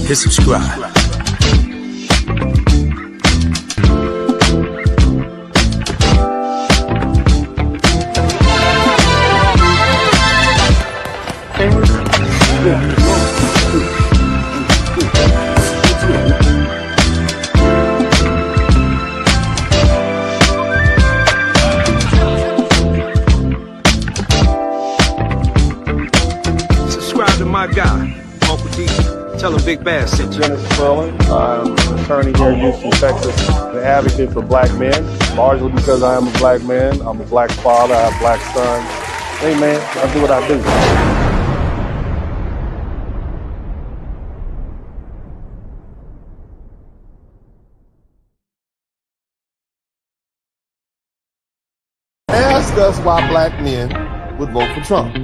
hit subscribe. Subscribe to my guy, Uncle D. Tell him Big Bass sent you. Colin, I'm an attorney here in Houston, Texas, an advocate for black men, largely because I am a black man. I'm a black father, I have black sons. Hey man, I do what I do. Ask us why black men would vote for Trump.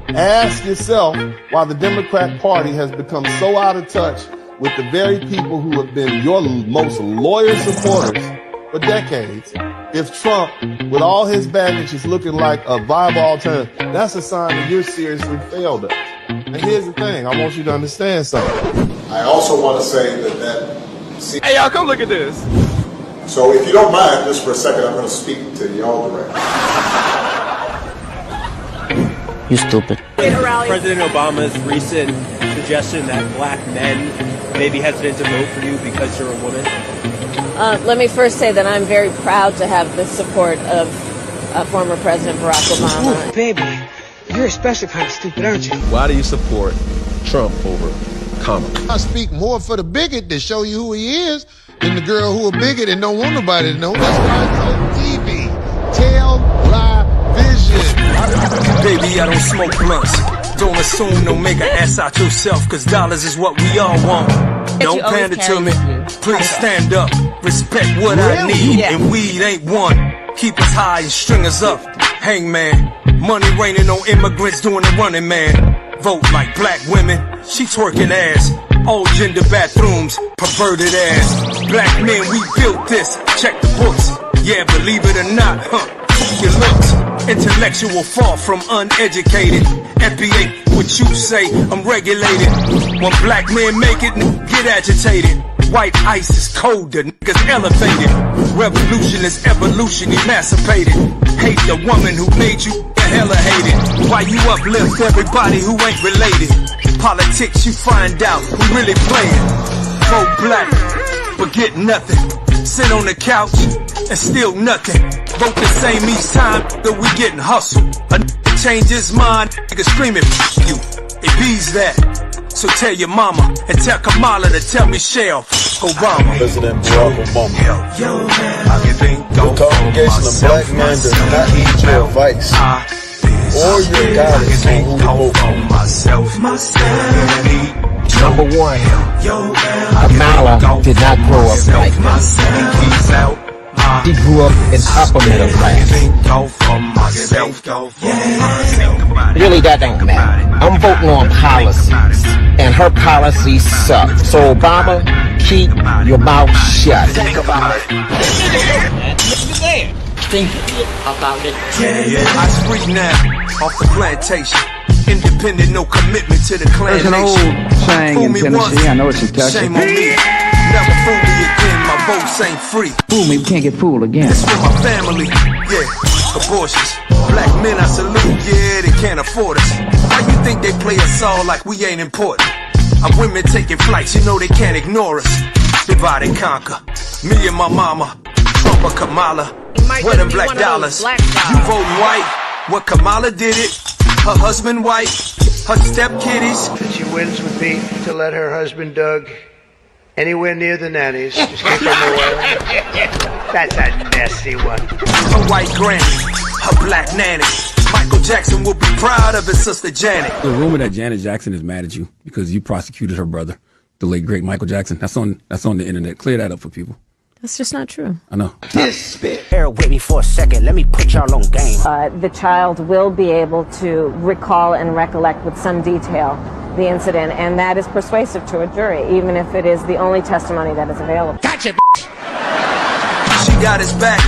Ask yourself why the Democrat Party has become so out of touch with the very people who have been your most loyal supporters for decades. If Trump, with all his baggage, is looking like a viable alternative, that's a sign that you're seriously failed us. And here's the thing, I want you to understand something. I also want to say that Hey y'all, come look at this. So if you don't mind, just for a second, I'm going to speak to y'all directly. You stupid. President Obama's recent suggestion that black men may be hesitant to vote for you because you're a woman? Let me first say that I'm very proud to have the support of former President Barack Obama. Ooh, baby, you're a special kind of stupid, aren't you? Why do you support Trump over Kamala? I speak more for the bigot to show you who he is than the girl who a bigot and don't want nobody to know. That's why it's on TV. Tell, lie, vision. Baby, I don't smoke blunts. Don't assume, don't make an ass out yourself, cause dollars is what we all want. Don't pander to me. Please stand up. Respect what I need, and weed ain't one. Keep us high and string us up. Hangman. Money raining on immigrants doing the running man. Vote like black women. She twerking ass. All gender bathrooms, perverted ass. Black men, we built this. Check the books. Yeah, believe it or not, your looks. Intellectual far from uneducated. FBA, what you say, I'm regulated. When black men make it, get agitated. White ice is colder, niggas elevated. Revolution is evolution, emancipated. Hate the woman who made you hella hated. Why you uplift everybody who ain't related? Politics, you find out who really playing. Vote black, but get nothing. Sit on the couch and still nothing. Vote the same each time that we getting hustled. A nigga change his mind, nigga screaming you. It bees that. So tell your mama and tell Kamala to tell Michelle Obama. President Barack Obama. I think the congregation of black men does not need your advice or your guidance on who to vote for. Number one, Kamala did not grow up like that. She grew up in upper middle class. Really, that don't matter. I'm voting on policies, and her policies suck. So Obama, keep your mouth shut. Think about it. Think about it. I spree now off the plantation. Independent, no commitment to the clan. There's an old saying in Tennessee, I know it's in Texas. Shame on me. Never fool me again, my votes ain't free. Fool me, we can't get fooled again. It's for my family, yeah, abortions. Black men I salute, yeah, they can't afford us. Why you think they play us all like we ain't important? Our women taking flights, you know they can't ignore us. Divide and conquer, me and my mama, Trump or Kamala. Where them black dollars? You vote white, what Kamala did it. Her husband white, her step kiddies. She wins would be to let her husband Doug anywhere near the nannies. Just keep him away. That's a nasty one. Her white granny, her black nanny. Michael Jackson will be proud of his sister Janet. The rumor that Janet Jackson is mad at you because you prosecuted her brother, the late great Michael Jackson. That's on the internet. Clear that up for people. That's just not true. I know. Bear with me for a second. Let me put y'all on game. The child will be able to recall and recollect with some detail the incident, and that is persuasive to a jury, even if it is the only testimony that is available. Gotcha, She got his back.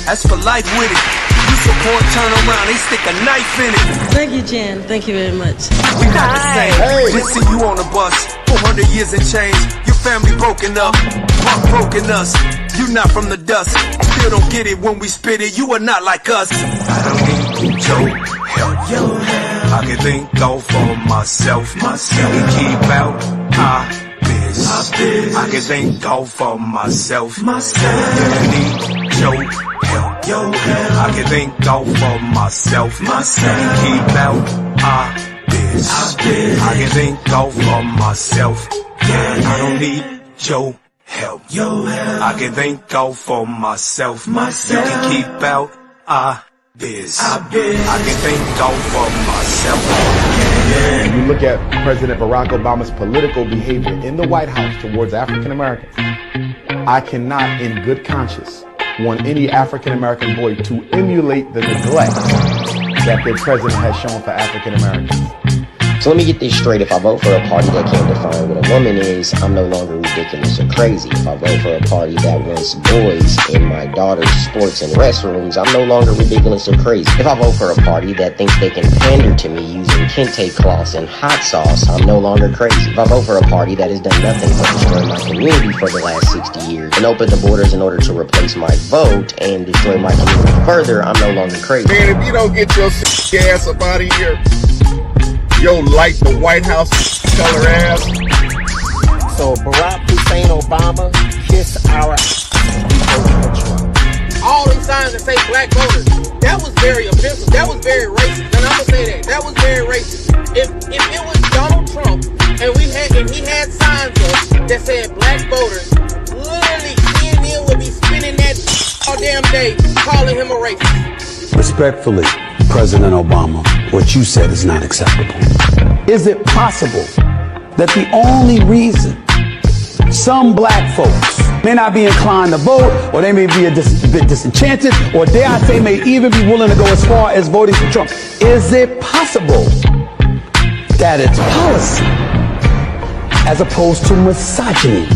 That's for life with it. You support turn around, they stick a knife in it. Thank you, Jan. Thank you very much. We not the same. Just see you on the bus. 400 years and change. Your family broken up. Punk broken us. You not from the dust. Still don't get it when we spit it. You are not like us. I don't need your help. I can think out for myself. And keep out our biz. I can think out for myself. I need your help. I can think out for myself. And keep out our biz. I can think out for myself. I don't need your help. I can think out for myself. You can keep out our biz. I can think out for myself. When you look at President Barack Obama's political behavior in the White House towards African Americans, I cannot, in good conscience, want any African American boy to emulate the neglect that their president has shown for African Americans. So let me get this straight. If I vote for a party that can't define what a woman is, I'm no longer ridiculous or crazy. If I vote for a party that wants boys in my daughter's sports and restrooms, I'm no longer ridiculous or crazy. If I vote for a party that thinks they can pander to me using kente cloths and hot sauce, I'm no longer crazy. If I vote for a party that has done nothing but destroy my community for the last 60 years and open the borders in order to replace my vote and destroy my community further, I'm no longer crazy. Man, if you don't get your ass up out of here, yo, like the White House color ass. So Barack Hussein Obama, kiss our all them signs that say black voters, that was very offensive. That was very racist. And I'm gonna say that. That was very racist. If it was Donald Trump and he had signs up that said black voters, literally CNN would be spinning that all damn day calling him a racist. Respectfully, President Obama, what you said is not acceptable. Is it possible that the only reason some black folks may not be inclined to vote, or they may be a bit disenchanted, or dare I say may even be willing to go as far as voting for Trump, is it possible that it's policy as opposed to misogyny?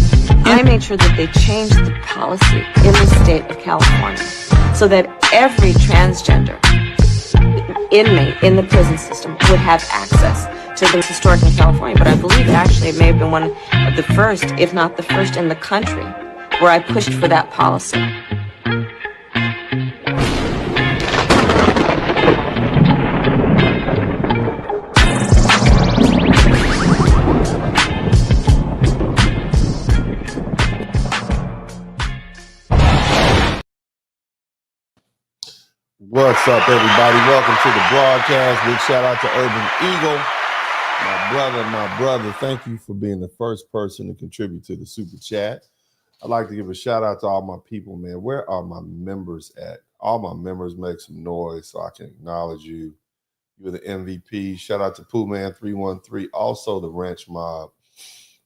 I made sure that they changed the policy in the state of California so that every transgender inmate in the prison system would have access to the historic in California. But I believe actually it may have been one of the first, if not the first in the country, where I pushed for that policy. What's up, everybody? Welcome to the broadcast. Big shout out to Urban Eagle. My brother, thank you for being the first person to contribute to the super chat. I'd like to give a shout out to all my people, man. Where are my members at? All my members make some noise so I can acknowledge you. You're the MVP. Shout out to Pooh Man 313, also the Ranch Mob.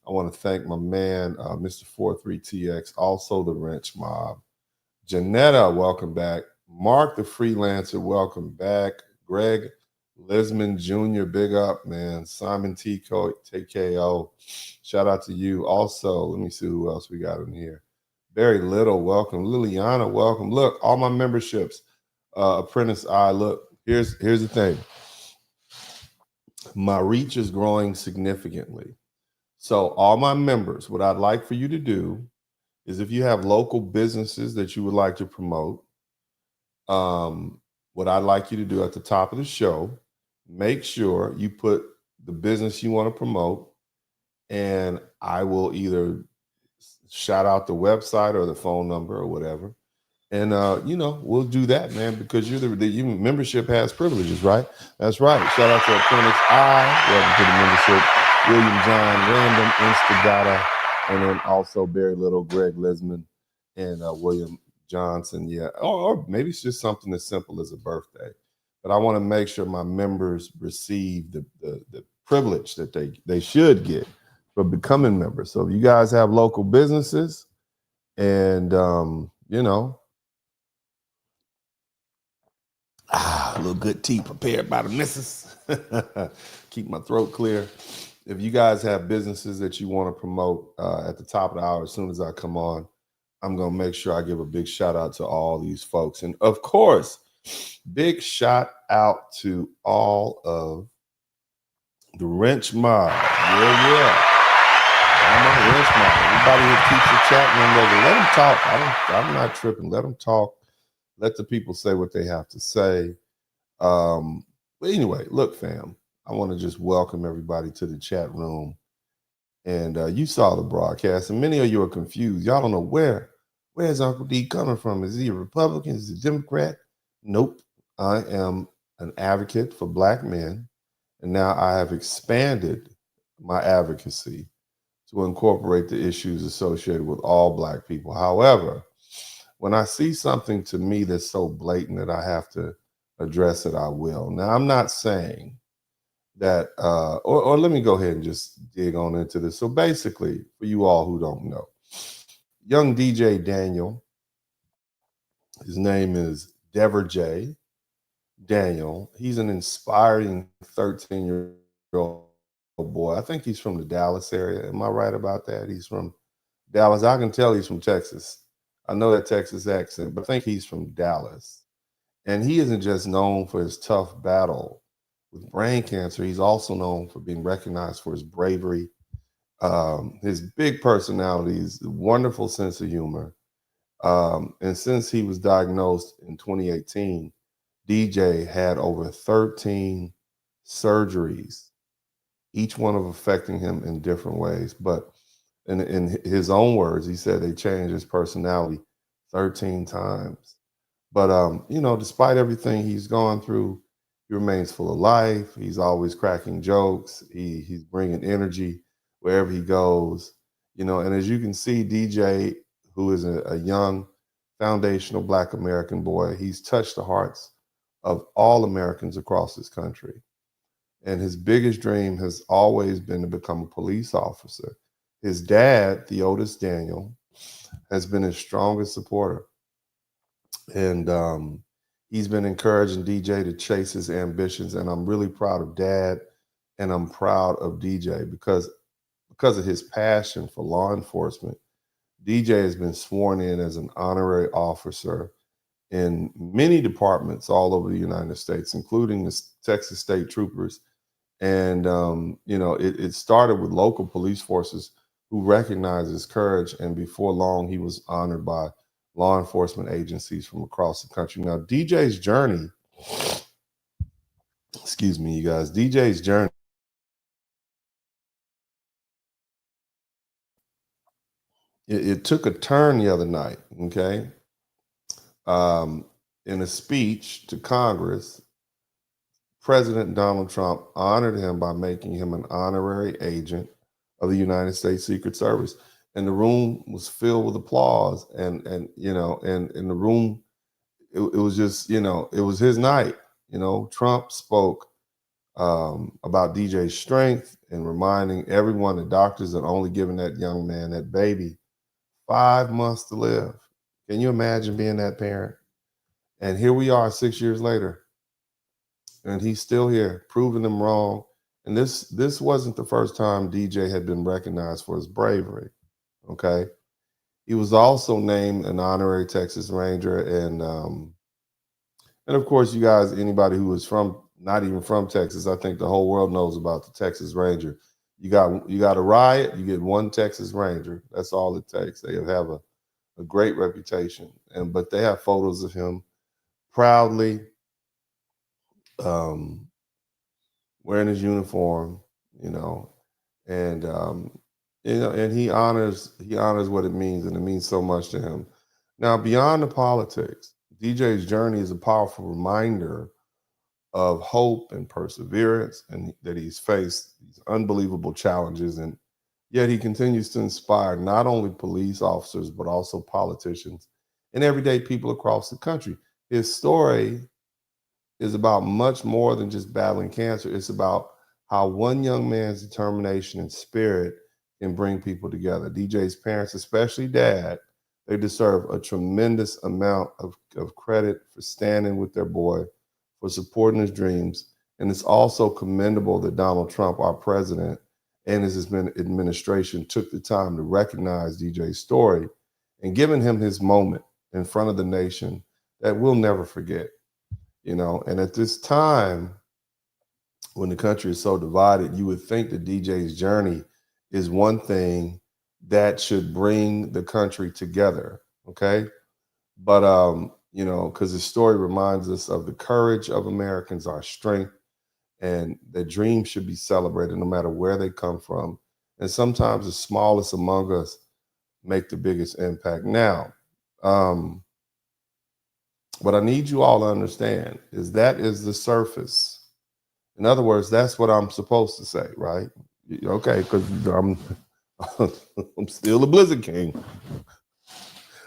I want to thank my man, Mr. 43TX, also the Ranch Mob. Janetta, welcome back. Mark the Freelancer, welcome back. Greg Lisman Jr., big up, man. Simon TKO, shout out to you. Also, let me see who else we got in here. Very Little, welcome. Liliana, welcome. Look, all my memberships. Apprentice Eye, look, here's the thing. My reach is growing significantly. So all my members, what I'd like for you to do is if you have local businesses that you would like to promote, what I'd like you to do at the top of the show, make sure you put the business you want to promote, and I will either shout out the website or the phone number or whatever. And, we'll do that, man, because your membership has privileges, right? That's right. Shout out to Apprentice I. Welcome to the membership. William John, Random, Instadata, and then also Barry Little, Greg Lisman, and William Johnson, yeah, or maybe it's just something as simple as a birthday. But I want to make sure my members receive the privilege that they should get for becoming members. So if you guys have local businesses and, a little good tea prepared by the missus, keep my throat clear. If you guys have businesses that you want to promote at the top of the hour, as soon as I come on, I'm going to make sure I give a big shout out to all these folks. And of course, Big shout out to all of the Wrench Mob. Yeah. I'm on Wrench Mob. Everybody who keeps the chat room over, let them talk. I'm not tripping. Let them talk. Let the people say what they have to say. But anyway, look, fam, I want to just welcome everybody to the chat room. And you saw the broadcast, and many of you are confused. Y'all don't know where's Uncle D coming from? Is he a Republican? Is he a Democrat? Nope. I am an advocate for Black men, and now I have expanded my advocacy to incorporate the issues associated with all Black people. However, when I see something to me that's so blatant that I have to address it, I will. Now, I'm not saying that, or let me go ahead and just dig on into this. So basically, for you all who don't know, young DJ Daniel, his name is Dever J. Daniel. He's an inspiring 13-year-old boy. I think he's from the Dallas area. Am I right about that? He's from Dallas. I can tell he's from Texas. I know that Texas accent, but I think he's from Dallas. And he isn't just known for his tough battle with brain cancer. He's also known for being recognized for his bravery, his big personality, his wonderful sense of humor. And since he was diagnosed in 2018, DJ had over 13 surgeries, each one of affecting him in different ways. But in his own words, he said they changed his personality 13 times. But, despite everything he's gone through, he remains full of life. He's always cracking jokes. He's bringing energy wherever he goes. And as you can see, DJ, who is a young foundational Black American boy, he's touched the hearts of all Americans across this country. And his biggest dream has always been to become a police officer. His dad, the oldest Daniel, has been his strongest supporter. And he's been encouraging DJ to chase his ambitions. And I'm really proud of Dad, and I'm proud of DJ because of his passion for law enforcement. DJ has been sworn in as an honorary officer in many departments all over the United States, including the Texas State Troopers. And, it started with local police forces who recognized his courage. And before long, he was honored by law enforcement agencies from across the country. Now, DJ's journey, excuse me, you guys, DJ's journey, it took a turn the other night, okay? In a speech to Congress, President Donald Trump honored him by making him an honorary agent of the United States Secret Service. And the room was filled with applause. And in the room, it was just, it was his night. Trump spoke about DJ's strength and reminding everyone, the doctors, that only giving that young man, that baby, 5 months to live. Can you imagine being that parent? And here we are 6 years later, and he's still here, proving them wrong. And this wasn't the first time DJ had been recognized for his bravery, okay? He was also named an honorary Texas Ranger. And of course, you guys, anybody who is not even from Texas, I think the whole world knows about the Texas Ranger. You got a riot, you get one Texas Ranger. That's all it takes. They have a great reputation. But they have photos of him proudly wearing his uniform, and he honors what it means, and it means so much to him. Now, beyond the politics, DJ's journey is a powerful reminder of hope and perseverance, and that he's faced these unbelievable challenges, and yet he continues to inspire not only police officers, but also politicians and everyday people across the country. His story is about much more than just battling cancer. It's about how one young man's determination and spirit can bring people together. DJ's parents, especially Dad, they deserve a tremendous amount of credit for standing with their boy, for supporting his dreams. And it's also commendable that Donald Trump, our president, and his administration took the time to recognize DJ's story and giving him his moment in front of the nation that we'll never forget. you know, and at this time, when the country is so divided, you would think that DJ's journey is one thing that should bring the country together, okay? But, you know, because the story reminds us of the courage of Americans, our strength, and their dreams should be celebrated no matter where they come from. And sometimes the smallest among us make the biggest impact. Now, what I need you all to understand is that is the surface. In other words, that's what I'm supposed to say, right? Okay, because I'm still a Blizzard King.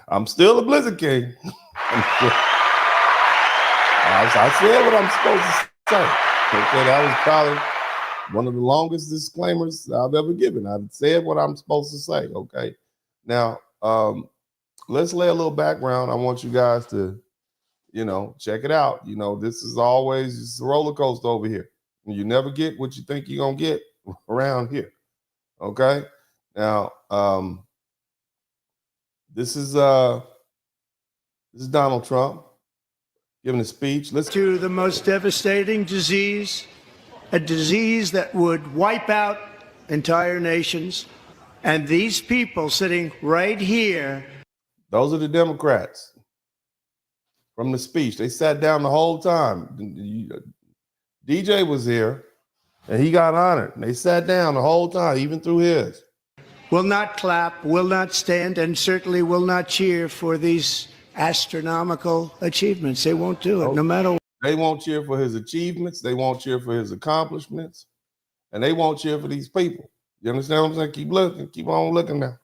I'm still a Blizzard King. I said what I'm supposed to say. Okay, that was probably one of the longest disclaimers I've ever given. I've said what I'm supposed to say, okay? Now, let's lay a little background. I want you guys to, you know, check it out. You know, this is always just a roller coaster over here. You never get what you think you're going to get around here, okay? Now, this is Donald Trump giving a speech. Let's to the most devastating disease, a disease that would wipe out entire nations. And these people sitting right here. Those are the Democrats from the speech. They sat down the whole time. DJ was here and he got honored. And they sat down the whole time, even through his. Will not clap, will not stand, and certainly will not cheer for these astronomical achievements. They won't do it, no matter what. They won't cheer for his achievements. They won't cheer for his accomplishments. And they won't cheer for these people. You understand what I'm saying? Keep looking. Keep on looking now.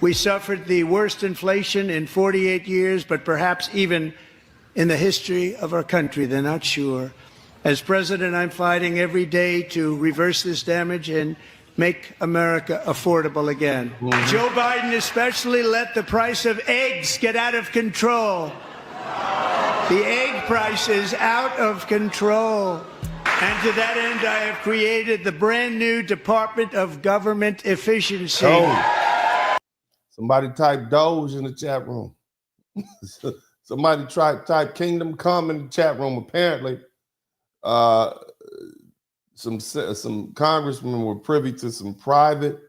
We suffered the worst inflation in 48 years, but perhaps even in the history of our country. They're not sure. As president, I'm fighting every day to reverse this damage and make America affordable again. Joe Biden especially let the price of eggs get out of control. The egg price is out of control. And to that end, I have created the brand new Department of Government Efficiency. Oh. Somebody type Doge in the chat room. Somebody type Kingdom Come in the chat room. Apparently, some congressmen were privy to some private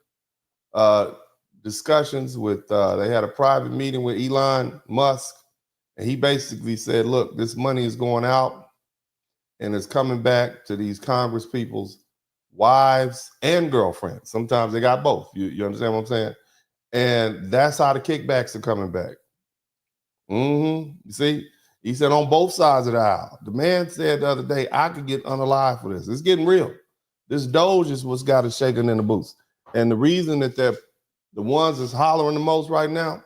discussions with, they had a private meeting with Elon Musk, and he basically said, look, this money is going out and it's coming back to these Congress people's wives and girlfriends. Sometimes they got both. You understand what I'm saying? And that's how the kickbacks are coming back. You see? He said on both sides of the aisle. The man said the other day, I could get unalive for this. It's getting real. This Doge is what's got us shaking in the boots. And the reason that they're the ones that's hollering the most right now,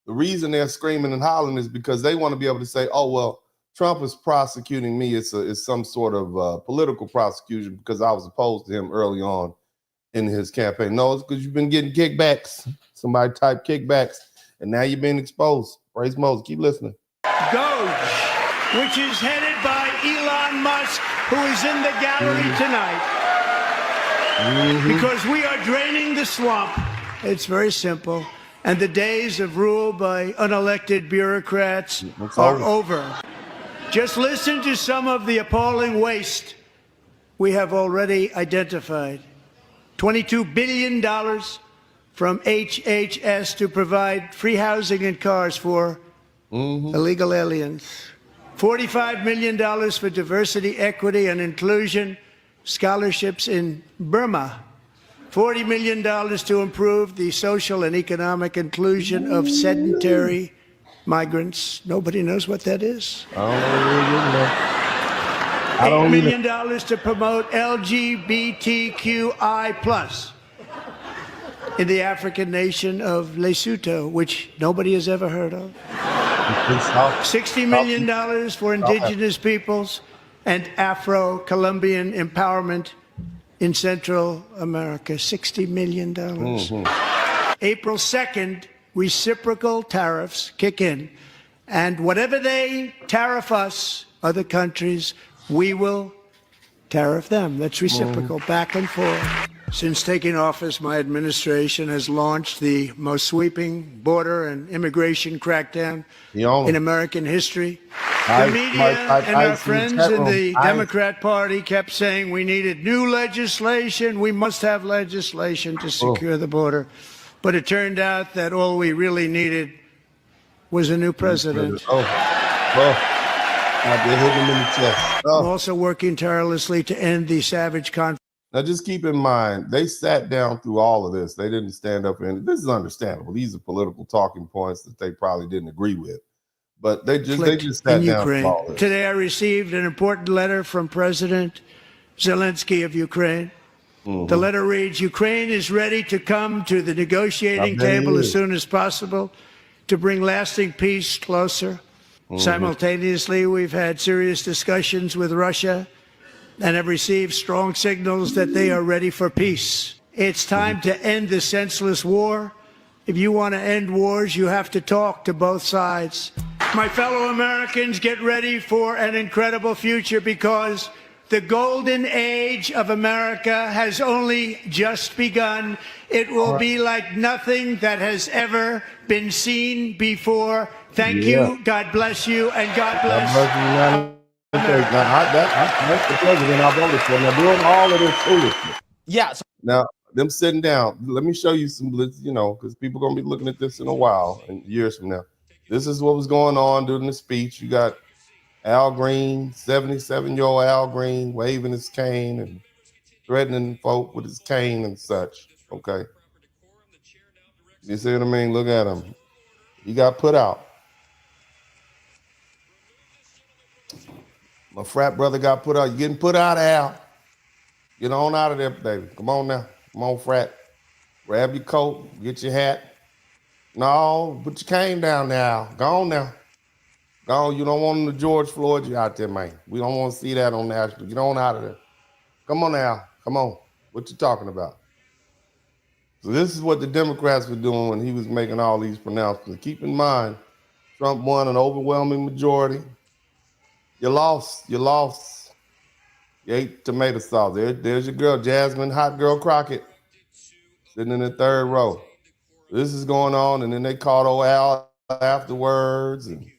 the reason they're screaming and hollering is because they want to be able to say, oh, well, Trump is prosecuting me. It's some sort of political prosecution because I was opposed to him early on in his campaign. No, it's because you've been getting kickbacks. Somebody typed kickbacks, and now you've been exposed. Praise Moses. Keep listening. Doge, which is headed by Elon Musk, who is in the gallery tonight. Because we are draining the swamp. It's very simple. And the days of rule by unelected bureaucrats are over. Just listen to some of the appalling waste we have already identified. $22 billion from HHS to provide free housing and cars for illegal aliens. $45 million for diversity, equity, and inclusion scholarships in Burma. $40 million to improve the social and economic inclusion of sedentary migrants. Nobody knows what that is. $8 million to promote LGBTQI+ in the African nation of Lesotho, which nobody has ever heard of. $60 million for indigenous peoples and Afro-Colombian empowerment in Central America. $60 million. April 2nd, reciprocal tariffs kick in. And whatever they tariff us, other countries, we will tariff them. That's reciprocal, back and forth. Since taking office, my administration has launched the most sweeping border and immigration crackdown in American history. The media and our friends in the Democrat Party kept saying we needed new legislation. We must have legislation to secure the border. But it turned out that all we really needed was a new president. I've been hitting him in the chest. I'm also working tirelessly to end the savage conflict. Now, just keep in mind, they sat down through all of this. They didn't stand up and this is understandable. These are political talking points that they probably didn't agree with, but they just sat down through all this. Today, I received an important letter from President Zelensky of Ukraine. The letter reads, Ukraine is ready to come to the negotiating table as soon as possible to bring lasting peace closer. Simultaneously, we've had serious discussions with Russia and have received strong signals that they are ready for peace. It's time to end this senseless war. If you want to end wars, you have to talk to both sides. My fellow Americans, get ready for an incredible future because the golden age of America has only just begun. It will be like nothing that has ever been seen before. Thank you, God bless you, and God bless. That's the president I voted for. Now, doing all of this foolishness. Yeah. Now, them sitting down, let me show you some, because people are going to be looking at this in a while and years from now. This is what was going on during the speech. You got Al Green, 77-year-old Al Green, waving his cane and threatening folk with his cane and such. Okay. You see what I mean? Look at him. He got put out. My frat brother got put out. You getting put out, Al? Get on out of there, baby. Come on now. Come on, frat. Grab your coat. Get your hat. No, put your cane down now. Go on now. Go on. You don't want the George Floyd you out there, man. We don't want to see that on national. Get on out of there. Come on now. Come on. What you talking about? So this is what the Democrats were doing when he was making all these pronouncements. Keep in mind, Trump won an overwhelming majority. You lost. You lost. You ate tomato sauce. There's your girl, Jasmine Hot Girl Crockett, sitting in the third row. This is going on, and then they called old Al afterwards, and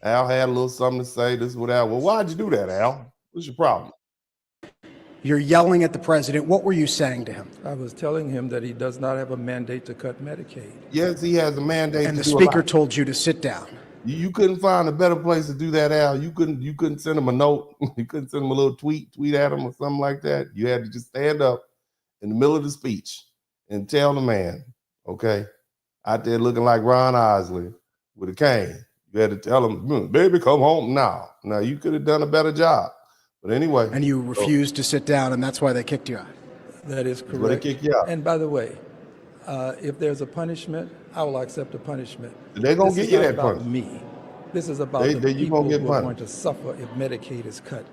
Al had a little something to say. This is what Al. Well, why'd you do that, Al? What's your problem? You're yelling at the president. What were you saying to him? I was telling him that he does not have a mandate to cut Medicaid. Yes, he has a mandate. And the speaker told you to sit down. You couldn't find a better place to do that, Al. You couldn't send him a note. You couldn't send him a little tweet at him or something like that. You had to just stand up in the middle of the speech and tell the man, okay, out there looking like Ron Isley with a cane. You had to tell him, baby, come home now. Now, you could have done a better job. But anyway. And you refused to sit down, and that's why they kicked you out. That is correct. They kicked you out. And by the way, if there's a punishment, I will accept a punishment. They're going to get you that punishment. Me. This is about the people who are going to suffer if Medicaid is cut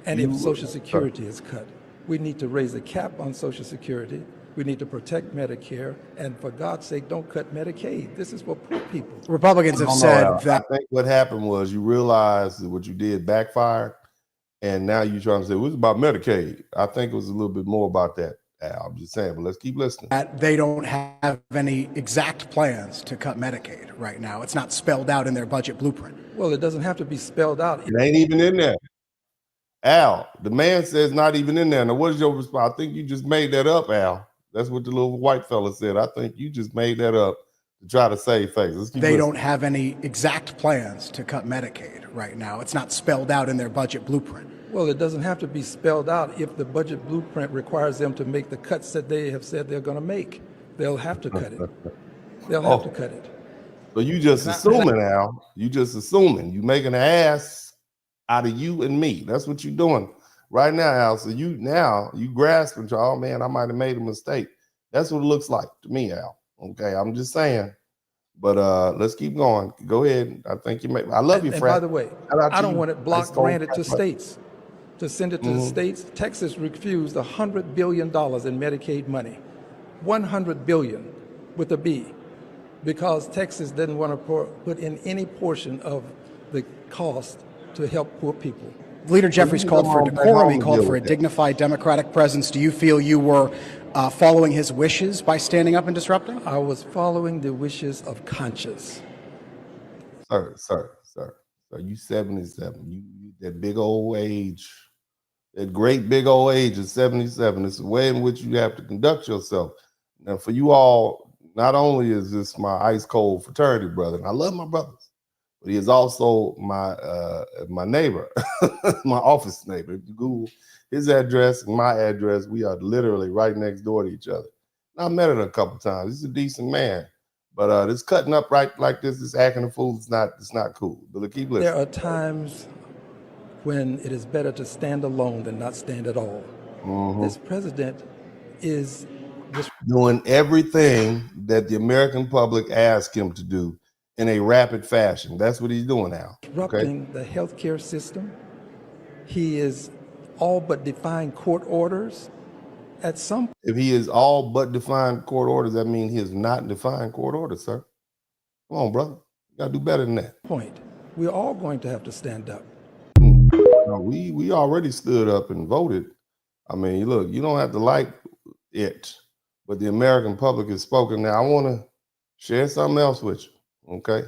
and if Social Security is cut. We need to raise the cap on Social Security. We need to protect Medicare. And for God's sake, don't cut Medicaid. This is for poor people. Republicans have said that. I think what happened was you realized that what you did backfired, and now you're trying to say, well, it's about Medicaid. I think it was a little bit more about that. I'm just saying, but let's keep listening. They don't have any exact plans to cut Medicaid right now. It's not spelled out in their budget blueprint. Well, it doesn't have to be spelled out. It ain't even in there. Al, the man says not even in there. Now, what is your response? I think you just made that up, Al. That's what the little white fella said. I think you just made that up to try to save face. They don't have any exact plans to cut Medicaid right now. It's not spelled out in their budget blueprint. Well, it doesn't have to be spelled out if the budget blueprint requires them to make the cuts that they have said they're going to make. They'll have to cut it. They'll have to cut it. So you just assuming, Al. You just assuming. You making an ass out of you and me. That's what you're doing right now, Al. So you grasping to, oh man, I might have made a mistake. That's what it looks like to me, Al. Okay, I'm just saying. But let's keep going. Go ahead. I think you I love you, Fred. And by the way, I don't want it block granted to states. To send it to the states, Texas refused $100 billion in Medicaid money, $100 billion with a B, because Texas didn't want to put in any portion of the cost to help poor people. Leader Jeffries called for decorum. He called for a dignified democratic presence. Do you feel you were following his wishes by standing up and disrupting? I was following the wishes of conscience. Sir, you 77. You that big old age, that great big old age of 77. It's the way in which you have to conduct yourself. Now, for you all, not only is this my ice cold fraternity brother, and I love my brothers, but he is also my neighbor, my office neighbor. If you Google his address and my address, we are literally right next door to each other. And I met him a couple times. He's a decent man. But this cutting up right like this acting a fool, it's not cool. But keep listening. There are times when it is better to stand alone than not stand at all. This president is doing everything that the American public asked him to do in a rapid fashion. That's what he's doing now. Disrupting the healthcare system. He is all but defying court orders. If he is all but defying court orders, that means he is not defying court orders, sir. Come on, brother. You gotta do better than that. Point. We're all going to have to stand up. No, we already stood up and voted. I mean, look, you don't have to like it, but the American public has spoken. Now, I want to share something else with you. Okay.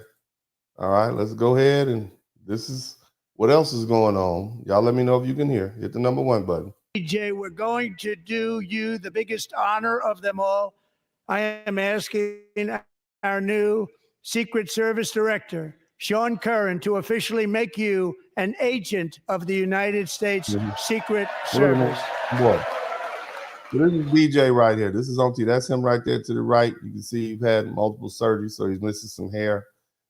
All right, let's go ahead, and this is what else is going on. Y'all let me know if you can hear. Hit the number 1 button. DJ, we're going to do you the biggest honor of them all. I am asking our new Secret Service Director, Sean Curran, to officially make you an agent of the United States Secret Service. Boy. So this is DJ right here. This is on TV. That's him right there to the right. You can see he's had multiple surgeries, so he's missing some hair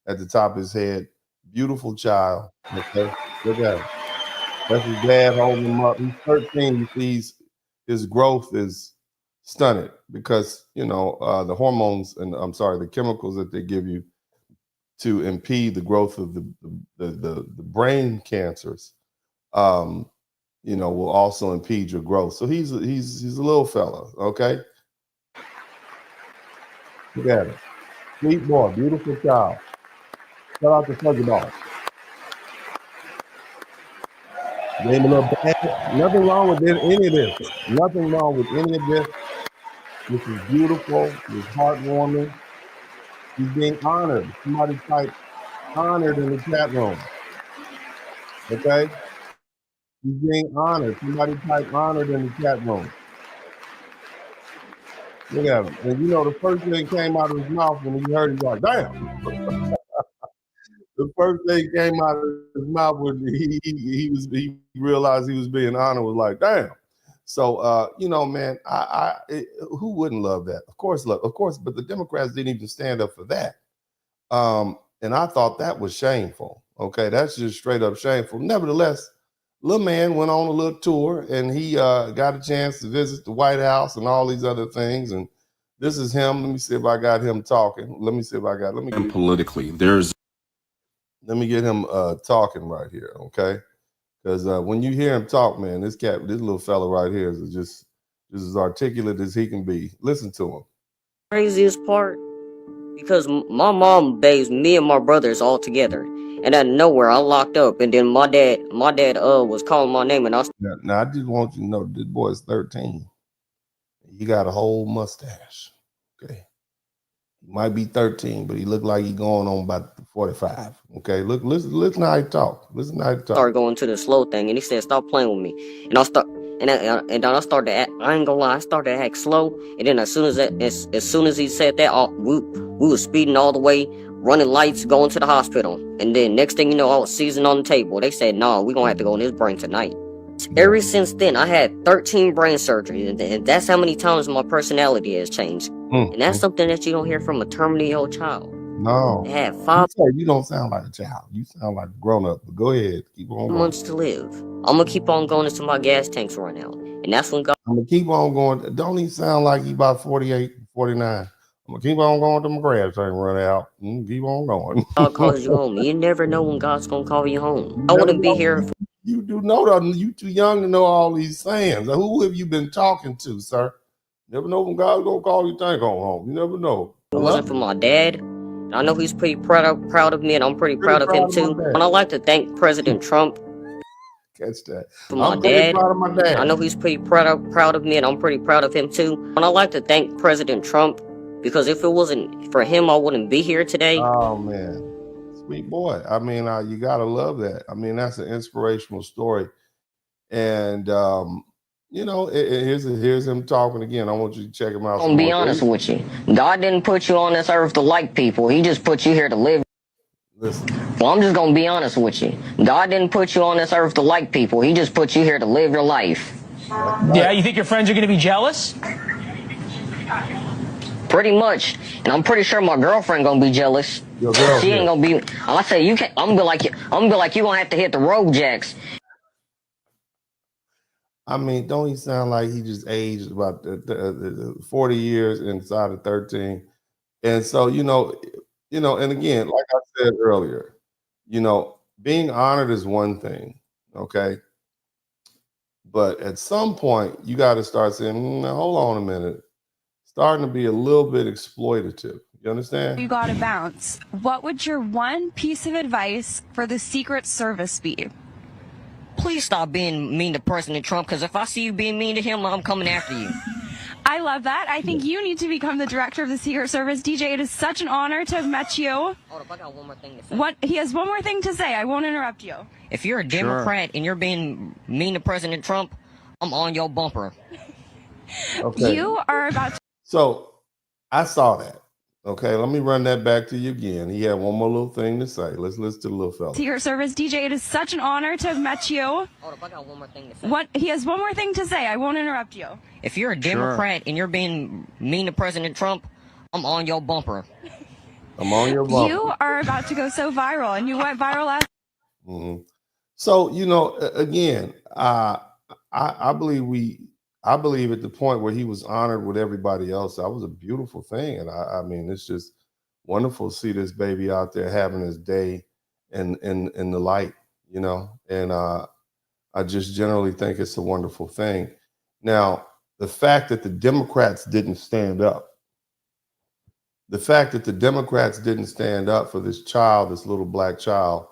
at the top of his head. Beautiful child. Okay, look at him. That's his dad holding him up. He's 13. You see his growth is stunted because, you know, the hormones and the chemicals that they give you to impede the growth of the brain cancers, you know, will also impede your growth. So he's a little fella, okay? Look at him. Sweet boy, beautiful child. Shout out to Fuzzy Ball. Gave him a little bad. Nothing wrong with any of this. Nothing wrong with any of this. This is beautiful. It's heartwarming. He's being honored. Somebody type honored in the chat room. Okay? He's being honored. Somebody type honored in the chat room. Look at him. And you know, the first thing came out of his mouth when he heard it, he's like, damn. The first thing came out of his mouth when he realized he was being honored was like, damn. So you know, man, who wouldn't love that? Of course, but the Democrats didn't even stand up for that. And I thought that was shameful. Okay, that's just straight up shameful. Nevertheless, little man went on a little tour and he got a chance to visit the White House and all these other things. And this is him. Let me see if I got him talking. Let me politically, let me get him talking right here, okay? Because when you hear him talk, man, this little fella right here is just as articulate as he can be. Listen to him. Craziest part, because my mom bathes me and my brothers all together, and out of nowhere I locked up, and then my dad was calling my name, and Now I just want you to know this boy is 13. He got a whole mustache. Okay. He might be 13, but he looked like he going on about 45. Okay, listen how he talk. Listen how he talk. Started going to the slow thing, and he said, "Stop playing with me." And I then I started to act. I ain't gonna lie, I started to act slow. And then as soon as he said that, we was speeding all the way, running lights, going to the hospital. And then next thing you know, I was seizing on the table. They said, "No, we gonna have to go in his brain tonight." Ever since then, I had 13 brain surgeries, and that's how many times my personality has changed. And that's something that you don't hear from a terminally ill child. No. They had 5 You don't sound like a child. You sound like a grown-up. But go ahead. Keep on going. months to live. I'm going to keep on going until my gas tanks run out. And that's when God... I'm going to keep on going. Don't even sound like you about 48, 49. I'm going to keep on going till my gas tank run out. Keep on going. God calls you home. You never know when God's going to call you home. I wouldn't be here if... You do know that. You too young to know all these sayings. Who have you been talking to, sir? Never know when God's going to call you tank on home. You never know. It wasn't for my dad. I know he's pretty proud of me, and I'm pretty proud of him too. And I'd like to thank President Trump. catch that. For my I'm pretty dad. proud of my dad. I know he's pretty proud of me, and I'm pretty proud of him too. And I like to thank President Trump, because if it wasn't for him, I wouldn't be here today. Oh man, sweet boy. I mean, you gotta love that. I mean, that's an inspirational story. And you know, here's him talking again. I want you to check him out. I'm gonna be honest with you. God didn't put you on this earth to like people. He just put you here to live. Listen. Well, I'm just gonna be honest with you. God didn't put you on this earth to like people. He just put you here to live your life. Yeah, you think your friends are gonna be jealous? Pretty much, and I'm pretty sure my girlfriend gonna be jealous. Your girlfriend. She ain't gonna be. I say you can't. I'm gonna be like you. I'm gonna be like you gonna have to hit the road jacks. I mean, don't he sound like he just aged about 40 years inside of 13? And so, you know, and again, like I said earlier, you know, being honored is one thing, okay? But at some point, you got to start saying, hold on a minute, starting to be a little bit exploitative. You understand? You got to bounce. What would your one piece of advice for the Secret Service be? Please stop being mean to President Trump, because if I see you being mean to him, I'm coming after you. I love that. I think you need to become the director of the Secret Service. DJ, it is such an honor to have met you. Hold up, I got one more thing to say. He has one more thing to say. I won't interrupt you. If you're a Democrat and you're being mean to President Trump, I'm on your bumper. Okay. You are about to... So I saw that. Okay, let me run that back to you again. He had one more little thing to say. Let's listen to the little fella. Secret Service. DJ, it is such an honor to have met you. Hold up, I got one more thing to say. He has one more thing to say. I won't interrupt you. If you're a Democrat and you're being mean to President Trump, I'm on your bumper. I'm on your bumper. You are about to go so viral, and you went viral last. Mm-hmm. So, you know, again, I believe at the point where he was honored with everybody else, that was a beautiful thing. And I mean, it's just wonderful to see this baby out there having his day in the light, you know, and I just generally think it's a wonderful thing. Now, the fact that the Democrats didn't stand up, for this child, this little black child,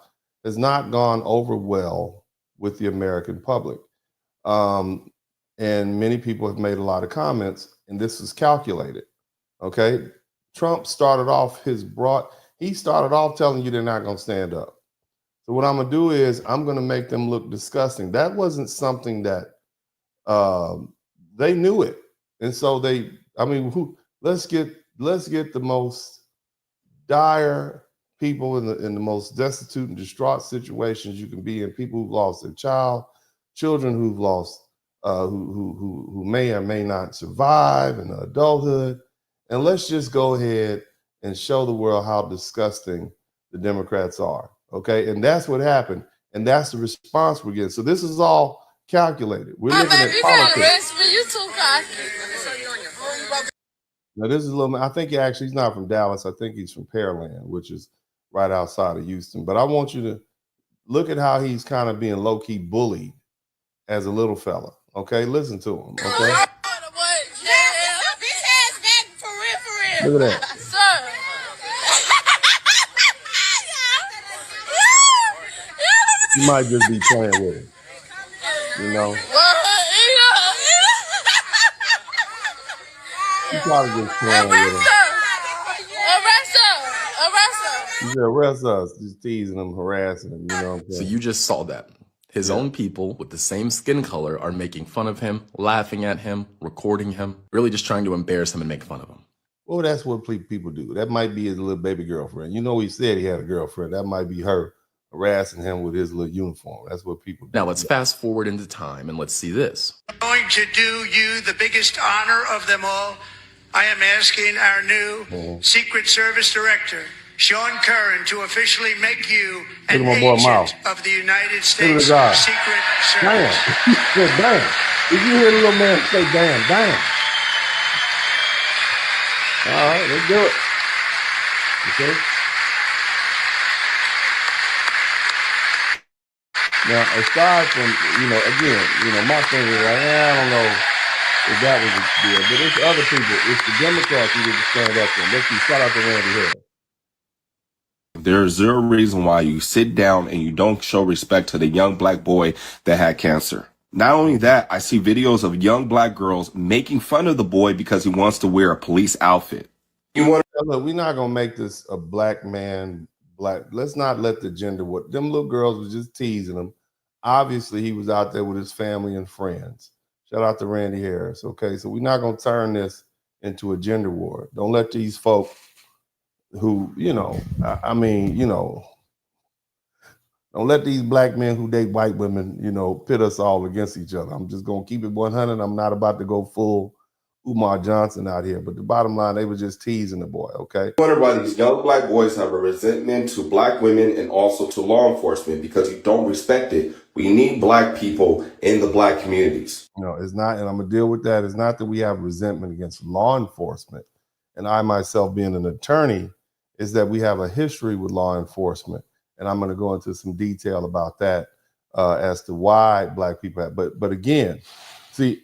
has not gone over well with the American public. And many people have made a lot of comments, and this is calculated, okay? Trump started off telling you they're not gonna stand up. So what I'm gonna do is I'm gonna make them look disgusting. That wasn't something that they knew it. And so let's get the most dire people in the most destitute and distraught situations you can be in, people who've lost their child, children who've lost who may or may not survive in adulthood. And let's just go ahead and show the world how disgusting the Democrats are. Okay. And that's what happened. And that's the response we're getting. So this is all calculated. We're looking at politics. You too cocky. Now this is I think he's not from Dallas. I think he's from Pearland, which is right outside of Houston. But I want you to look at how he's kind of being low-key bullied as a little fella. Okay, listen to him. Okay. Look at that. You might just be playing with him. You know. You probably just playing with him. You said arrest us, just teasing him, harassing him. You know what I'm saying? So you just saw that. His own people with the same skin color are making fun of him, laughing at him, recording him, really just trying to embarrass him and make fun of him. Well, that's what people do. That might be his little baby girlfriend. You know, he said he had a girlfriend. That might be her harassing him with his little uniform. That's what people do. Now let's fast forward into time and let's see this. I'm going to do you the biggest honor of them all. I am asking our new Secret Service Director, Sean Curran, to officially make you an agent of the United States Secret Service. Damn. He said, damn. Did you hear the little man say, damn, damn? All right, let's do it. Okay. Now, aside from, again, my thing is like, I don't know if that was a deal, but it's other people. It's the Democrats who get to stand up to them. Let's see, shout out to Randy Hill. There is zero reason why you sit down and you don't show respect to the young black boy that had cancer. Not only that, I see videos of young black girls making fun of the boy because he wants to wear a police outfit. Look, we're not gonna make this a black man black. Let's not let the gender work. Them little girls was just teasing him. Obviously, he was out there with his family and friends. Shout out to Randy Harris. Okay, so we're not gonna turn this into a gender war. Don't let these folk who, I mean, don't let these black men who date white women, pit us all against each other. I'm just gonna keep it 100. I'm not about to go full Umar Johnson out here, but the bottom line, they were just teasing the boy, okay? I wonder why these young black boys have a resentment to black women and also to law enforcement because you don't respect it. We need black people in the black communities. No, it's not, and I'm gonna deal with that. It's not that we have resentment against law enforcement, and I myself being an attorney, is that we have a history with law enforcement, and I'm gonna go into some detail about that as to why black people have, but again, see,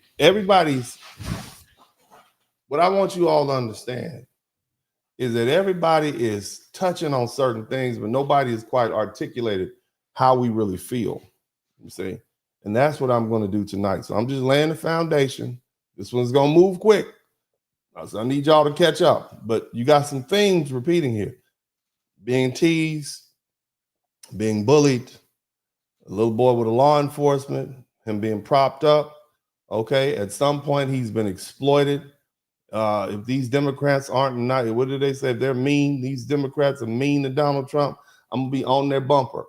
what I want you all to understand is that everybody is touching on certain things, but nobody has quite articulated how we really feel, you see? And that's what I'm gonna do tonight. So I'm just laying the foundation. This one's gonna move quick. So I need y'all to catch up, but you got some themes repeating here. Being teased, being bullied, a little boy with a law enforcement, him being propped up, okay? At some point, he's been exploited. If these Democrats aren't not, what do they say? If they're mean, these Democrats are mean to Donald Trump, I'm gonna be on their bumper,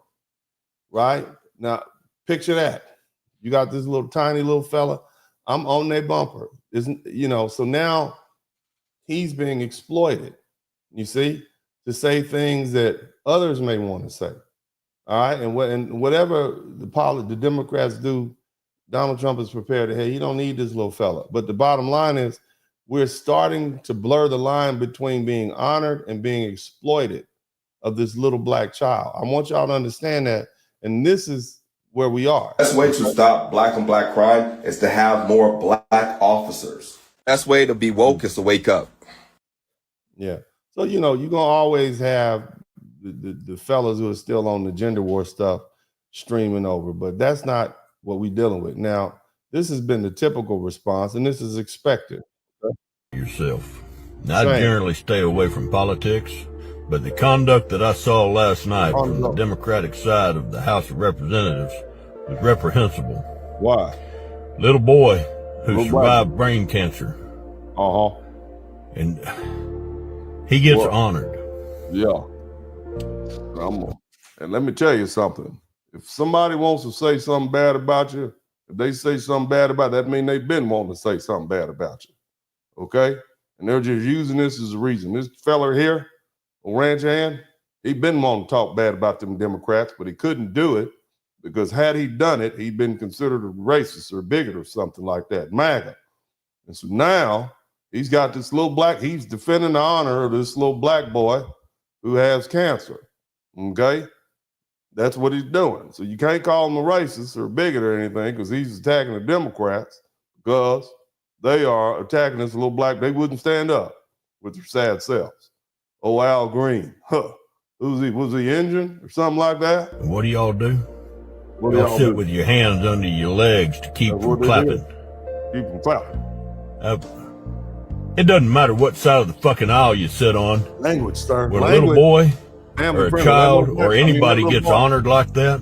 right? Now, picture that. You got this little tiny little fella, I'm on their bumper. So now he's being exploited, you see, to say things that others may want to say. All right, and whatever the Democrats do, Donald Trump is prepared to, hey, you don't need this little fella. But the bottom line is, we're starting to blur the line between being honored and being exploited of this little black child. I want y'all to understand that, and this is where we are. The best way to stop black on black crime is to have more black officers. Best way to be woke is to wake up. Yeah. So, you're going to always have the fellas who are still on the gender war stuff streaming over, but that's not what we're dealing with. Now, this has been the typical response, and this is expected. Yourself. I generally stay away from politics, but the conduct that I saw last night from the Democratic side of the House of Representatives was reprehensible. Why? Little boy who survived brain cancer. And he gets honored. Yeah. And let me tell you something. If somebody wants to say something bad about you, if they say something bad about that means they've been wanting to say something bad about you. Okay? And they're just using this as a reason. This fella here, ranch hand, he been wanting to talk bad about them Democrats, but he couldn't do it because had he done it, he'd been considered a racist or bigot or something like that, MAGA. And so now he's got this he's defending the honor of this little black boy who has cancer. Okay? That's what he's doing. So you can't call him a racist or a bigot or anything because he's attacking the Democrats because they are attacking this little black. They wouldn't stand up with their sad selves. Oh, Al Green. Huh. Who's he? Was he injured or something like that? And what do y'all do? Y'all sit with your hands under your legs to keep from clapping. Keep from clapping. It doesn't matter what side of the fucking aisle you sit on. Language, sir. When a little boy or a child or anybody gets honored like that,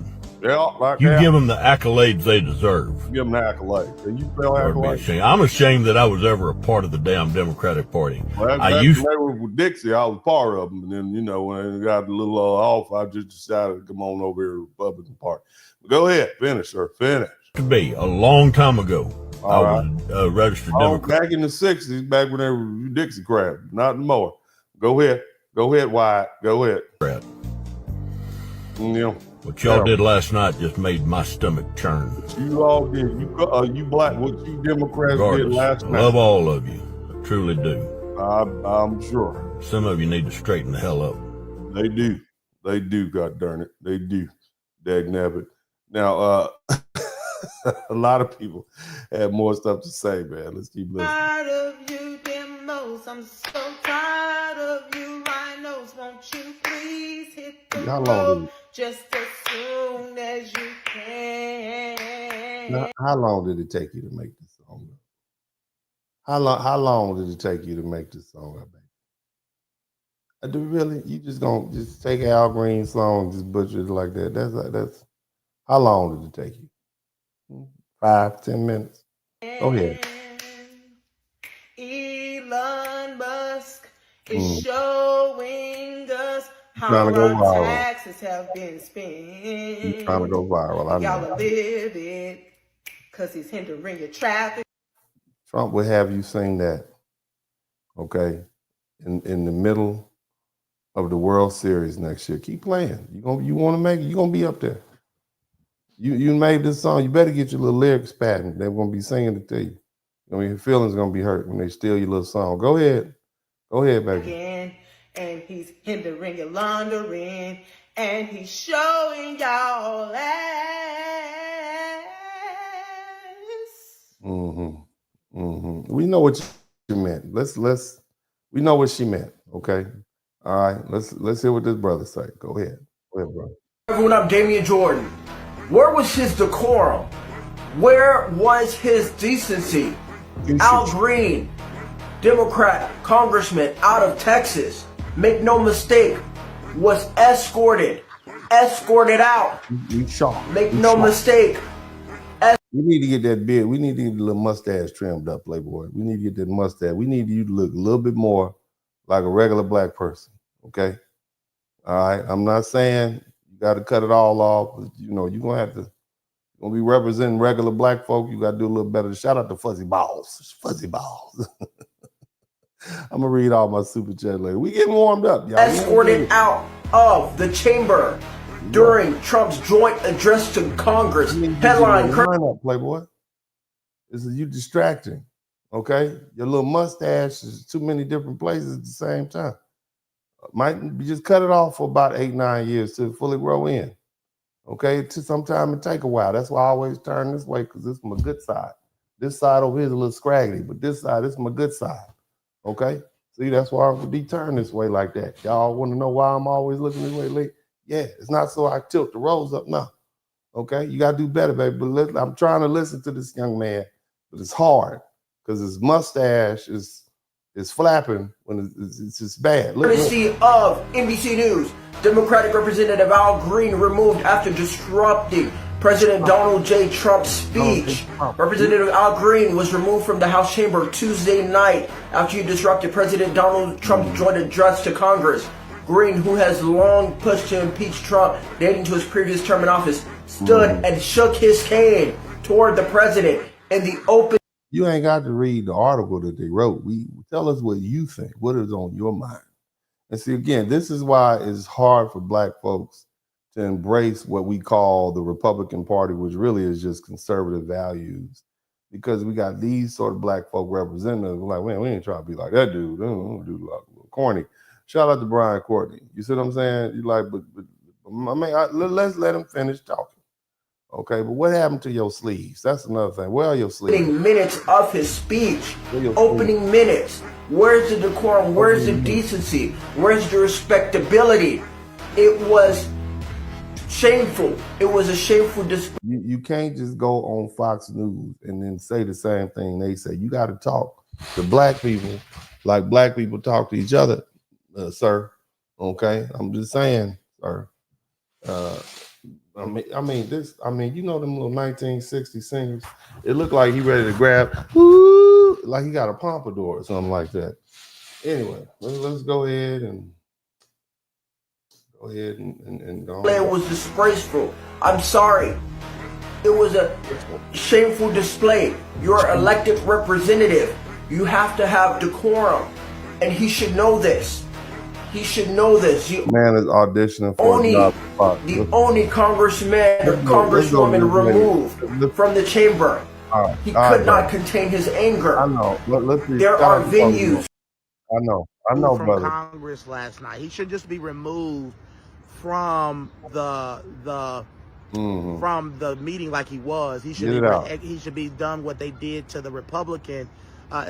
you give them the accolades they deserve. Give them the accolades. And you feel accolades. I'm ashamed that I was ever a part of the damn Democratic Party. Well, when they were with Dixie, I was part of them. And then, when it got a little off, I just decided to come on over here to the Republican Party. But go ahead. Finish, sir. Finish. To be a long time ago. I was a registered Democrat. Back in the 60s, back when they were Dixie crap. Not anymore. Go ahead. Go ahead, Wyatt. Go ahead. Yeah. What y'all did last night just made my stomach churn. You all did. You black, what you Democrats did last night. I love all of you. I truly do. I'm sure. Some of you need to straighten the hell up. They do. They do, God darn it. They do. Dagnabbit. Now, a lot of people have more stuff to say, man. Let's keep listening. Tired of you, demos. I'm so tired of you, rhinos. Won't you please hit How long just as soon as you can. how long did it take you to make this song? How long did it take you to make this song up, baby? Do really? You just gonna just take Al Green's song and just butcher it like that? That's how long did it take you? 5, 10 minutes? Go ahead. Elon Musk is showing us how our taxes have been spent. You're trying to go viral. I know. Y'all are livid because he's hindering your traffic. Trump would have you sing that, okay, in the middle of the World Series next year. Keep playing. You want to make it. You're gonna be up there. You made this song. You better get your little lyrics patent. They're gonna be singing it to you. I mean, your feelings gonna be hurt when they steal your little song. Go ahead, baby. Again, and he's hindering your laundering, and he's showing y'all ass. We know what you meant. We know what she meant. Okay. All right. Let's hear what this brother say. Go ahead, brother. Everyone, I'm Damian Jordan. Where was his decorum? Where was his decency? Al Green, Democrat, congressman out of Texas, make no mistake, was escorted out. Make no mistake. We need to get that beard. We need to get the little mustache trimmed up, Playboy. We need to get that mustache. We need you to look a little bit more like a regular black person. Okay. All right. I'm not saying you got to cut it all off, but you're gonna be representing regular black folk. You got to do a little better. Shout out to Fuzzy Balls. I'm gonna read all my super chat later. We getting warmed up, y'all. Escorted out of the chamber during Trump's joint address to Congress. Headline: Line up, Playboy. This is you distracting. Okay, your little mustache is too many different places at the same time. Might be just cut it off for about 8-9 years to fully grow in. Okay, to sometime it take a while. That's why I always turn this way, because this is my good side. This side over here is a little scraggly, but this is my good side. Okay, see, that's why I'm gonna be turned this way like that. Y'all want to know why I'm always looking this way late? Yeah, it's not so I tilt the rolls up. No, okay, you gotta do better, baby. But I'm trying to listen to this young man, but it's hard because his mustache is flapping when it's just bad. Courtesy of NBC News, Democratic Representative Al Green removed after disrupting President Donald J. Trump's speech. Representative Al Green was removed from the House chamber Tuesday night after he disrupted President Donald Trump's joint address to Congress. Green, who has long pushed to impeach Trump, dating to his previous term in office, stood and shook his cane toward the president in the open. You ain't got to read the article that they wrote. We tell us what you think, what is on your mind. And see, again, this is why it's hard for black folks to embrace what we call the Republican Party, which really is just conservative values, because we got these sort of black folk representatives. We're like, man, we ain't trying to be like that dude. Dude, like a little corny. Shout out to Brian Courtney. You see what I'm saying? You like, but I mean, let's let him finish talking. Okay, but what happened to your sleeves? That's another thing. Where are your sleeves? Opening minutes of his speech. Opening minutes. Where's the decorum? Where's the decency? Where's the respectability? It was shameful. It was a shameful display. You can't just go on Fox News and then say the same thing they say. You got to talk to black people like black people talk to each other, sir. Okay, I'm just saying, sir. I mean, you know them little 1960 singers. It looked like he ready to grab, woo, like he got a pompadour or something like that. Anyway, let's go ahead and go. It was disgraceful. I'm sorry. It was a shameful display. You're an elected representative. You have to have decorum, and he should know this. He should know this. Man is auditioning for the only congressman or congresswoman removed from the chamber. He could not contain his anger. I know. There are venues. I know, from brother. Congress last night. He should just be removed from the from the meeting like he was. He should be done what they did to the Republican.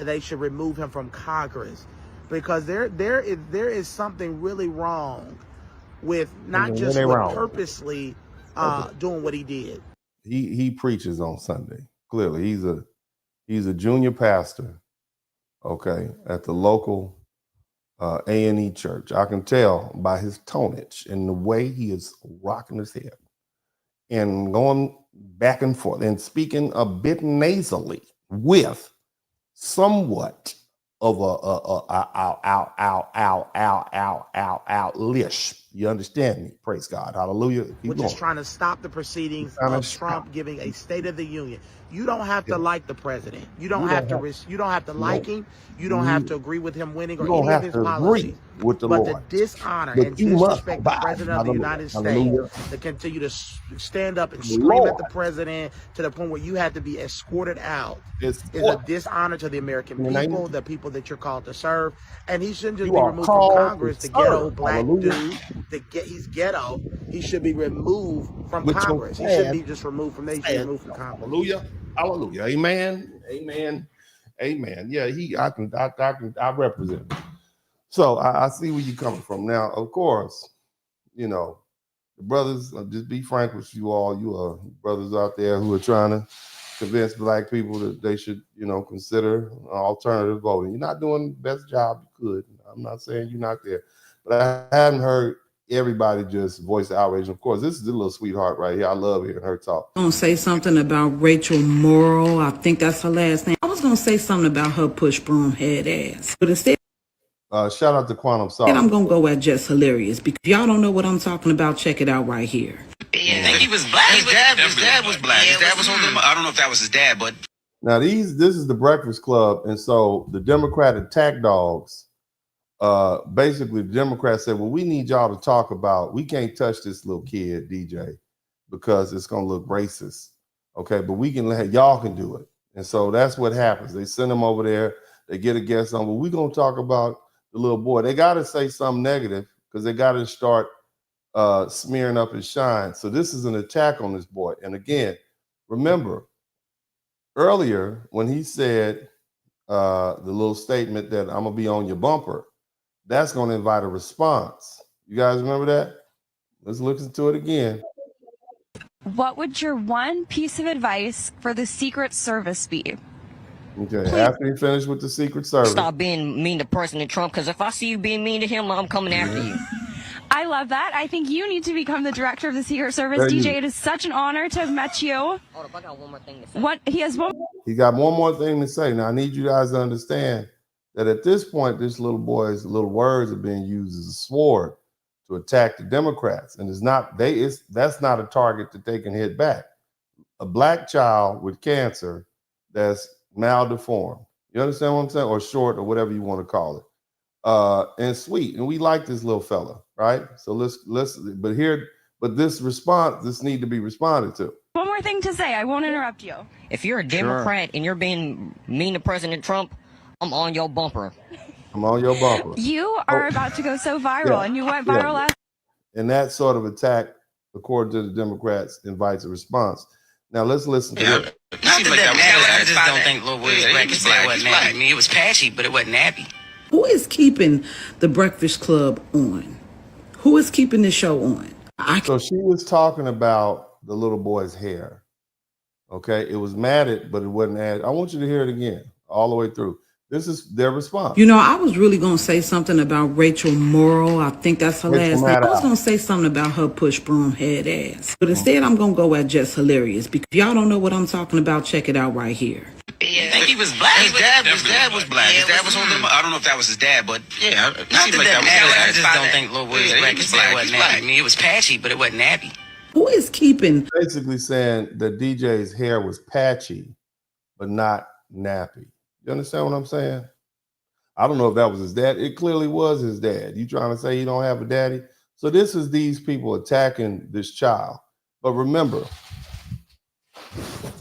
They should remove him from Congress. Because there is something really wrong with not just with purposely doing what he did. He preaches on Sunday. Clearly, he's a junior pastor, okay, at the local A&E church. I can tell by his tonage and the way he is rocking his head and going back and forth and speaking a bit nasally with somewhat of a lisp. You understand me? Praise God. Hallelujah. Which is trying to stop the proceedings of Trump giving a State of the Union. You don't have to like the president. You don't have to like him. You don't have to agree with him winning or any of his policies. With the but Lord. to dishonor and disrespect the president of the United States, to continue to stand up and scream at the president to the point where you had to be escorted out, is a dishonor to the American people, the people that you're called to serve. And he shouldn't just be removed from Congress, the ghetto black dude. He's ghetto. He should be removed from Congress. He shouldn't be just removed from there. He should be removed from Congress. Hallelujah. Hallelujah. Amen. Amen. Amen. Yeah, I represent him. So I see where you're coming from. Now, of course, you know, the brothers, just be frank with you all, you are brothers out there who are trying to convince black people that they should, you know, consider alternative voting. You're not doing the best job you could. I'm not saying you're not there, but I haven't heard everybody just voice outrage. Of course, this is a little sweetheart right here. I love hearing her talk. I'm going to say something about Rachel Morrow. I think that's her last name. I was going to say something about her push broom head ass. But instead, shout out to Quantum Salt. I'm going to go at Just Hilarious. Because if y'all don't know what I'm talking about, check it out right here. Yeah, I think he was black. His dad was black. His dad was on the, I don't know if that was his dad, but. Now, this is the Breakfast Club. And so the Democrat attack dogs, basically the Democrats said, well, we need y'all to talk about, we can't touch this little kid, DJ, because it's going to look racist. Okay, but we can y'all can do it. And so that's what happens. They send them over there. They get a guest on. Well, we're going to talk about the little boy. They got to say something negative because they got to start smearing up his shine. So this is an attack on this boy. And again, remember, earlier when he said the little statement that I'm going to be on your bumper, that's going to invite a response. You guys remember that? Let's listen to it again. What would your one piece of advice for the Secret Service be? Okay, after you finish with the Secret Service. Stop being mean to President Trump, because if I see you being mean to him, I'm coming after you. I love that. I think you need to become the director of the Secret Service. DJ, it is such an honor to have met you. Hold up, I got one more thing to say. He got one more thing to say. Now, I need you guys to understand that at this point, this little boy's little words are being used as a sword to attack the Democrats. And that's not a target that they can hit back. A black child with cancer that's maldeformed. You understand what I'm saying? Or short or whatever you want to call it. And sweet. And we like this little fella, right? So let's but this need to be responded to. One more thing to say. I won't interrupt you. If you're a Democrat and you're being mean to President Trump, I'm on your bumper. I'm on your bumper. You are about to go so viral, and you went viral last. And that sort of attack, according to the Democrats, invites a response. Now let's listen to it. I just don't think Lil Will black. His dad wasn't nappy. I mean, it was patchy, but it wasn't nappy. Who is keeping the Breakfast Club on? Who is keeping the show on? So she was talking about the little boy's hair. Okay, it was matted, but it wasn't added. I want you to hear it again, all the way through. This is their response. You know, I was really going to say something about Rachel Morrow. I think that's her last name. I was going to say something about her push broom head ass. But instead, I'm going to go at Just Hilarious. Because if y'all don't know what I'm talking about, check it out right here. Yeah, I think he was black. His dad was black. His dad was on the, I don't know if that was his dad, but yeah, it seemed like that was. I just don't think Lil Will black. His dad wasn't nappy. I mean, it was patchy, but it wasn't nappy. Who is keeping? Basically saying that DJ's hair was patchy, but not nappy. You understand what I'm saying? I don't know if that was his dad. It clearly was his dad. You trying to say he don't have a daddy? So this is these people attacking this child. But remember,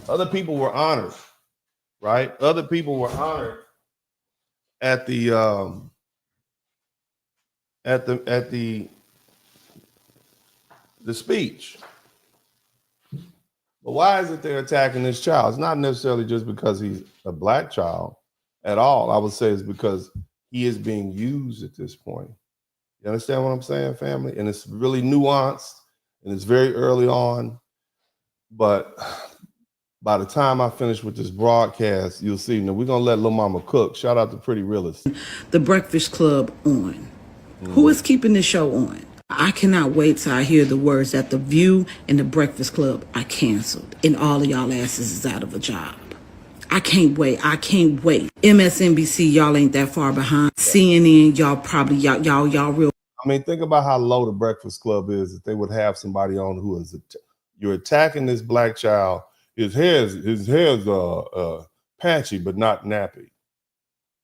other people were honored, right? Other people were honored at the speech. But why is it they're attacking this child? It's not necessarily just because he's a black child at all. I would say it's because he is being used at this point. You understand what I'm saying, family? And it's really nuanced and it's very early on. But by the time I finish with this broadcast, you'll see. Now we're gonna let Lil Mama cook. Shout out to Pretty Realist. The Breakfast Club on. Who is keeping this show on? I cannot wait till I hear the words that The View and The Breakfast Club are canceled and all of y'all asses is out of a job. I can't wait. I can't wait. MSNBC, y'all ain't that far behind. CNN, y'all probably, y'all real. I mean, think about how low The Breakfast Club is. If they would have somebody on who is, you're attacking this black child. His hair's patchy, but not nappy.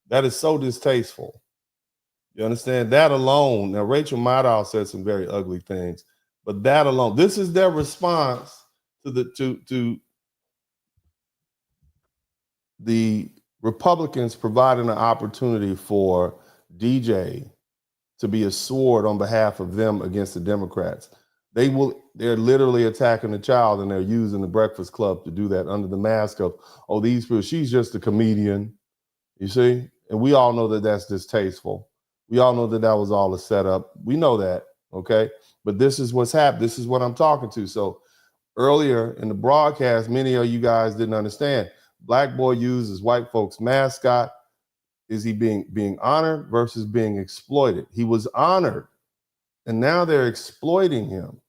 That is so distasteful. You understand? That alone. Now, Rachel Maddow said some very ugly things, but that alone, this is their response to the Republicans providing an opportunity for DJ to be a sword on behalf of them against the Democrats. They're literally attacking the child, and they're using the Breakfast Club to do that under the mask of, oh, these people, she's just a comedian, you see? And we all know that that's distasteful. We all know that that was all a setup. We know that, okay? But this is what's happened. This is what I'm talking to. So earlier in the broadcast, many of you guys didn't understand. Black boy uses white folks' mascot. Is he being honored versus being exploited? He was honored, and now they're exploiting him.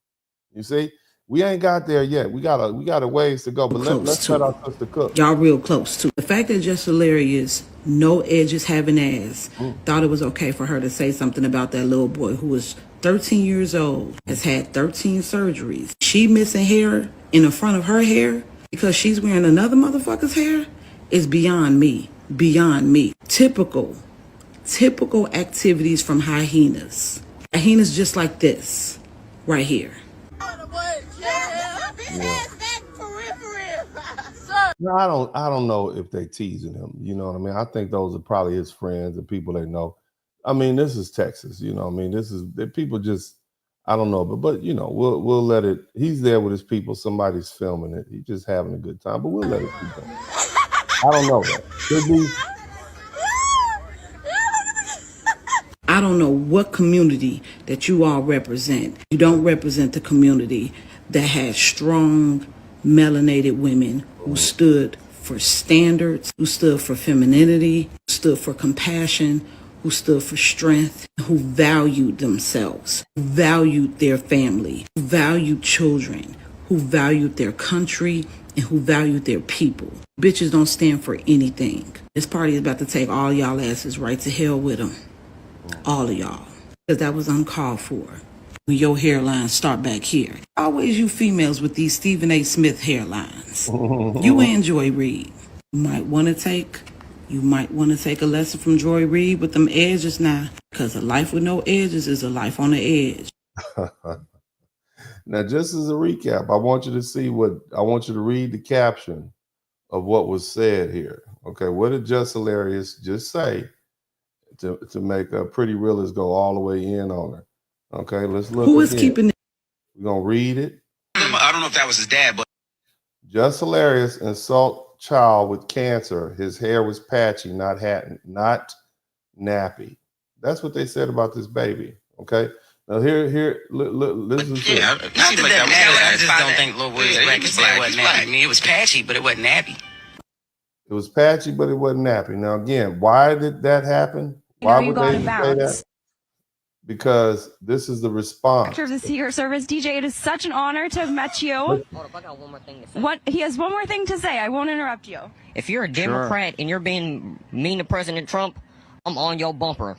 You see, we ain't got there yet. We got a ways to go. But let's let our sister cook. Y'all real close too. The fact that Just Hilarious, no edges having ass, thought it was okay for her to say something about that little boy who was 13 years old, has had 13 surgeries. She missing hair in the front of her hair because she's wearing another motherfucker's hair is beyond me. Beyond me. Typical activities from hyenas. Hyenas just like this, right here. No, I don't know if they teasing him. You know what I mean? I think those are probably his friends and people they know. I mean, this is Texas. You know what I mean? This is people just, I don't know, but you know, we'll let it. He's there with his people. Somebody's filming it. He's just having a good time, but we'll let it keep going. I don't know that. Could be. I don't know what community that you all represent. You don't represent the community that has strong, melanated women who stood for standards, who stood for femininity, who stood for compassion, who stood for strength, who valued themselves, who valued their family, who valued children, who valued their country, and who valued their people. Bitches don't stand for anything. This party is about to take all y'all asses right to hell with them. All of y'all. Because that was uncalled for. When your hairlines start back here. Always you females with these Stephen A. Smith hairlines. You and Joy Reid. You might want to take a lesson from Joy Reid with them edges now. Because a life with no edges is a life on the edge. Now, just as a recap, I want you to read the caption of what was said here. Okay, what did Just Hilarious just say to make a Pretty Realist go all the way in on her? Okay, let's look. Who is keeping it? We're gonna read it. I don't know if that was his dad, but Just Hilarious insult child with cancer. His hair was patchy, not nappy. That's what they said about this baby. Okay. Now listen to yeah, I just don't think little boy was black. I mean, it was patchy, but it wasn't nappy. It was patchy, but it wasn't nappy. Now again, why did that happen? Why would they say that? Because this is the response. Director of the Secret Service, DJ, it is such an honor to have met you. Hold up, I got one more thing to say. He has one more thing to say. I won't interrupt you. If you're a Democrat and you're being mean to President Trump, I'm on your bumper.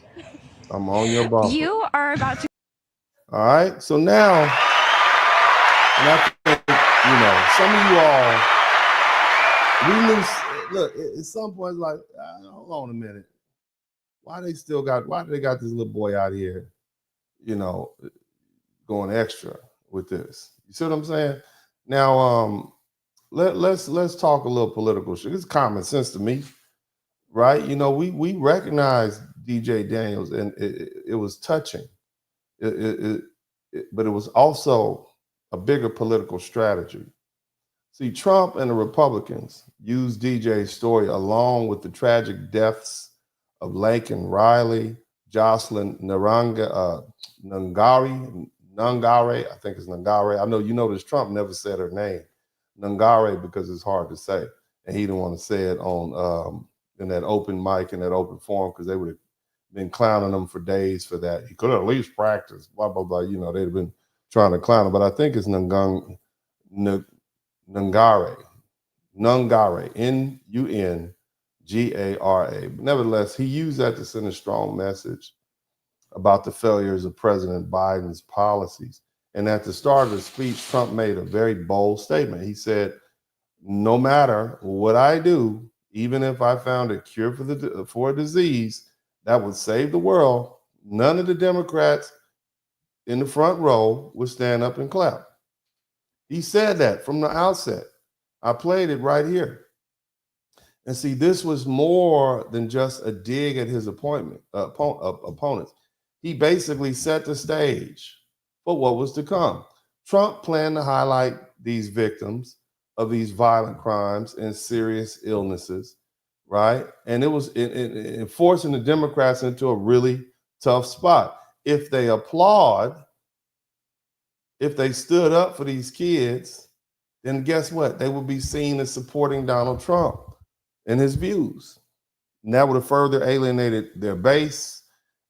I'm on your bumper. You are about to. All right. So now, and I think, some of you all, we knew, look, at some point, like, hold on a minute. Why do they got this little boy out here, going extra with this? You see what I'm saying? Now, let's talk a little political shit. It's common sense to me, right? We recognize DJ Daniels, and it was touching. But it was also a bigger political strategy. See, Trump and the Republicans used DJ's story along with the tragic deaths of Laken Riley, Jocelyn Nungare, I think it's Nungare. I know you notice Trump never said her name, Nungare, because it's hard to say, and he didn't want to say it on in that open mic, in that open forum, because they would have been clowning him for days for that. He could have at least practiced, blah, blah, blah. You know, they'd have been trying to clown him. But I think it's Nungare, Nungare. But nevertheless, he used that to send a strong message about the failures of President Biden's policies. And at the start of the speech, Trump made a very bold statement. He said, no matter what I do, even if I found a cure for a disease that would save the world, none of the Democrats in the front row would stand up and clap. He said that from the outset. I played it right here. And see, this was more than just a dig at his opponents. He basically set the stage for what was to come. Trump planned to highlight these victims of these violent crimes and serious illnesses, right? And it was forcing the Democrats into a really tough spot. If they applaud, if they stood up for these kids, then guess what? They would be seen as supporting Donald Trump and his views. And that would have further alienated their base,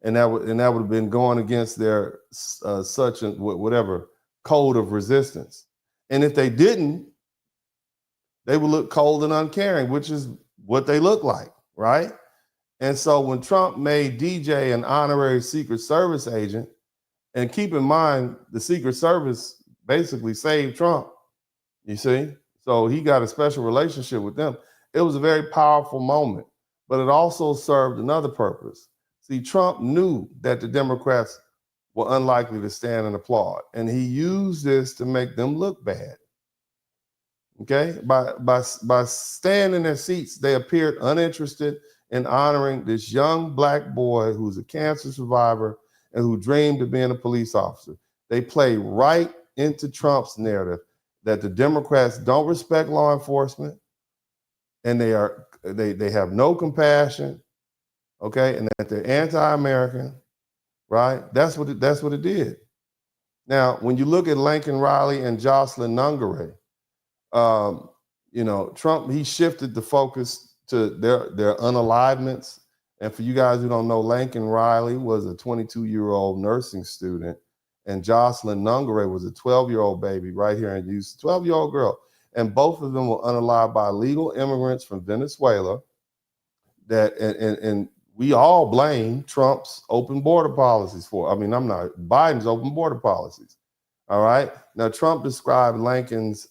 and that would have been going against their whatever code of resistance. And if they didn't, they would look cold and uncaring, which is what they look like, right? And so when Trump made DJ an honorary Secret Service agent, and keep in mind, the Secret Service basically saved Trump, you see? So he got a special relationship with them. It was a very powerful moment, but it also served another purpose. See, Trump knew that the Democrats were unlikely to stand and applaud, and he used this to make them look bad. Okay, by staying in their seats, they appeared uninterested in honoring this young black boy who's a cancer survivor and who dreamed of being a police officer. They play right into Trump's narrative that the Democrats don't respect law enforcement, and they have no compassion, okay, and that they're anti-American, right? That's what it did. Now, when you look at Lincoln Riley and Jocelyn Nungare, Trump, he shifted the focus to their unalivements. And for you guys who don't know, Lincoln Riley was a 22-year-old nursing student, and Jocelyn Nungare was a 12-year-old baby right here in Houston, 12-year-old girl. And both of them were unalived by illegal immigrants from Venezuela. And we all blame Trump's open border policies Biden's open border policies. All right. Now, Trump described Lincoln's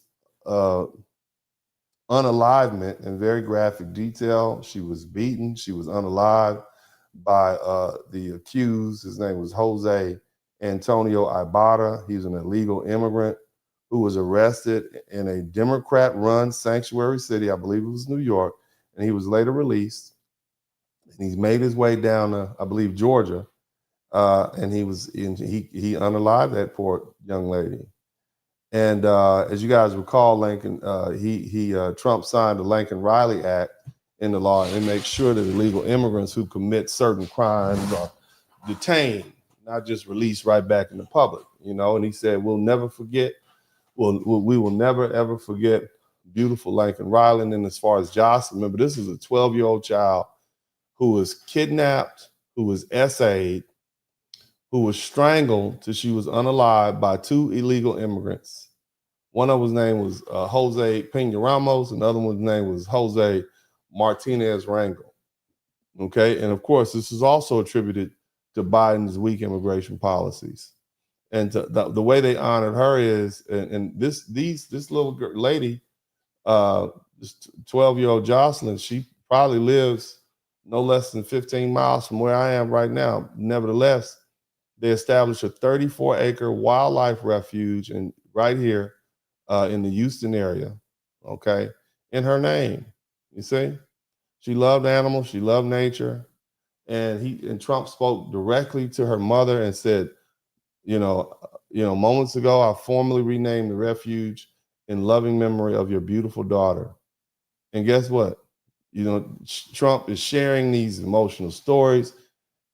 unalivement in very graphic detail. She was beaten. She was unalived by the accused. His name was Jose Antonio Ibarra. He's an illegal immigrant who was arrested in a Democrat-run sanctuary city. I believe it was New York, and he was later released. And he's made his way down to, I believe, Georgia, and he unalived that poor young lady. And as you guys recall, Trump signed the Lincoln Riley Act into law, and it makes sure that illegal immigrants who commit certain crimes are detained, not just released right back in the public. And he said, we will never ever forget beautiful Lincoln Riley. And then as far as Jocelyn, remember, this is a 12-year-old child who was kidnapped, who was essayed, who was strangled till she was unalived by two illegal immigrants. One of his name was Jose Pena Ramos, and the other one's name was Jose Martinez Rangel. Okay, and of course, this is also attributed to Biden's weak immigration policies. And the way they honored her is, and this little lady, this 12-year-old Jocelyn, she probably lives no less than 15 miles from where I am right now. Nevertheless, they established a 34-acre wildlife refuge right here in the Houston area, okay, in her name. You see? She loved animals, she loved nature, and Trump spoke directly to her mother and said, moments ago, I formally renamed the refuge in loving memory of your beautiful daughter. And guess what? Trump is sharing these emotional stories,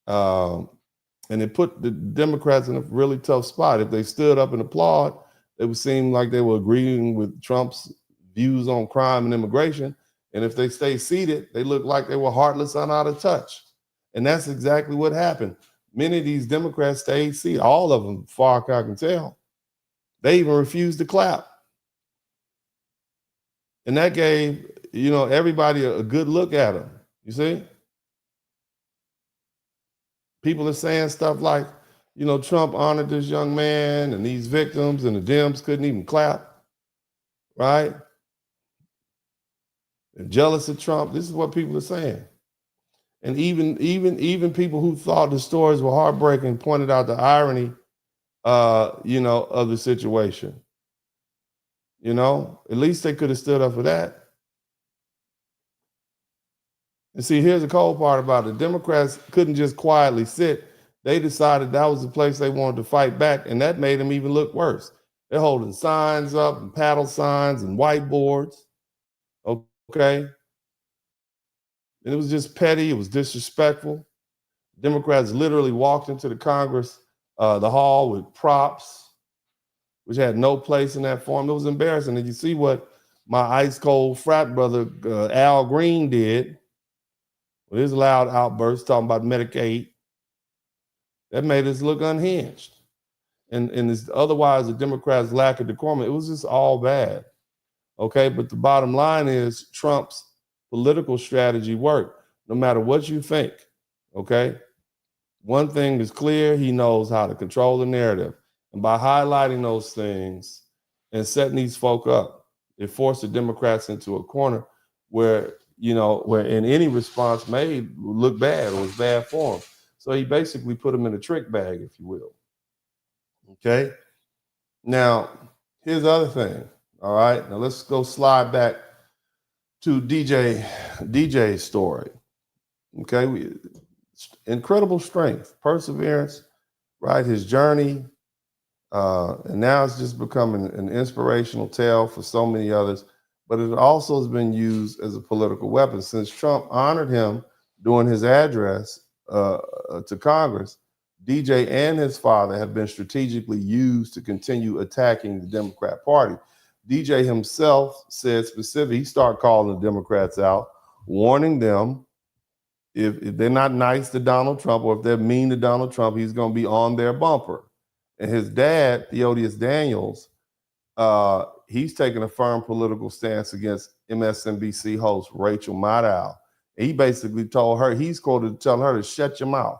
And it put the Democrats in a really tough spot. If they stood up and applaud, it would seem like they were agreeing with Trump's views on crime and immigration. And if they stayed seated, they looked like they were heartless and out of touch. And that's exactly what happened. Many of these Democrats stayed seated, all of them, far as I can tell. They even refused to clap. And that gave, everybody a good look at them. You see? People are saying stuff like, Trump honored this young man and these victims, and the Dems couldn't even clap, right? They're jealous of Trump. This is what people are saying. And even people who thought the stories were heartbreaking pointed out the irony, of the situation. At least they could have stood up for that. And see, here's the cold part about it. Democrats couldn't just quietly sit. They decided that was the place they wanted to fight back, and that made them even look worse. They're holding signs up and paddle signs and whiteboards, okay? And it was just petty. It was disrespectful. Democrats literally walked into the Congress, the hall with props, which had no place in that forum. It was embarrassing. And you see what my ice cold frat brother, Al Green, did with his loud outbursts talking about Medicaid. That made us look unhinged. And it's otherwise the Democrats' lack of decorum. It was just all bad. Okay, but the bottom line is Trump's political strategy worked, no matter what you think. Okay? One thing is clear, he knows how to control the narrative. And by highlighting those things and setting these folk up, it forced the Democrats into a corner where in any response made would look bad or was bad form. So he basically put them in a trick bag, if you will. Okay? Now, here's the other thing. All right? Now let's go slide back to DJ's story. Okay? Incredible strength, perseverance, right? His journey. And now it's just becoming an inspirational tale for so many others. But it also has been used as a political weapon. Since Trump honored him during his address to Congress, DJ and his father have been strategically used to continue attacking the Democrat Party. DJ himself said specifically, he started calling the Democrats out, warning them if they're not nice to Donald Trump or if they're mean to Donald Trump, he's going to be on their bumper. And his dad, Theodius Daniels, he's taking a firm political stance against MSNBC host Rachel Maddow. He basically told her, he's quoted telling her to shut your mouth.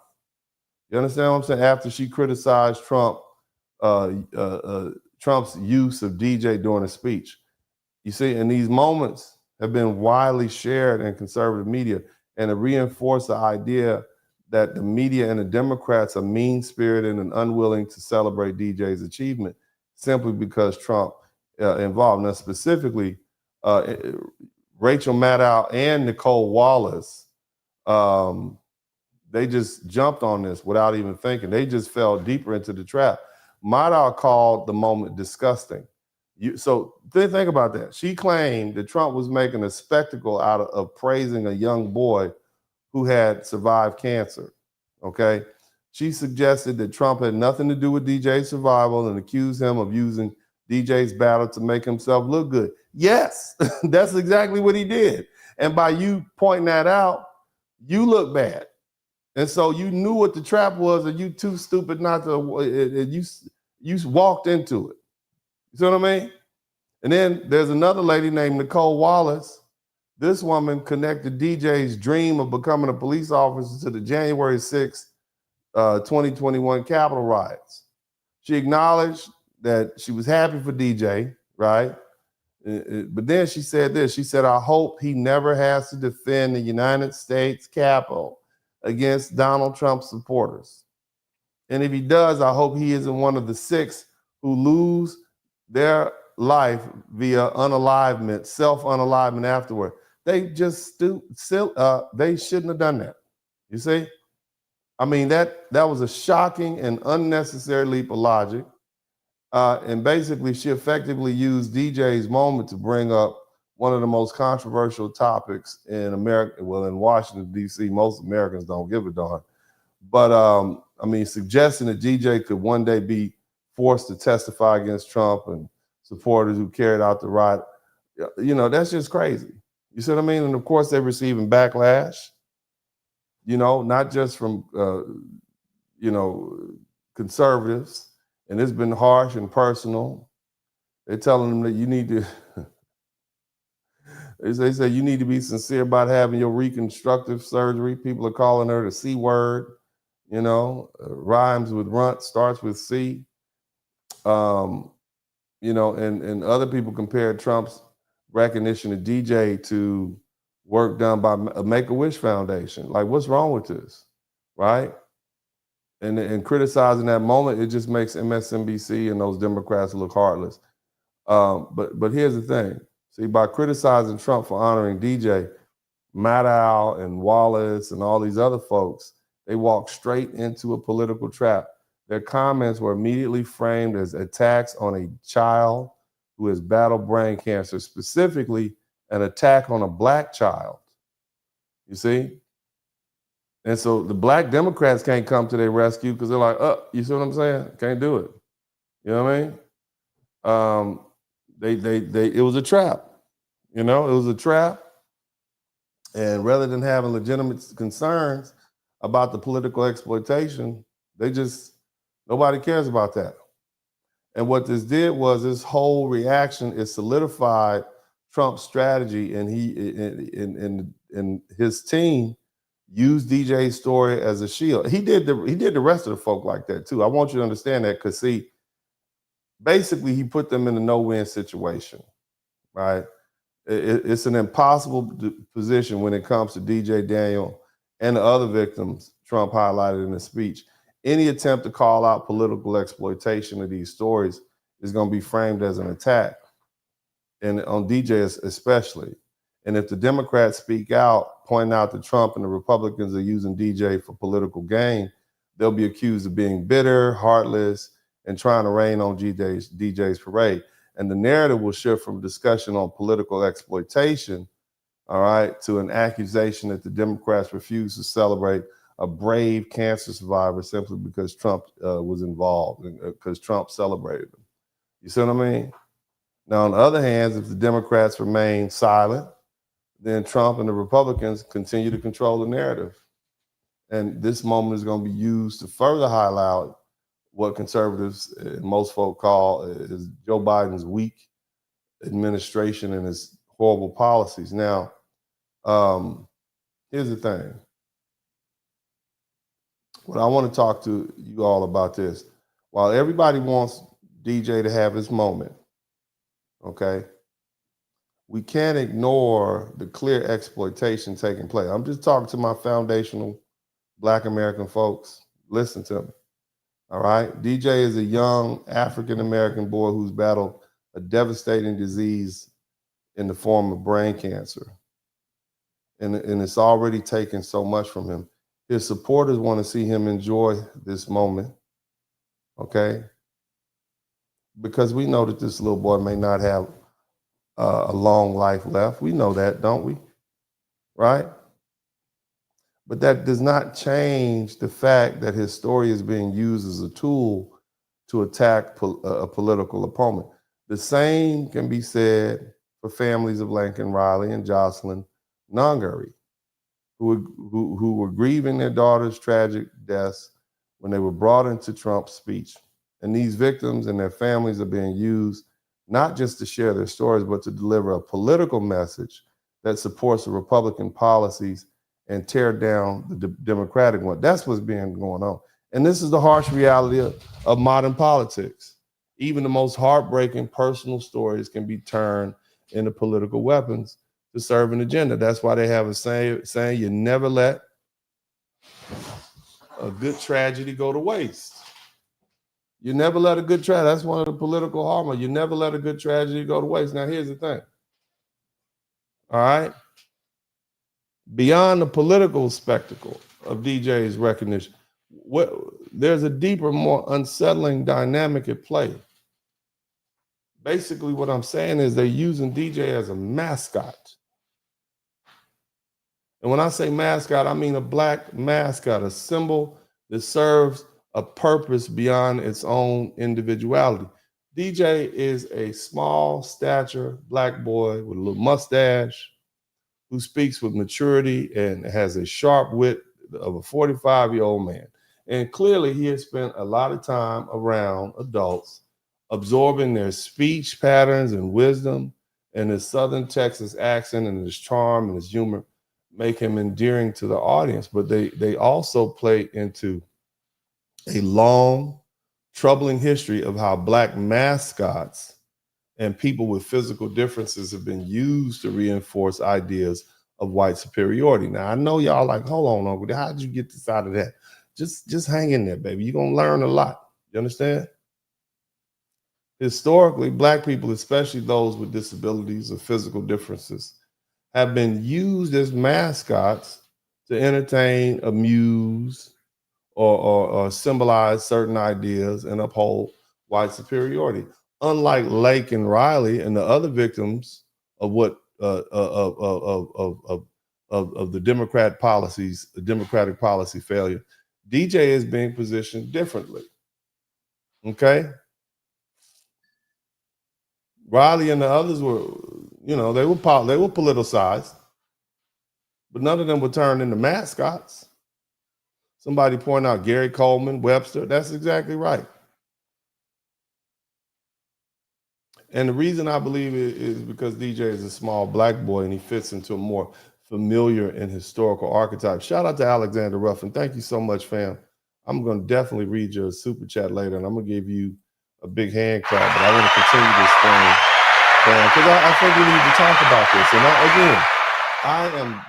You understand what I'm saying? After she criticized Trump's use of DJ during a speech. You see, and these moments have been widely shared in conservative media, and it reinforced the idea that the media and the Democrats are mean-spirited and unwilling to celebrate DJ's achievement simply because Trump involved. Now, specifically, Rachel Maddow and Nicole Wallace, they just jumped on this without even thinking. They just fell deeper into the trap. Maddow called the moment disgusting. So think about that. She claimed that Trump was making a spectacle out of praising a young boy who had survived cancer, okay? She suggested that Trump had nothing to do with DJ's survival and accused him of using DJ's battle to make himself look good. Yes, that's exactly what he did. And by you pointing that out, you look bad. And so you knew what the trap was and you too stupid not to, you walked into it. You see what I mean? And then there's another lady named Nicole Wallace. This woman connected DJ's dream of becoming a police officer to the January 6th, 2021 Capitol riots. She acknowledged that she was happy for DJ, right? But then she said this. She said, I hope he never has to defend the United States Capitol against Donald Trump supporters. And if he does, I hope he isn't one of the 6 who lose their life via unalivement, self-unalivement afterward. They just they shouldn't have done that. You see? I mean, that was a shocking and unnecessary leap of logic. And basically, she effectively used DJ's moment to bring up one of the most controversial topics in America, well, in Washington, D.C. Most Americans don't give a darn. But I mean, suggesting that DJ could one day be forced to testify against Trump and supporters who carried out the riot, you know, that's just crazy. You see what I mean? And of course, they're receiving backlash, you know, not just from, you know, conservatives. And it's been harsh and personal. They're telling them that you need to, they say you need to be sincere about having your reconstructive surgery. People are calling her the C word, you know, rhymes with runt, starts with C. You know, and other people compared Trump's recognition of DJ to work done by a Make-A-Wish Foundation. Like, what's wrong with this, right? And criticizing that moment, it just makes MSNBC and those Democrats look heartless. But here's the thing. See, by criticizing Trump for honoring DJ, Maddow and Wallace and all these other folks, they walked straight into a political trap. Their comments were immediately framed as attacks on a child who has battled brain cancer, specifically an attack on a black child. You see? And so the black Democrats can't come to their rescue because they're like, you see what I'm saying? Can't do it. You know what I mean? It was a trap. You know, it was a trap. And rather than having legitimate concerns about the political exploitation, nobody cares about that. And what this did was this whole reaction is solidified Trump's strategy, and and his team used DJ's story as a shield. He did the rest of the folk like that too. I want you to understand that, because see, basically he put them in a no-win situation, right? It's an impossible position when it comes to DJ Daniel and the other victims Trump highlighted in his speech. Any attempt to call out political exploitation of these stories is going to be framed as an attack, and on DJ especially. And if the Democrats speak out, pointing out that Trump and the Republicans are using DJ for political gain, they'll be accused of being bitter, heartless, and trying to rain on DJ's parade. And the narrative will shift from discussion on political exploitation, all right, to an accusation that the Democrats refuse to celebrate a brave cancer survivor simply because Trump was involved, because Trump celebrated him. You see what I mean? Now, on the other hand, if the Democrats remain silent, then Trump and the Republicans continue to control the narrative. And this moment is going to be used to further highlight what conservatives and most folk call is Joe Biden's weak administration and his horrible policies. Now, here's the thing. What I want to talk to you all about this. While everybody wants DJ to have his moment, okay, we can't ignore the clear exploitation taking place. I'm just talking to my foundational Black American folks. Listen to me. All right. DJ is a young African-American boy who's battled a devastating disease in the form of brain cancer. And it's already taken so much from him. His supporters want to see him enjoy this moment. Okay. Because we know that this little boy may not have a long life left. We know that, don't we? Right? But that does not change the fact that his story is being used as a tool to attack a political opponent. The same can be said for families of Lincoln Riley and Jocelyn Nungary, who were grieving their daughter's tragic deaths when they were brought into Trump's speech. And these victims and their families are being used not just to share their stories, but to deliver a political message that supports the Republican policies and tear down the Democratic one. That's what's being going on. And this is the harsh reality of modern politics. Even the most heartbreaking personal stories can be turned into political weapons to serve an agenda. That's why they have a saying, you never let a good tragedy go to waste. You never let a good tragedy, that's one of the political hallmarks. You never let a good tragedy go to waste. Now, here's the thing. All right? Beyond the political spectacle of DJ's recognition, there's a deeper, more unsettling dynamic at play. Basically, what I'm saying is they're using DJ as a mascot. And when I say mascot, I mean a black mascot, a symbol that serves a purpose beyond its own individuality. DJ is a small stature black boy with a little mustache who speaks with maturity and has a sharp wit of a 45-year-old man. And clearly he has spent a lot of time around adults, absorbing their speech patterns and wisdom, and his Southern Texas accent and his charm and his humor make him endearing to the audience. But they also play into a long, troubling history of how black mascots and people with physical differences have been used to reinforce ideas of white superiority. Now, I know y'all like, hold on, Uncle, how'd you get this out of that? Just hang in there, baby. You're going to learn a lot. You understand? Historically, black people, especially those with disabilities or physical differences, have been used as mascots to entertain, amuse, or symbolize certain ideas and uphold white superiority. Unlike Lake and Riley and the other victims of what of the Democratic policy failure, DJ is being positioned differently. Okay. Riley and the others were, they were politicized, but none of them were turned into mascots. Somebody pointed out Gary Coleman, Webster. That's exactly right. And the reason I believe it is because DJ is a small black boy and he fits into a more familiar and historical archetype. Shout out to Alexander Ruffin. Thank you so much, fam. I'm going to definitely read your super chat later, and I'm going to give you a big hand clap, but I want to continue this thing because I think we need to talk about this. And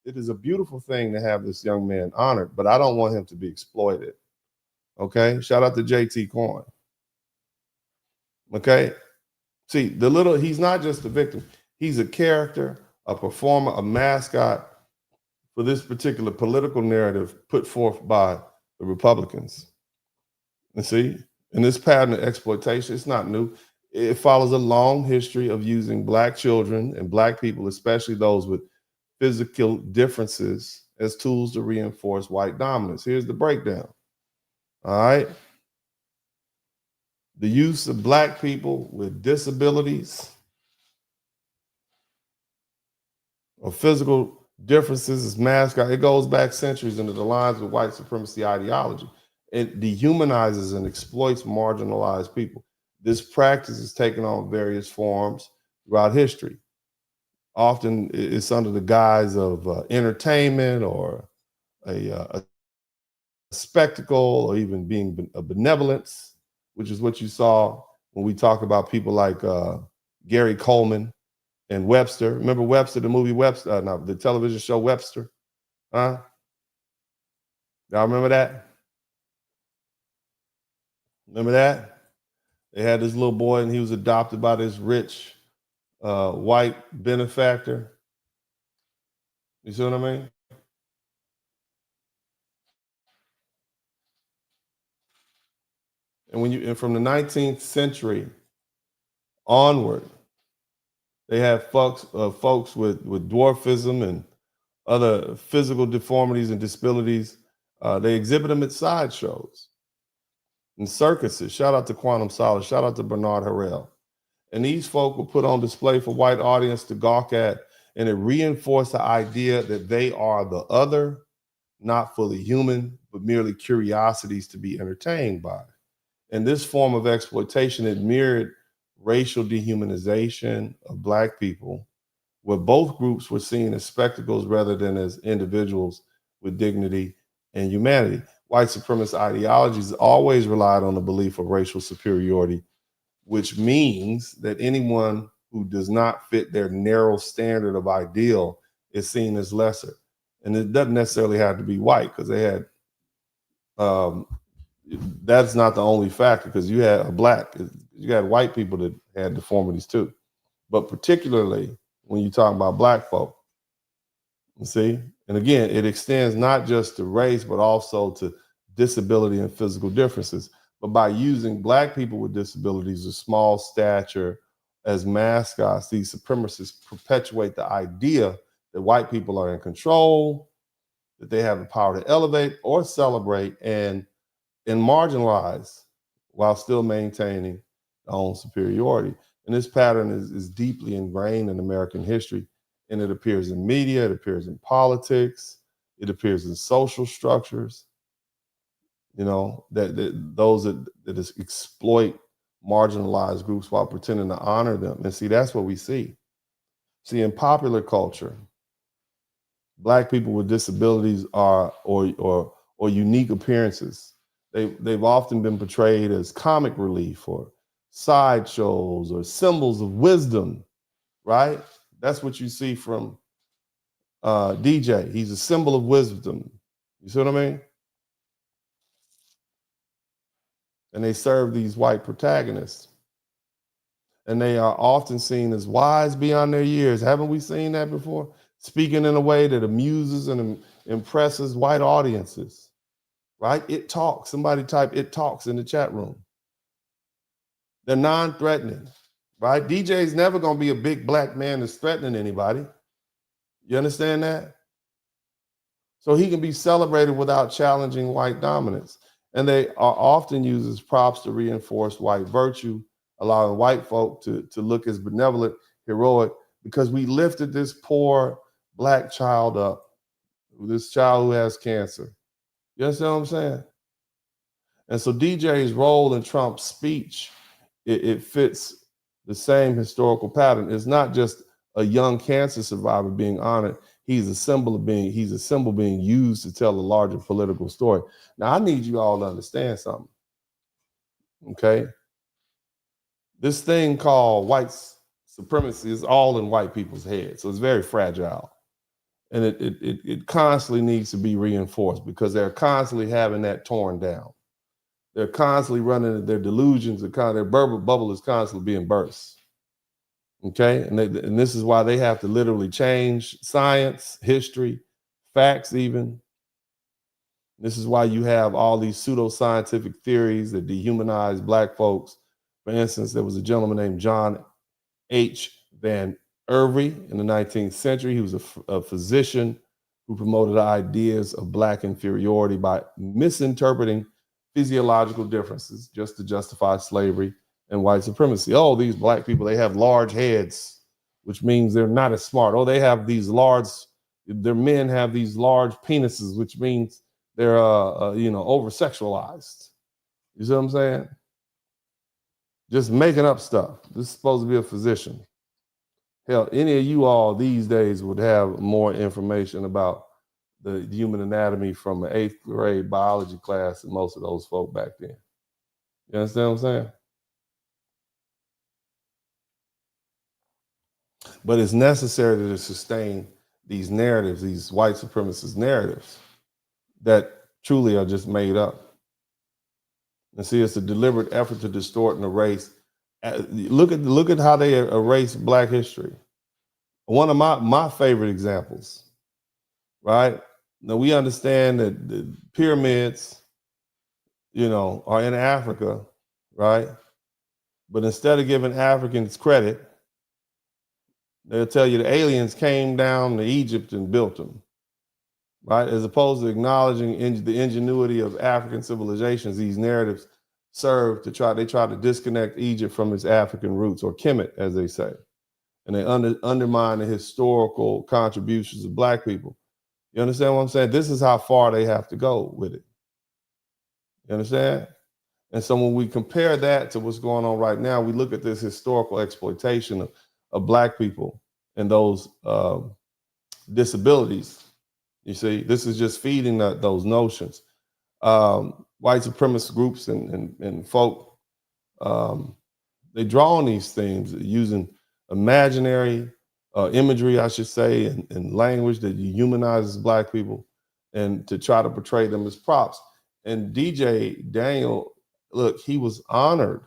it is a beautiful thing to have this young man honored, but I don't want him to be exploited. Okay. Shout out to JT Coin. Okay. See, he's not just a victim. He's a character, a performer, a mascot for this particular political narrative put forth by the Republicans. And see, and this pattern of exploitation, it's not new. It follows a long history of using black children and black people, especially those with physical differences, as tools to reinforce white dominance. Here's the breakdown. All right. The use of black people with disabilities or physical differences as mascot, it goes back centuries into the lines with white supremacy ideology. It dehumanizes and exploits marginalized people. This practice is taken on various forms throughout history. Often it's under the guise of entertainment or a spectacle, or even being a benevolence, which is what you saw when we talk about people like Gary Coleman and Webster. Remember Webster, the movie Webster? No, the television show Webster. Huh? Y'all remember that? Remember that? They had this little boy and he was adopted by this rich white benefactor. You see what I mean? And from the 19th century onward, they have folks with dwarfism and other physical deformities and disabilities. They exhibit them at sideshows and circuses. Shout out to Quantum Solace. Shout out to Bernard Harrell. And these folk were put on display for white audience to gawk at, and it reinforced the idea that they are the other, not fully human, but merely curiosities to be entertained by. And this form of exploitation, it mirrored racial dehumanization of black people, where both groups were seen as spectacles rather than as individuals with dignity and humanity. White supremacist ideologies always relied on the belief of racial superiority, which means that anyone who does not fit their narrow standard of ideal is seen as lesser. And it doesn't necessarily have to be white, because they had, that's not the only factor, because you had you had white people that had deformities too. But particularly when you talk about black folk, you see? And again, it extends not just to race, but also to disability and physical differences. But by using black people with disabilities of small stature as mascots, these supremacists perpetuate the idea that white people are in control, that they have the power to elevate or celebrate and marginalize while still maintaining their own superiority. And this pattern is deeply ingrained in American history, and it appears in media, it appears in politics, it appears in social structures, you know, that those that exploit marginalized groups while pretending to honor them. And see, that's what we see. See, in popular culture, Black people with disabilities are or unique appearances. They've often been portrayed as comic relief or sideshows or symbols of wisdom, right? That's what you see from DJ. He's a symbol of wisdom. You see what I mean? And they serve these white protagonists. And they are often seen as wise beyond their years. Haven't we seen that before? Speaking in a way that amuses and impresses white audiences, right? It talks. Somebody type "it talks" in the chat room. They're non-threatening, right? DJ's never going to be a big Black man that's threatening anybody. You understand that? So he can be celebrated without challenging white dominance. And they are often used as props to reinforce white virtue, allowing white folk to look as benevolent, heroic, because we lifted this poor Black child up, this child who has cancer. You understand what I'm saying? And so DJ's role in Trump's speech, it fits the same historical pattern. It's not just a young cancer survivor being honored. He's a symbol being used to tell a larger political story. Now, I need you all to understand something. Okay? This thing called white supremacy is all in white people's heads. So it's very fragile. And it constantly needs to be reinforced because they're constantly having that torn down. They're constantly running their delusions, their bubble is constantly being burst. Okay, and this is why they have to literally change science, history, facts even. This is why you have all these pseudoscientific theories that dehumanize Black folks. For instance, there was a gentleman named John H. Van Irving in the 19th century. He was a physician who promoted ideas of Black inferiority by misinterpreting physiological differences just to justify slavery and white supremacy. Oh, these Black people, they have large heads, which means they're not as smart. Oh, their men have these large penises, which means they're, over-sexualized. You see what I'm saying? Just making up stuff. This is supposed to be a physician. Hell, any of you all these days would have more information about the human anatomy from an 8th grade biology class than most of those folk back then. You understand what I'm saying? But it's necessary to sustain these narratives, these white supremacist narratives that truly are just made up. And see, it's a deliberate effort to distort and erase. Look at how they erase Black history. One of my favorite examples, right? Now we understand that the pyramids, are in Africa, right? But instead of giving Africans credit, they'll tell you the aliens came down to Egypt and built them, right? As opposed to acknowledging the ingenuity of African civilizations, these narratives serve to try to disconnect Egypt from its African roots, or Kemet, as they say. And they undermine the historical contributions of Black people. You understand what I'm saying? This is how far they have to go with it. You understand? And so when we compare that to what's going on right now, we look at this historical exploitation of Black people and those disabilities. You see, this is just feeding those notions. White supremacist groups and folk, they draw on these themes using imaginary imagery, I should say, and language that dehumanizes Black people, and to try to portray them as props. And DJ Daniel, look, he was honored,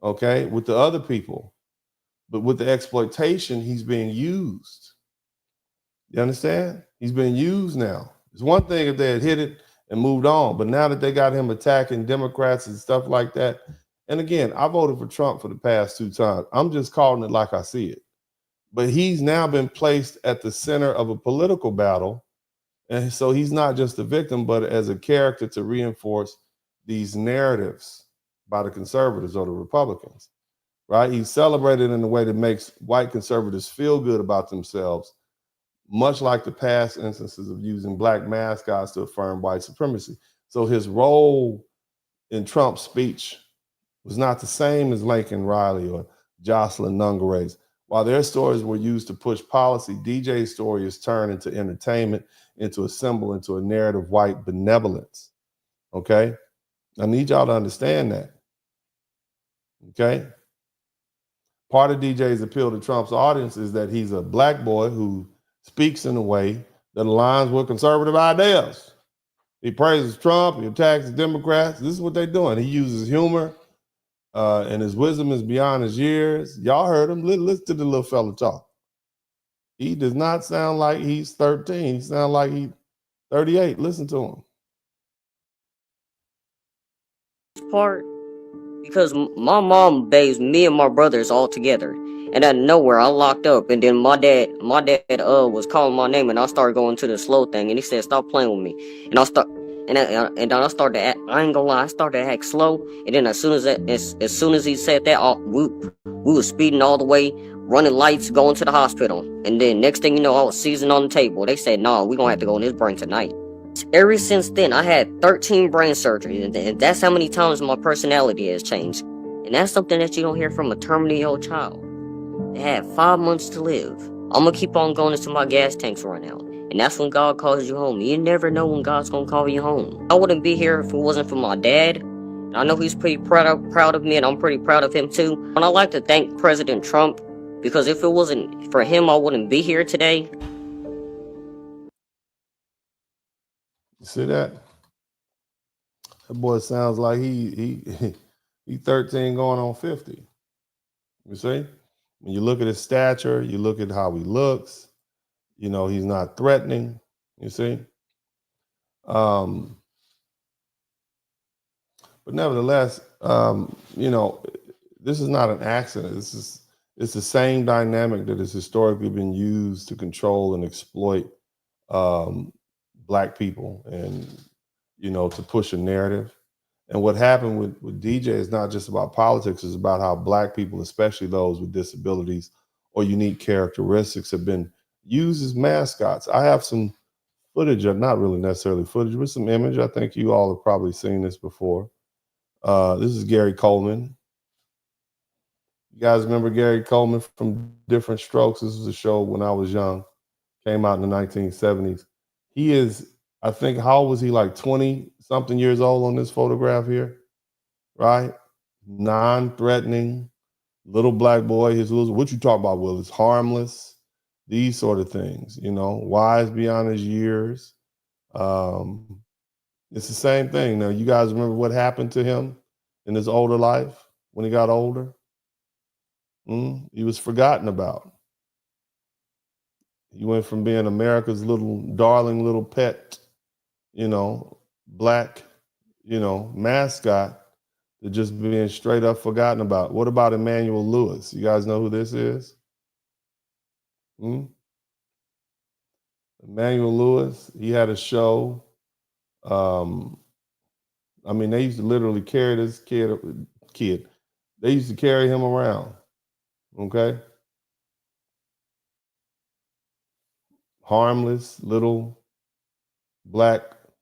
okay, with the other people, but with the exploitation, he's being used. You understand? He's being used now. It's one thing if they had hit it and moved on, but now that they got him attacking Democrats and stuff like that, and again, I voted for Trump for the past 2 times. I'm just calling it like I see it. But he's now been placed at the center of a political battle And so he's not just a victim, but as a character to reinforce these narratives by the conservatives or the Republicans, right? He's celebrated in a way that makes white conservatives feel good about themselves, much like the past instances of using black mascots to affirm white supremacy. So his role in Trump's speech was not the same as Lincoln Riley or Jocelyn Nungare's. While their stories were used to push policy, DJ's story is turned into entertainment, into a symbol, into a narrative of white benevolence. Okay? I need y'all to understand that. Okay? Part of DJ's appeal to Trump's audience is that he's a black boy who speaks in a way that aligns with conservative ideas. He praises Trump, he attacks the Democrats. This is what they're doing. He uses humor, and his wisdom is beyond his years. Y'all heard him. Listen to the little fella talk. He does not sound like he's 13. He sounds like he's 38. Listen to him. Part because my mom bathes me and my brothers all together, and out of nowhere I locked up, and then my dad was calling my name, and I started going to the slow thing, and he said stop playing with me, and I then I started to act, I ain't gonna lie, I started to act slow, and then as soon as he said that, we was speeding all the way, running lights, going to the hospital, and then next thing you know I was seizing on the table. They said nah, we gonna have to go in his brain tonight. Ever since then, I had 13 brain surgeries, and that's how many times my personality has changed. And that's something that you don't hear from a terminally ill child. They had 5 months to live. I'm gonna keep on going until my gas tanks run out. And that's when God calls you home. You never know when God's gonna call you home. I wouldn't be here if it wasn't for my dad. I know he's pretty proud of me, and I'm pretty proud of him too. And I'd like to thank President Trump, because if it wasn't for him, I wouldn't be here today. You see that? That boy sounds like he 13 going on 50. You see? When you look at his stature, you look at how he looks, you know, he's not threatening, you see? But nevertheless, you know, this is not an accident. It's the same dynamic that has historically been used to control and exploit black people and, you know, to push a narrative. And what happened with DJ is not just about politics, it's about how black people, especially those with disabilities or unique characteristics, have been used as mascots. I have some footage, not really necessarily footage, but some image. I think you all have probably seen this before. This is Gary Coleman. You guys remember Gary Coleman from Different Strokes? This was a show when I was young, came out in the 1970s. He is, I think, how old was he? Like 20 something years old on this photograph here, right? Non-threatening, little black boy. What you talk about, Will? Is harmless, these sort of things, you know, wise beyond his years. It's the same thing. Now, you guys remember what happened to him in his older life when he got older? He was forgotten about. He went from being America's little darling little pet, you know, black, you know, mascot to just being straight up forgotten about. What about Emmanuel Lewis? You guys know who this is? Emmanuel Lewis, he had a show. I mean, they used to literally carry this kid. They used to carry him around, okay? Harmless little black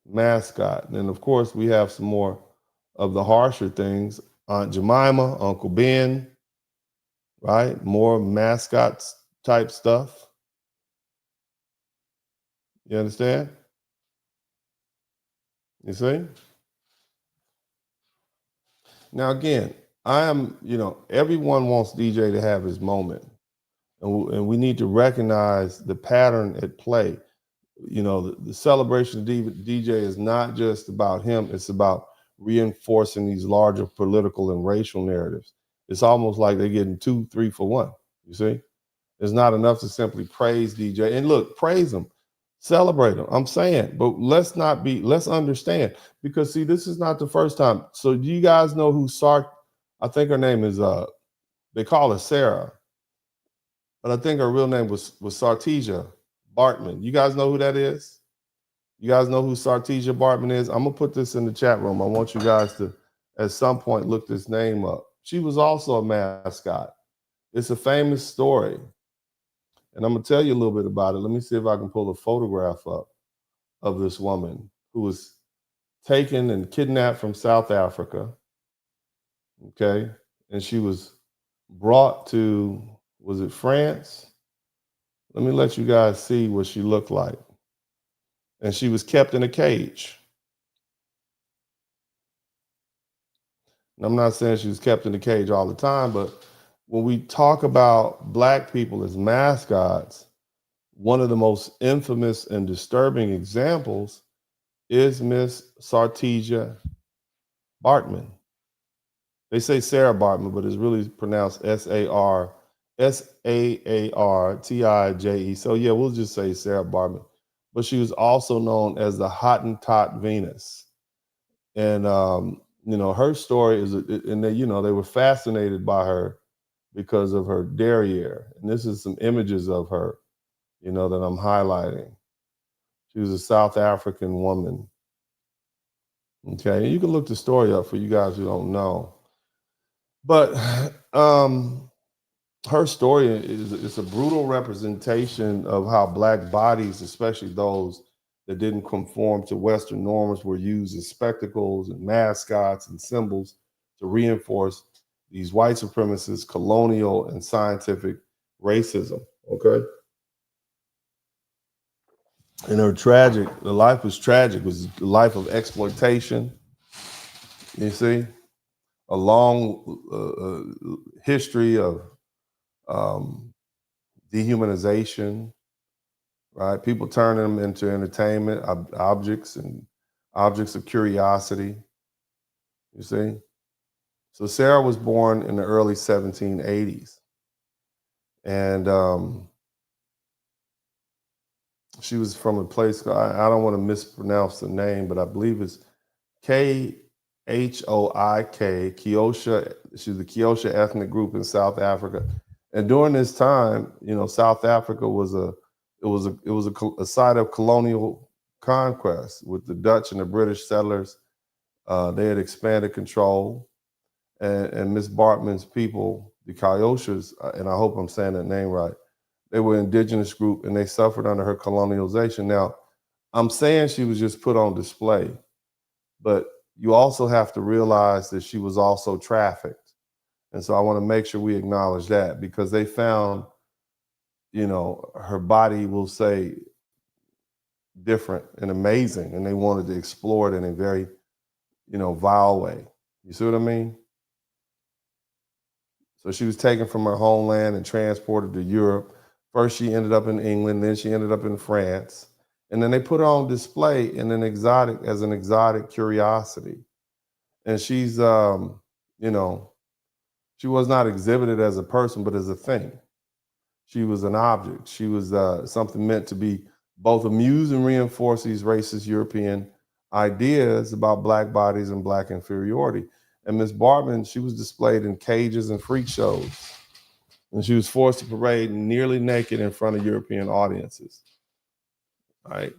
mascot. And then, of course, we have some more of the harsher things. Aunt Jemima, Uncle Ben, right? More mascots type stuff. You understand? You see? Now, again, you know, everyone wants DJ to have his moment. And we need to recognize the pattern at play. You know, the celebration of DJ is not just about him. It's about reinforcing these larger political and racial narratives. It's almost like they're getting 2, 3 for 1. You see? It's not enough to simply praise DJ. And look, praise him, celebrate him. I'm saying, but let's understand, because see, this is not the first time. So do you guys know who I think her name is, they call her Sarah, but I think her real name was Saartjie Baartman. You guys know who that is? You guys know who Saartjie Baartman is? I'm gonna put this in the chat room. I want you guys to, at some point, look this name up. She was also a mascot. It's a famous story. And I'm gonna tell you a little bit about it. Let me see if I can pull a photograph up of this woman who was taken and kidnapped from South Africa. Okay. And she was brought to, was it France? Let me let you guys see what she looked like. And she was kept in a cage. And I'm not saying she was kept in a cage all the time, but when we talk about Black people as mascots, one of the most infamous and disturbing examples is Miss Saartjie Baartman. They say Sarah Baartman, but it's really pronounced S-A-A-R-T-I-J-E. So yeah, we'll just say Sarah Baartman. But she was also known as the Hottentot Venus. And her story is, and they were fascinated by her because of her derriere. And this is some images of her, that I'm highlighting. She was a South African woman. Okay, and you can look the story up for you guys who don't know. But her story is a brutal representation of how Black bodies, especially those that didn't conform to Western norms, were used as spectacles and mascots and symbols to reinforce these white supremacist, colonial, and scientific racism. Okay. And the life was tragic. It was the life of exploitation. You see, a long history of dehumanization, right? People turning them into entertainment objects and objects of curiosity. You see, so Sarah was born in the early 1780s, and she was from a place, I don't want to mispronounce the name, but I believe it's Khoik, Khiosha. She's the Khiosha ethnic group in South Africa. And during this time, South Africa was a site of colonial conquest with the Dutch and the British settlers. They had expanded control, and Miss Baartman's people, the Khioshas, and I hope I'm saying that name right, they were an indigenous group and they suffered under her colonialization. Now, I'm saying she was just put on display, but you also have to realize that she was also trafficked. And so I want to make sure we acknowledge that, because they found, her body, will say, different and amazing, and they wanted to explore it in a very, vile way. You see what I mean? So she was taken from her homeland and transported to Europe. First, she ended up in England, then she ended up in France. And then they put her on display as an exotic curiosity. And she's, she was not exhibited as a person, but as a thing. She was an object. She was something meant to be both amuse and reinforce these racist European ideas about Black bodies and Black inferiority. And Miss Baartman, she was displayed in cages and freak shows. And she was forced to parade nearly naked in front of European audiences, right?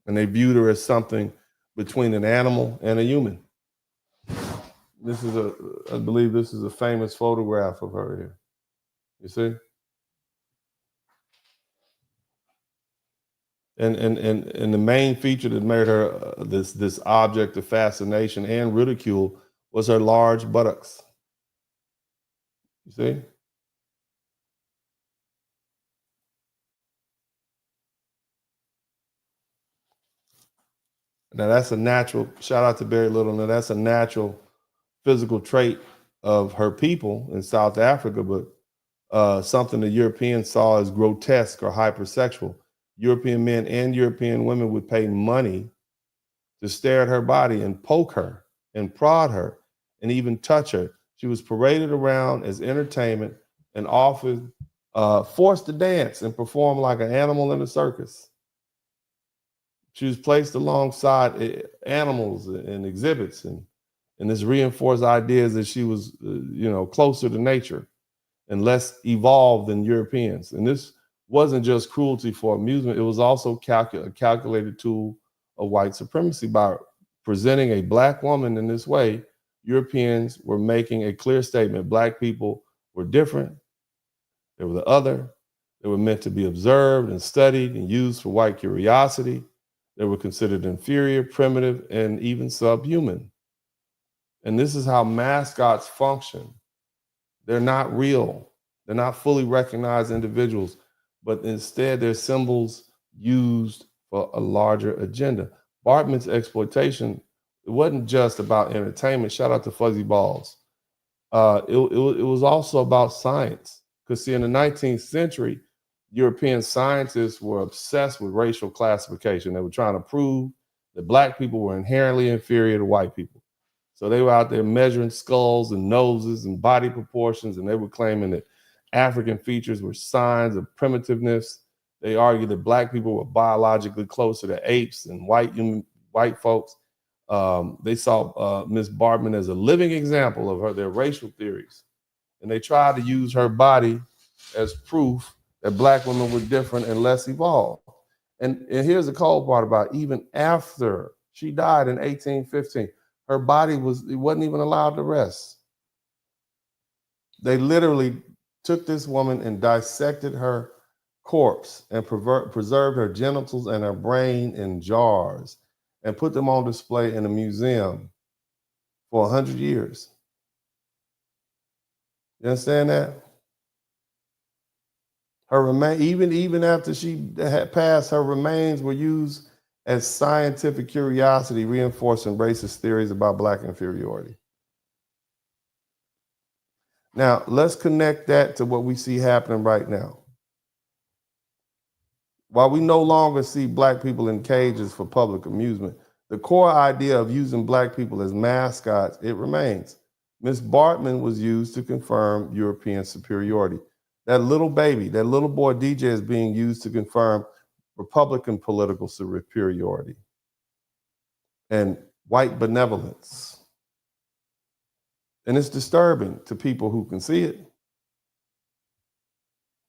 And they viewed her as something between an animal and a human. I believe this is a famous photograph of her here. You see? And the main feature that made her this object of fascination and ridicule was her large buttocks. You see? Now that's a natural, shout out to Barry Little, now that's a natural physical trait of her people in South Africa, but something the Europeans saw as grotesque or hypersexual. European men and European women would pay money to stare at her body and poke her and prod her and even touch her. She was paraded around as entertainment and often forced to dance and perform like an animal in a circus. She was placed alongside animals and exhibits, and this reinforced ideas that she was, closer to nature and less evolved than Europeans. And this wasn't just cruelty for amusement. It was also a calculated tool of white supremacy. By presenting a black woman in this way, Europeans were making a clear statement. Black people were different. They were the other. They were meant to be observed and studied and used for white curiosity. They were considered inferior, primitive, and even subhuman. And this is how mascots function. They're not real. They're not fully recognized individuals, but instead they're symbols used for a larger agenda. Baartman's exploitation, it wasn't just about entertainment. Shout out to Fuzzy Balls. It was also about science. Because see, in the 19th century, European scientists were obsessed with racial classification. They were trying to prove that black people were inherently inferior to white people. So they were out there measuring skulls and noses and body proportions, and they were claiming that African features were signs of primitiveness. They argued that black people were biologically closer to apes than white folks. They saw Ms. Baartman as a living example of their racial theories. And they tried to use her body as proof that black women were different and less evolved. And here's the cold part about it. Even after she died in 1815, her body wasn't even allowed to rest. They literally took this woman and dissected her corpse and preserved her genitals and her brain in jars and put them on display in a museum for 100 years. You understand that? Her even after she had passed, her remains were used as scientific curiosity, reinforcing racist theories about black inferiority. Now, let's connect that to what we see happening right now. While we no longer see black people in cages for public amusement, the core idea of using black people as mascots, it remains. Ms. Baartman was used to confirm European superiority. That little baby, that little boy DJ is being used to confirm Republican political superiority and white benevolence. And it's disturbing to people who can see it.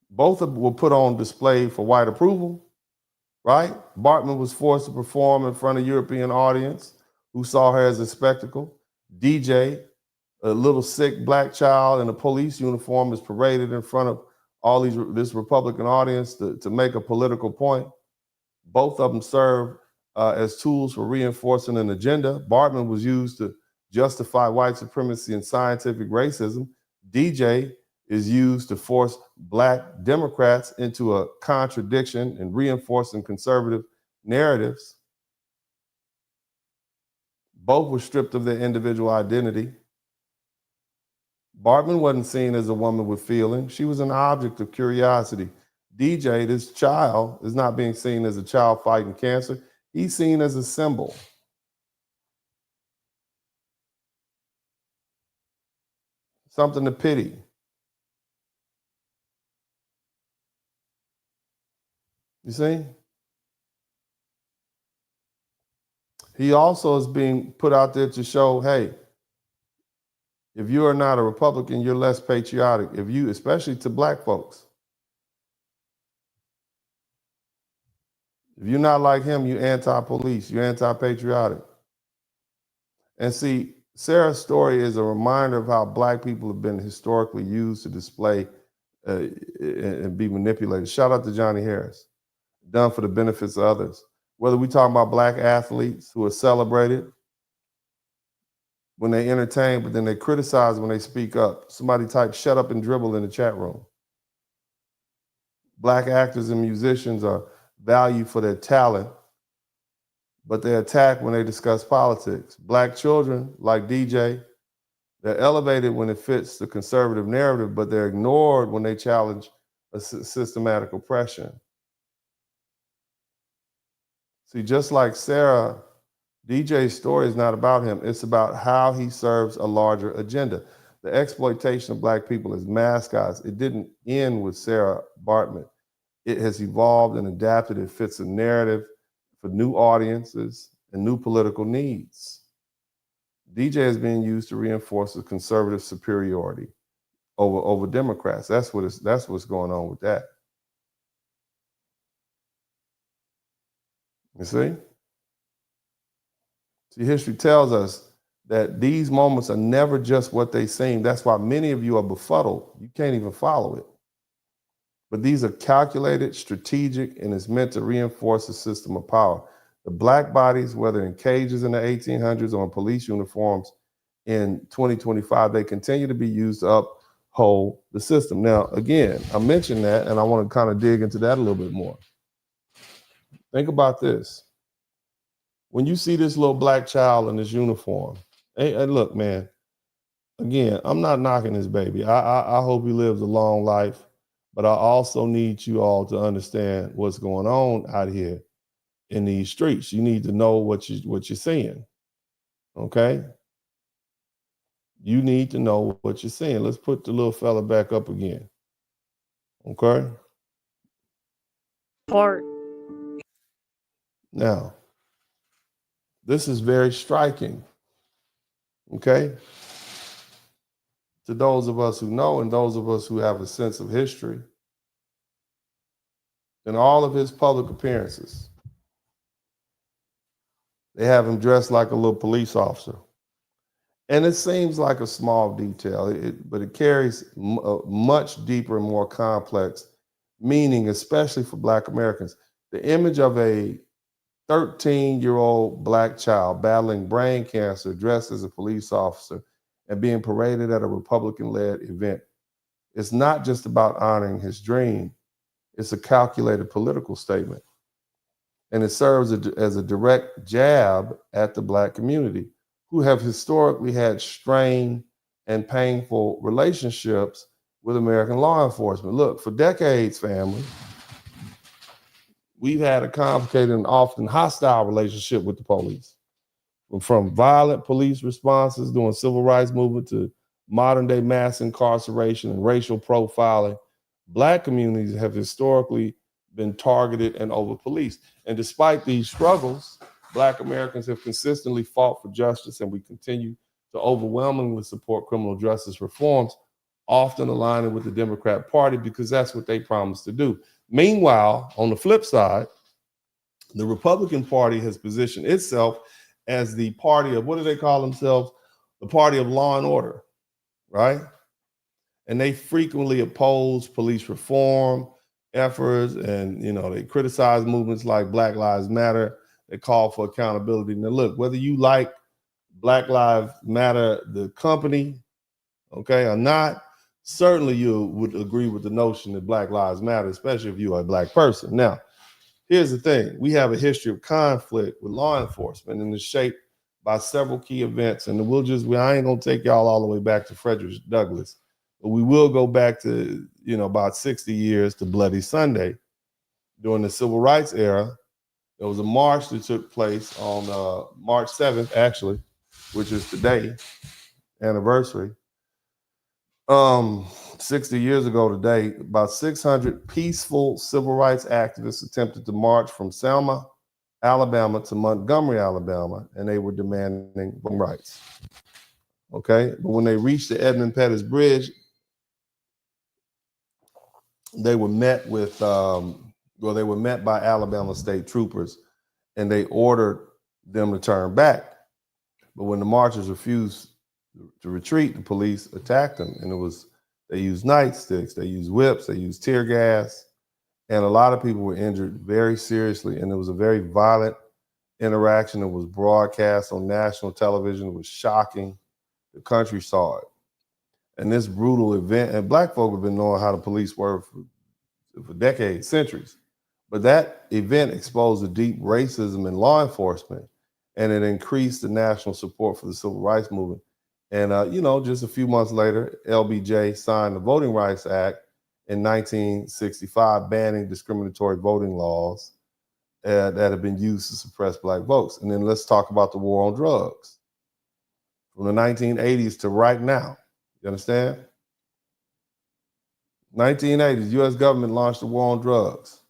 Both of them were put on display for white approval, right? Baartman was forced to perform in front of a European audience who saw her as a spectacle. DJ, a little sick black child in a police uniform, is paraded in front of all this Republican audience to make a political point. Both of them serve as tools for reinforcing an agenda. Baartman was used to justify white supremacy and scientific racism. DJ is used to force black Democrats into a contradiction and reinforcing conservative narratives. Both were stripped of their individual identity. Baartman wasn't seen as a woman with feelings. She was an object of curiosity. DJ, this child, is not being seen as a child fighting cancer. He's seen as a symbol. Something to pity. You see? He also is being put out there to show, hey, if you are not a Republican, you're less patriotic. If you, especially to black folks, if you're not like him, you're anti-police, you're anti-patriotic. And see, Sarah's story is a reminder of how black people have been historically used to display and be manipulated. Shout out to Johnny Harris, done for the benefits of others. Whether we talk about black athletes who are celebrated when they entertain, but then they criticize when they speak up. Somebody type "shut up and dribble" in the chat room. Black actors and musicians are valued for their talent, but they're attacked when they discuss politics. Black children, like DJ, they're elevated when it fits the conservative narrative, but they're ignored when they challenge a systematic oppression. See, just like Sarah, DJ's story is not about him. It's about how he serves a larger agenda. The exploitation of black people as mascots, it didn't end with Sarah Baartman. It has evolved and adapted. It fits a narrative for new audiences and new political needs. DJ is being used to reinforce the conservative superiority over Democrats. That's what's going on with that. You see? See, history tells us that these moments are never just what they seem. That's why many of you are befuddled. You can't even follow it. But these are calculated, strategic, and it's meant to reinforce a system of power. The black bodies, whether in cages in the 1800s or in police uniforms in 2025, they continue to be used to uphold the system. Now, again, I mentioned that, and I want to kind of dig into that a little bit more. Think about this. When you see this little black child in this uniform, hey, look, man, again, I'm not knocking this baby. I hope he lives a long life, but I also need you all to understand what's going on out here in these streets. You need to know what you're seeing, okay? You need to know what you're seeing. Let's put the little fella back up again, okay? Now, this is very striking, okay? To those of us who know and those of us who have a sense of history, in all of his public appearances, they have him dressed like a little police officer. And it seems like a small detail, but it carries a much deeper and more complex meaning, especially for Black Americans. The image of a 13-year-old Black child battling brain cancer, dressed as a police officer, and being paraded at a Republican-led event. It's not just about honoring his dream. It's a calculated political statement. And it serves as a direct jab at the Black community, who have historically had strained and painful relationships with American law enforcement. Look, for decades, family, we've had a complicated and often hostile relationship with the police. From violent police responses during civil rights movement to modern day mass incarceration and racial profiling, Black communities have historically been targeted and over-policed. And despite these struggles, Black Americans have consistently fought for justice, and we continue to overwhelmingly support criminal justice reforms, often aligning with the Democrat Party because that's what they promised to do. Meanwhile, on the flip side, the Republican Party has positioned itself as the party of, what do they call themselves? The party of law and order, right? And they frequently oppose police reform efforts, and they criticize movements like Black Lives Matter. They call for accountability. Now look, whether you like Black Lives Matter, the company, okay, or not, certainly you would agree with the notion that Black Lives Matter, especially if you are a Black person. Now, here's the thing. We have a history of conflict with law enforcement, and it's shaped by several key events. And I ain't gonna take y'all all the way back to Frederick Douglass, but we will go back to, about 60 years to Bloody Sunday. During the Civil Rights era, there was a march that took place on March 7th, actually, which is today, anniversary. 60 years ago today, about 600 peaceful civil rights activists attempted to march from Selma, Alabama to Montgomery, Alabama, and they were demanding voting rights. Okay, but when they reached the Edmund Pettus Bridge, they were met by Alabama state troopers, and they ordered them to turn back. But when the marchers refused to retreat, the police attacked them, and they used nightsticks, they used whips, they used tear gas, and a lot of people were injured very seriously. And it was a very violent interaction. It was broadcast on national television. It was shocking. The country saw it. And this brutal event, and Black folk have been knowing how the police were for decades, centuries. But that event exposed the deep racism in law enforcement, and it increased the national support for the civil rights movement. And, just a few months later, LBJ signed the Voting Rights Act in 1965, banning discriminatory voting laws that have been used to suppress Black votes. And then let's talk about the war on drugs. From the 1980s to right now, you understand? 1980s, U.S. government launched the war on drugs.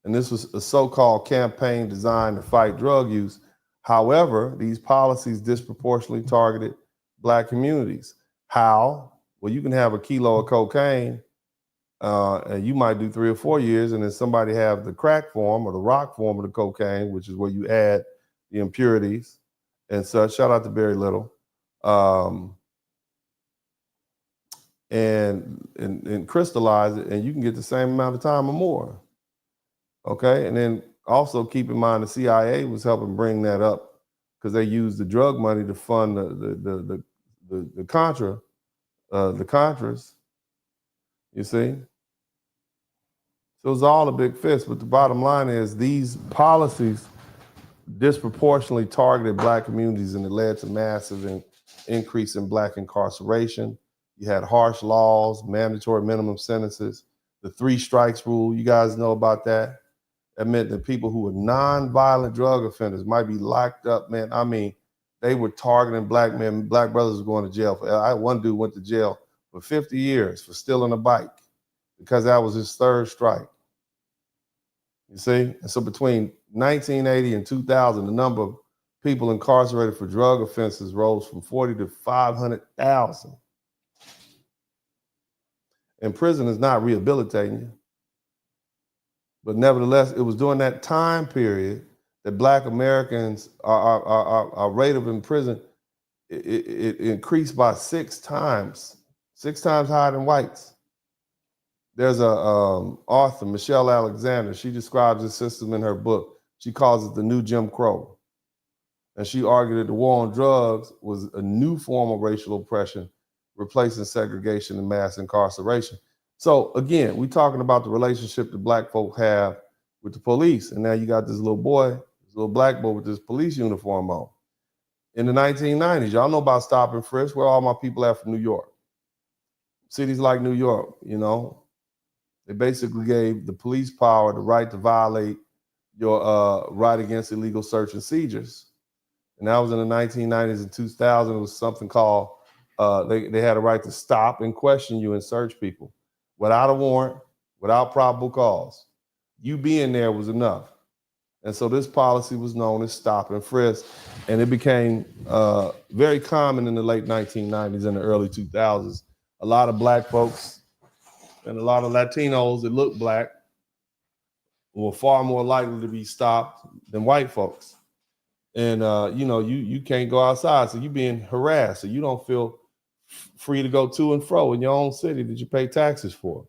And this was a so-called campaign designed to fight drug use. However, these policies disproportionately targeted Black communities. How? Well, you can have a kilo of cocaine and you might do 3 or 4 years, and then somebody have the crack form or the rock form of the cocaine, which is where you add the impurities, and such. Shout out to Barry Little. And crystallize it, and you can get the same amount of time or more. Okay, and then also keep in mind the CIA was helping bring that up because they used the drug money to fund the Contras. You see, so it was all a big fist. But the bottom line is these policies disproportionately targeted Black communities, and it led to massive increase in Black incarceration. You had harsh laws, mandatory minimum sentences, the 3 strikes rule. You guys know about that. That meant that people who were non-violent drug offenders might be locked up, man. I mean, they were targeting Black men. Black brothers were going to jail. One dude went to jail for 50 years for stealing a bike because that was his 3rd strike. You see? And so between 1980 and 2000, the number of people incarcerated for drug offenses rose from 40 to 500,000. And prison is not rehabilitating you. But nevertheless, it was during that time period that Black Americans, our rate of in prison, it increased by 6 times higher than whites. There's a author, Michelle Alexander. She describes this system in her book. She calls it the new Jim Crow. And she argued that the war on drugs was a new form of racial oppression, replacing segregation and mass incarceration. So again, we're talking about the relationship that Black folk have with the police. And now you got this little boy, this little Black boy with this police uniform on. In the 1990s, y'all know about stop and frisk, where all my people at from New York. Cities like New York, you know, they basically gave the police power the right to violate your right against illegal search and seizures. And that was in the 1990s and 2000. It was something called, they had a right to stop and question you and search people without a warrant, without probable cause. You being there was enough. And so this policy was known as stop and frisk. And it became very common in the late 1990s and the early 2000s. A lot of Black folks and a lot of Latinos that look Black were far more likely to be stopped than white folks. And, you know, you can't go outside, so you're being harassed, so you don't feel free to go to and fro in your own city that you pay taxes for.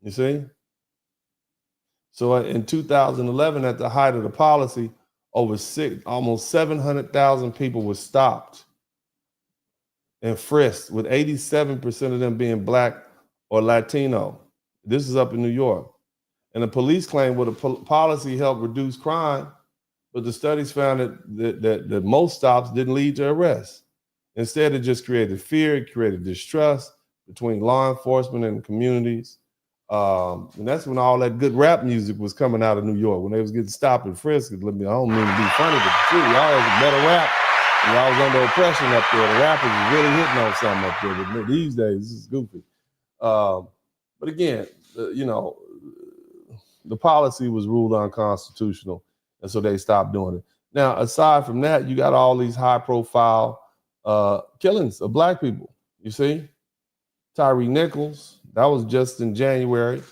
You see? So in 2011, at the height of the policy, almost 700,000 people were stopped and frisked, with 87% of them being Black or Latino. This is up in New York. And the police claim, well, the policy helped reduce crime, but the studies found that most stops didn't lead to arrests. Instead, it just created fear, it created distrust between law enforcement and communities. And that's when all that good rap music was coming out of New York, when they was getting stopped and frisked. I don't mean to be funny, but the truth, y'all was a better rap. And y'all was under oppression up there. The rappers was really hitting on something up there. But these days, this is goofy. But again, you know, the policy was ruled unconstitutional, and so they stopped doing it. Now, aside from that, you got all these high-profile killings of Black people. You see, Tyree Nichols, that was just in January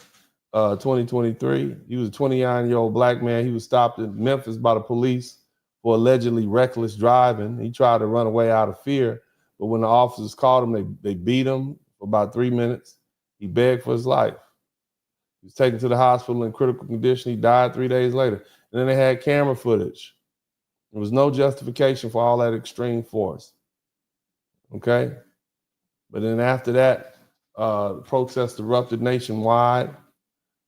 2023. He was a 29-year-old Black man. He was stopped in Memphis by the police for allegedly reckless driving. He tried to run away out of fear, but when the officers caught him, they beat him for about 3 minutes. He begged for his life. He was taken to the hospital in critical condition. He died 3 days later. And then they had camera footage. There was no justification for all that extreme force. Okay? But then after that, the protests erupted nationwide,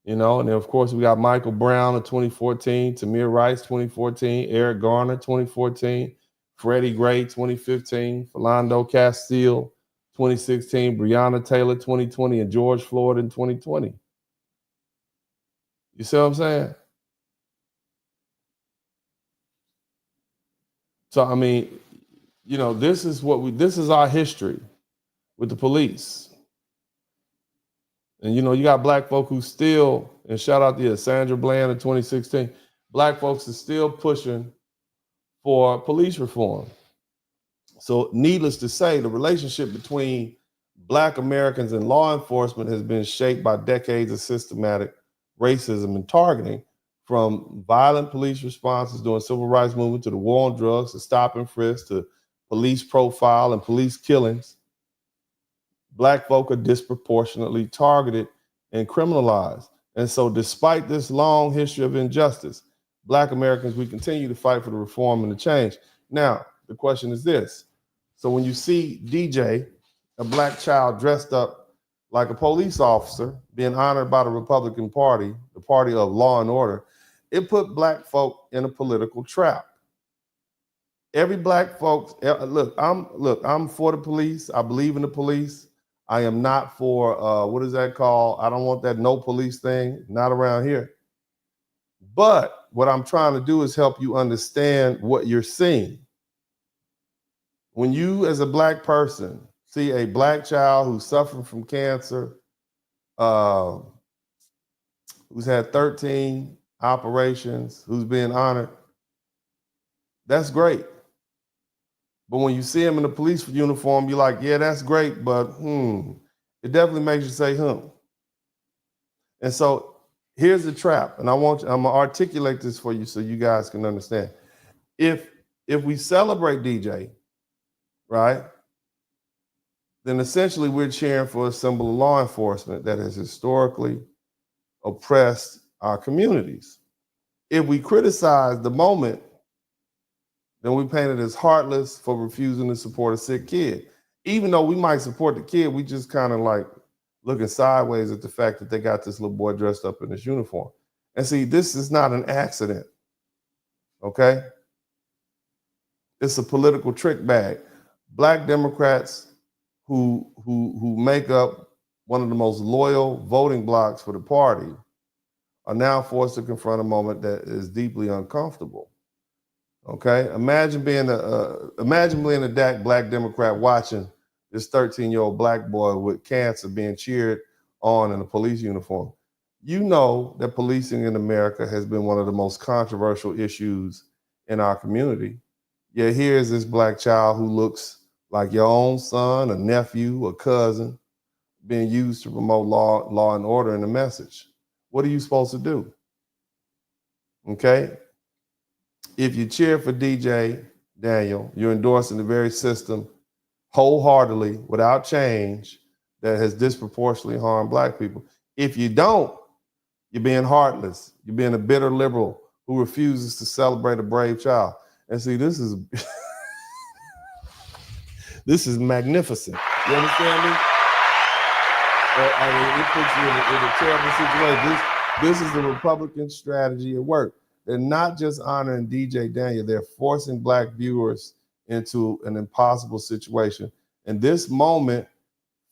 you know, and then of course we got Michael Brown in 2014, Tamir Rice 2014, Eric Garner 2014, Freddie Gray 2015, Philando Castile 2016, Breonna Taylor 2020, and George Floyd in 2020. You see what I'm saying? So, I mean, you know, this is our history with the police. And, you know, you got Black folk who still, and shout out to Sandra Bland in 2016, Black folks are still pushing for police reform. So needless to say, the relationship between Black Americans and law enforcement has been shaped by decades of systematic racism and targeting from violent police responses during civil rights movement to the war on drugs to stop and frisk to police profile and police killings, Black folk are disproportionately targeted and criminalized. And so despite this long history of injustice, Black Americans, we continue to fight for the reform and the change. Now, the question is this. So when you see DJ, a Black child dressed up like a police officer, being honored by the Republican Party, the party of law and order, it put Black folk in a political trap. Every Black folks, look, I'm for the police. I believe in the police. I am not for, what is that called? I don't want that no police thing, not around here. But what I'm trying to do is help you understand what you're seeing. When you, as a Black person, see a Black child who's suffering from cancer, who's had 13 operations, who's being honored, that's great. But when you see him in a police uniform, you're like, yeah, that's great, but it definitely makes you say, And so here's the trap, and I'm gonna articulate this for you so you guys can understand. If we celebrate DJ, right, then essentially we're cheering for a symbol of law enforcement that has historically oppressed our communities. If we criticize the moment, then we paint it as heartless for refusing to support a sick kid. Even though we might support the kid, we just kind of like looking sideways at the fact that they got this little boy dressed up in this uniform. And see, this is not an accident, okay? It's a political trick bag. Black Democrats who make up one of the most loyal voting blocs for the party are now forced to confront a moment that is deeply uncomfortable. Okay, imagine being a Black Democrat watching this 13-year-old Black boy with cancer being cheered on in a police uniform. You know that policing in America has been one of the most controversial issues in our community. Yet here is this Black child who looks like your own son, a nephew, a cousin, being used to promote law and order and the message. What are you supposed to do? Okay? If you cheer for DJ Daniel, you're endorsing the very system wholeheartedly, without change, that has disproportionately harmed Black people. If you don't, you're being heartless. You're being a bitter liberal who refuses to celebrate a brave child. And see, this is this is magnificent. You understand me? I mean, it puts you in a terrible situation. This is the Republican strategy at work. They're not just honoring DJ Daniel, they're forcing Black viewers into an impossible situation. And this moment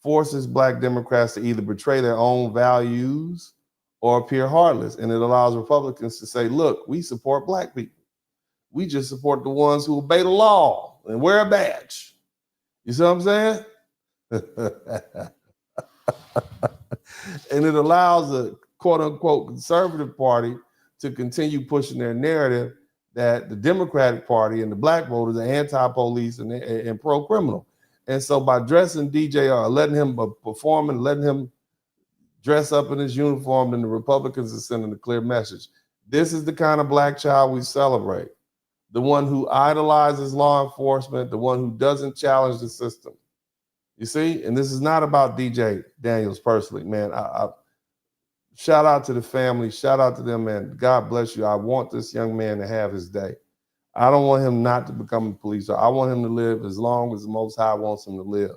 forces Black Democrats to either betray their own values or appear heartless. And it allows Republicans to say, look, we support Black people. We just support the ones who obey the law and wear a badge. You see what I'm saying? And it allows the quote unquote conservative party to continue pushing their narrative that the Democratic Party and the Black voters are anti-police and pro-criminal. And so by dressing DJ or letting him perform and letting him dress up in his uniform, then the Republicans are sending a clear message. This is the kind of Black child we celebrate. The one who idolizes law enforcement, the one who doesn't challenge the system. You see? And this is not about DJ Daniels personally, man. I shout out to the family. Shout out to them, man. God bless you. I want this young man to have his day. I don't want him not to become a police officer. I want him to live as long as the Most High wants him to live.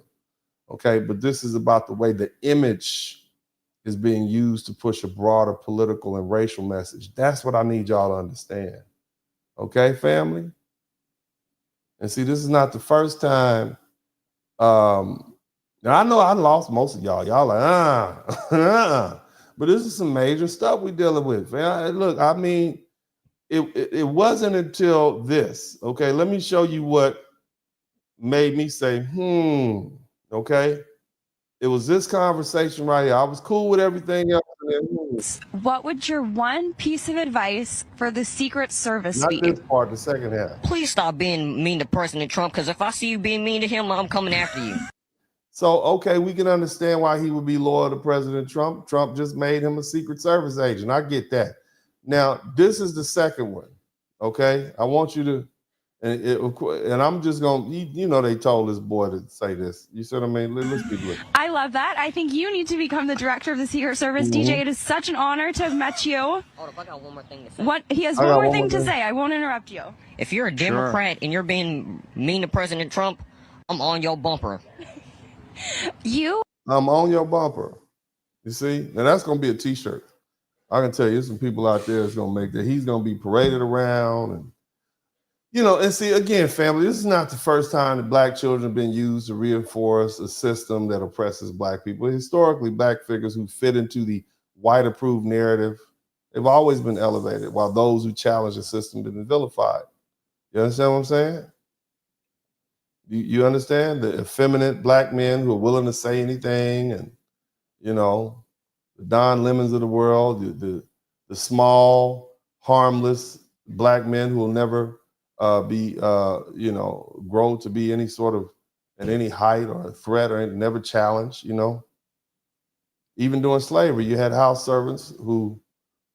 Okay? But this is about the way the image is being used to push a broader political and racial message. That's what I need y'all to understand. Okay, family? And see, this is not the first time. Now, I know I lost most of y'all. Y'all like, But this is some major stuff we're dealing with. Man. Look, I mean, it wasn't until this. Okay, let me show you what made me say, okay? It was this conversation right here. I was cool with everything else. What would your one piece of advice for the Secret Service be? Not this part, the second half. Please stop being mean to President Trump, because if I see you being mean to him, I'm coming after you. So, okay, we can understand why he would be loyal to President Trump. Trump just made him a Secret Service agent. I get that. Now, this is the second one, okay? I want you to, and I'm just going to, you know, they told this boy to say this. You see what I mean? Let's keep looking. I love that. I think you need to become the director of the Secret Service. DJ, it is such an honor to have met you. Hold up, I got one more thing to say. He has one more thing to say. I won't interrupt you. If you're a Democrat and you're being mean to President Trump, I'm on your bumper. I'm on your bumper. You see? Now that's going to be a t-shirt. I can tell you, there's some people out there that's going to make that. He's going to be paraded around. And, you know, and see, again, family, this is not the first time that black children have been used to reinforce a system that oppresses black people. Historically, black figures who fit into the white approved narrative, they've always been elevated, while those who challenge the system have been vilified. You understand what I'm saying? You understand? The effeminate black men who are willing to say anything, and, you know, the Don Lemons of the world, the small, harmless black men who will never you know, grow to be any sort of, at any height or a threat or never challenged, you know. Even during slavery, you had house servants who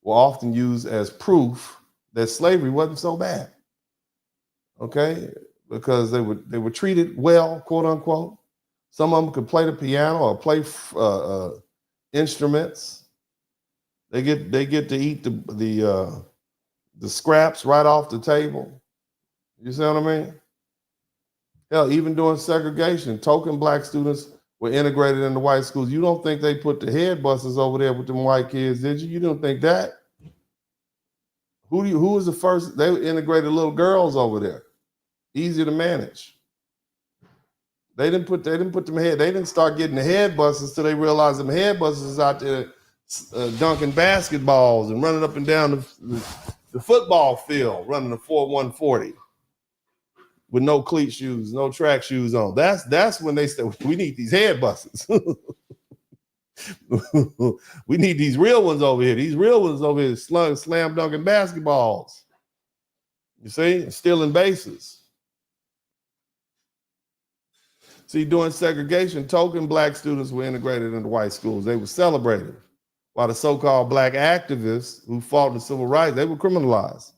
were often used as proof that slavery wasn't so bad, okay? Because they were treated well, quote unquote. Some of them could play the piano or play instruments. They get to eat the scraps right off the table. You see what I mean? Hell, even during segregation, token black students were integrated into white schools. You don't think they put the head busters over there with them white kids, did you? You don't think that? Who was the first? They integrated little girls over there. Easier to manage. They didn't put them head. They didn't start getting the head busters till they realized them head busters is out there dunking basketballs and running up and down the football field, running the 4-1-40 with no cleat shoes, no track shoes on. That's when they said, we need these head busters. We need these real ones over here. These real ones over here slam dunking basketballs. You see, stealing bases. See, during segregation, token black students were integrated into white schools. They were celebrated, while the so-called black activists who fought the civil rights, they were criminalized.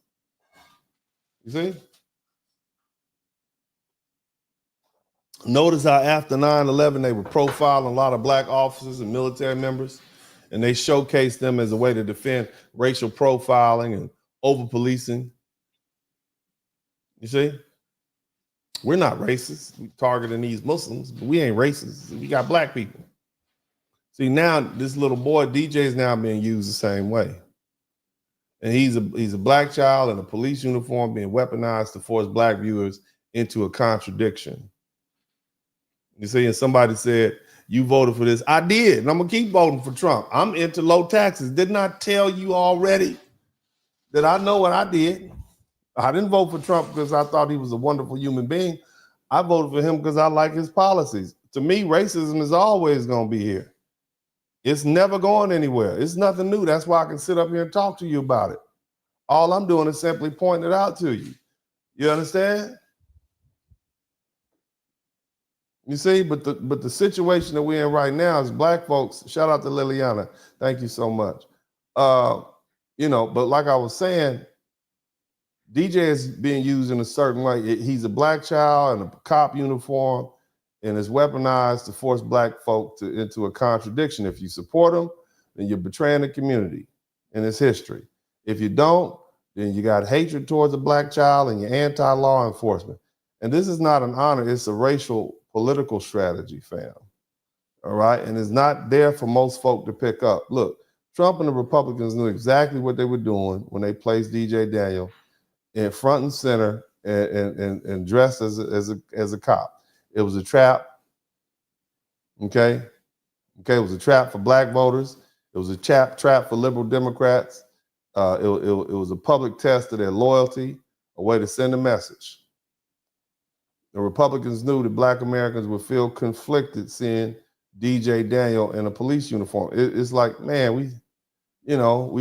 You see? Notice how after 9/11, they were profiling a lot of black officers and military members, and they showcased them as a way to defend racial profiling and over-policing. You see? We're not racist. We're targeting these Muslims, but we ain't racist. We got black people. See, now this little boy, DJ, is now being used the same way. And he's a black child in a police uniform being weaponized to force black viewers into a contradiction. You see, and somebody said, you voted for this. I did, and I'm going to keep voting for Trump. I'm into low taxes. Didn't I tell you already that I know what I did? I didn't vote for Trump because I thought he was a wonderful human being. I voted for him because I like his policies. To me, racism is always going to be here. It's never going anywhere. It's nothing new. That's why I can sit up here and talk to you about it. All I'm doing is simply pointing it out to you. You understand? You see, but the situation that we're in right now is black folks. Shout out to Liliana. Thank you so much. You know, but like I was saying, DJ is being used in a certain way. He's a black child in a cop uniform and is weaponized to force black folk into a contradiction. If you support him, then you're betraying the community and its history. If you don't, then you got hatred towards a black child and you're anti-law enforcement. And this is not an honor, it's a racial political strategy, fam. All right, and it's not there for most folk to pick up. Look, Trump and the Republicans knew exactly what they were doing when they placed DJ Daniel in front and center and dressed as a cop. It was a trap. Okay, it was a trap for black voters. It was a trap for liberal Democrats. It was a public test of their loyalty, a way to send a message. The Republicans knew that black Americans would feel conflicted seeing DJ Daniel in a police uniform. It's like, man, we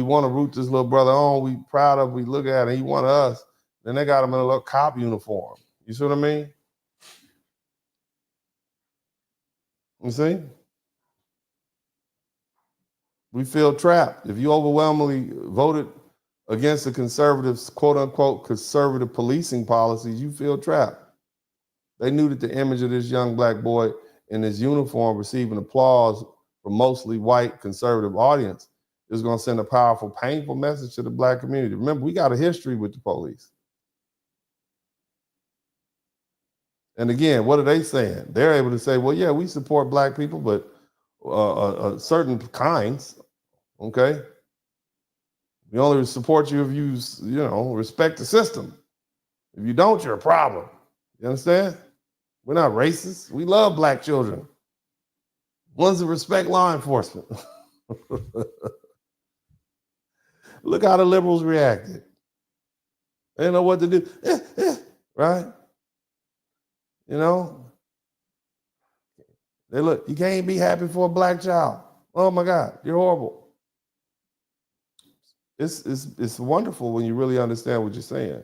want to root this little brother on. We proud of him. We look at him. He one of us. Then they got him in a little cop uniform. You see what I mean? You see? We feel trapped. If you overwhelmingly voted against the conservatives, quote unquote, conservative policing policies, you feel trapped. They knew that the image of this young black boy in his uniform receiving applause from mostly white conservative audience is going to send a powerful, painful message to the black community. Remember, we got a history with the police. And again, what are they saying? They're able to say, well, yeah, we support black people, but certain kinds, okay? We only support you if you respect the system. If you don't, you're a problem. You understand? We're not racist. We love black children. Ones that respect law enforcement. Look how the liberals reacted. They didn't know what to do. Right? You know? They look, you can't be happy for a black child. Oh my God, you're horrible. It's wonderful when you really understand what you're saying.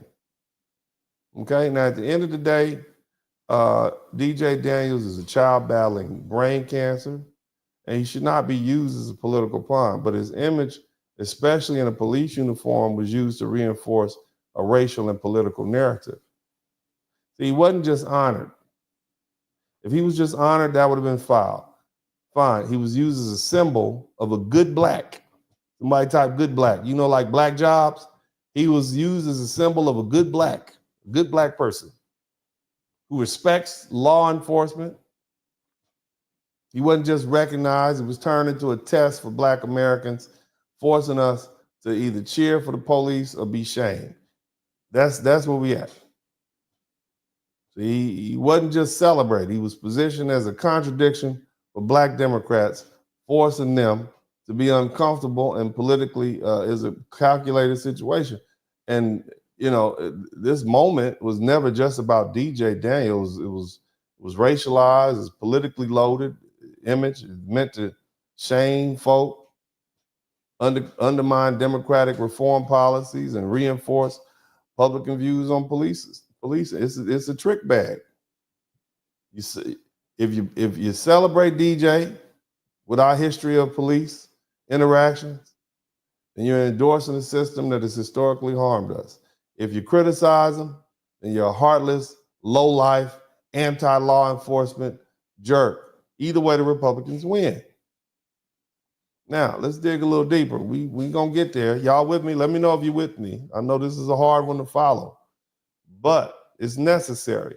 Okay, now at the end of the day, DJ Daniels is a child battling brain cancer, and he should not be used as a political pawn, but his image, especially in a police uniform, was used to reinforce a racial and political narrative. See, he wasn't just honored. If he was just honored, that would have been fine. He was used as a symbol of a good black. Somebody type good black. You know, like black jobs? He was used as a symbol of a good black person who respects law enforcement. He wasn't just recognized. It was turned into a test for black Americans, forcing us to either cheer for the police or be shamed. That's where we at. So he wasn't just celebrated. He was positioned as a contradiction for black Democrats, forcing them to be uncomfortable and politically is a calculated situation. And, you know, this moment was never just about DJ Daniels. It was racialized, it's politically loaded image. It's meant to shame folk, undermine democratic reform policies, and reinforce Republican views on police. It's a trick bag. You see, if you celebrate DJ with our history of police interactions, then you're endorsing a system that has historically harmed us. If you criticize them, then you're a heartless, low-life, anti-law enforcement jerk. Either way, the Republicans win. Now, let's dig a little deeper. We gonna get there. Y'all with me? Let me know if you're with me. I know this is a hard one to follow, but it's necessary.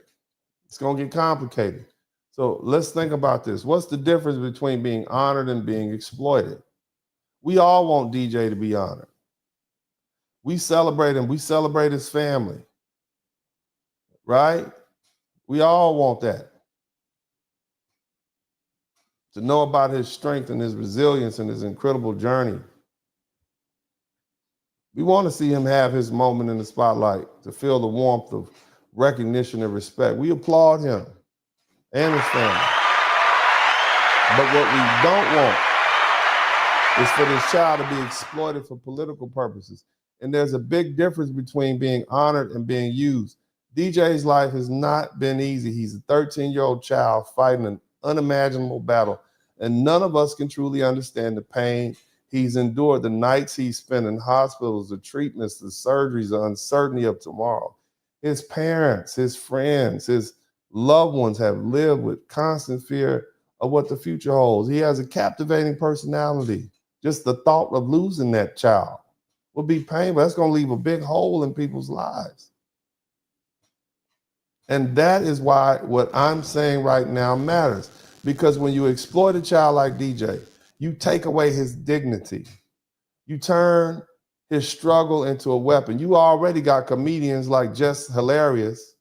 It's gonna get complicated. So let's think about this. What's the difference between being honored and being exploited? We all want DJ to be honored. We celebrate him. We celebrate his family, right? We all want that. To know about his strength and his resilience and his incredible journey. We want to see him have his moment in the spotlight, to feel the warmth of recognition and respect. We applaud him and his family. But what we don't want is for this child to be exploited for political purposes. And there's a big difference between being honored and being used. DJ's life has not been easy. He's a 13-year-old child fighting an unimaginable battle, and none of us can truly understand the pain he's endured, the nights he spent in hospitals, the treatments, the surgeries, the uncertainty of tomorrow. His parents, his friends, his loved ones have lived with constant fear of what the future holds. He has a captivating personality. Just the thought of losing that child would be painful. That's going to leave a big hole in people's lives. And that is why what I'm saying right now matters. Because when you exploit a child like DJ, you take away his dignity. You turn his struggle into a weapon. You already got comedians like Just Hilarious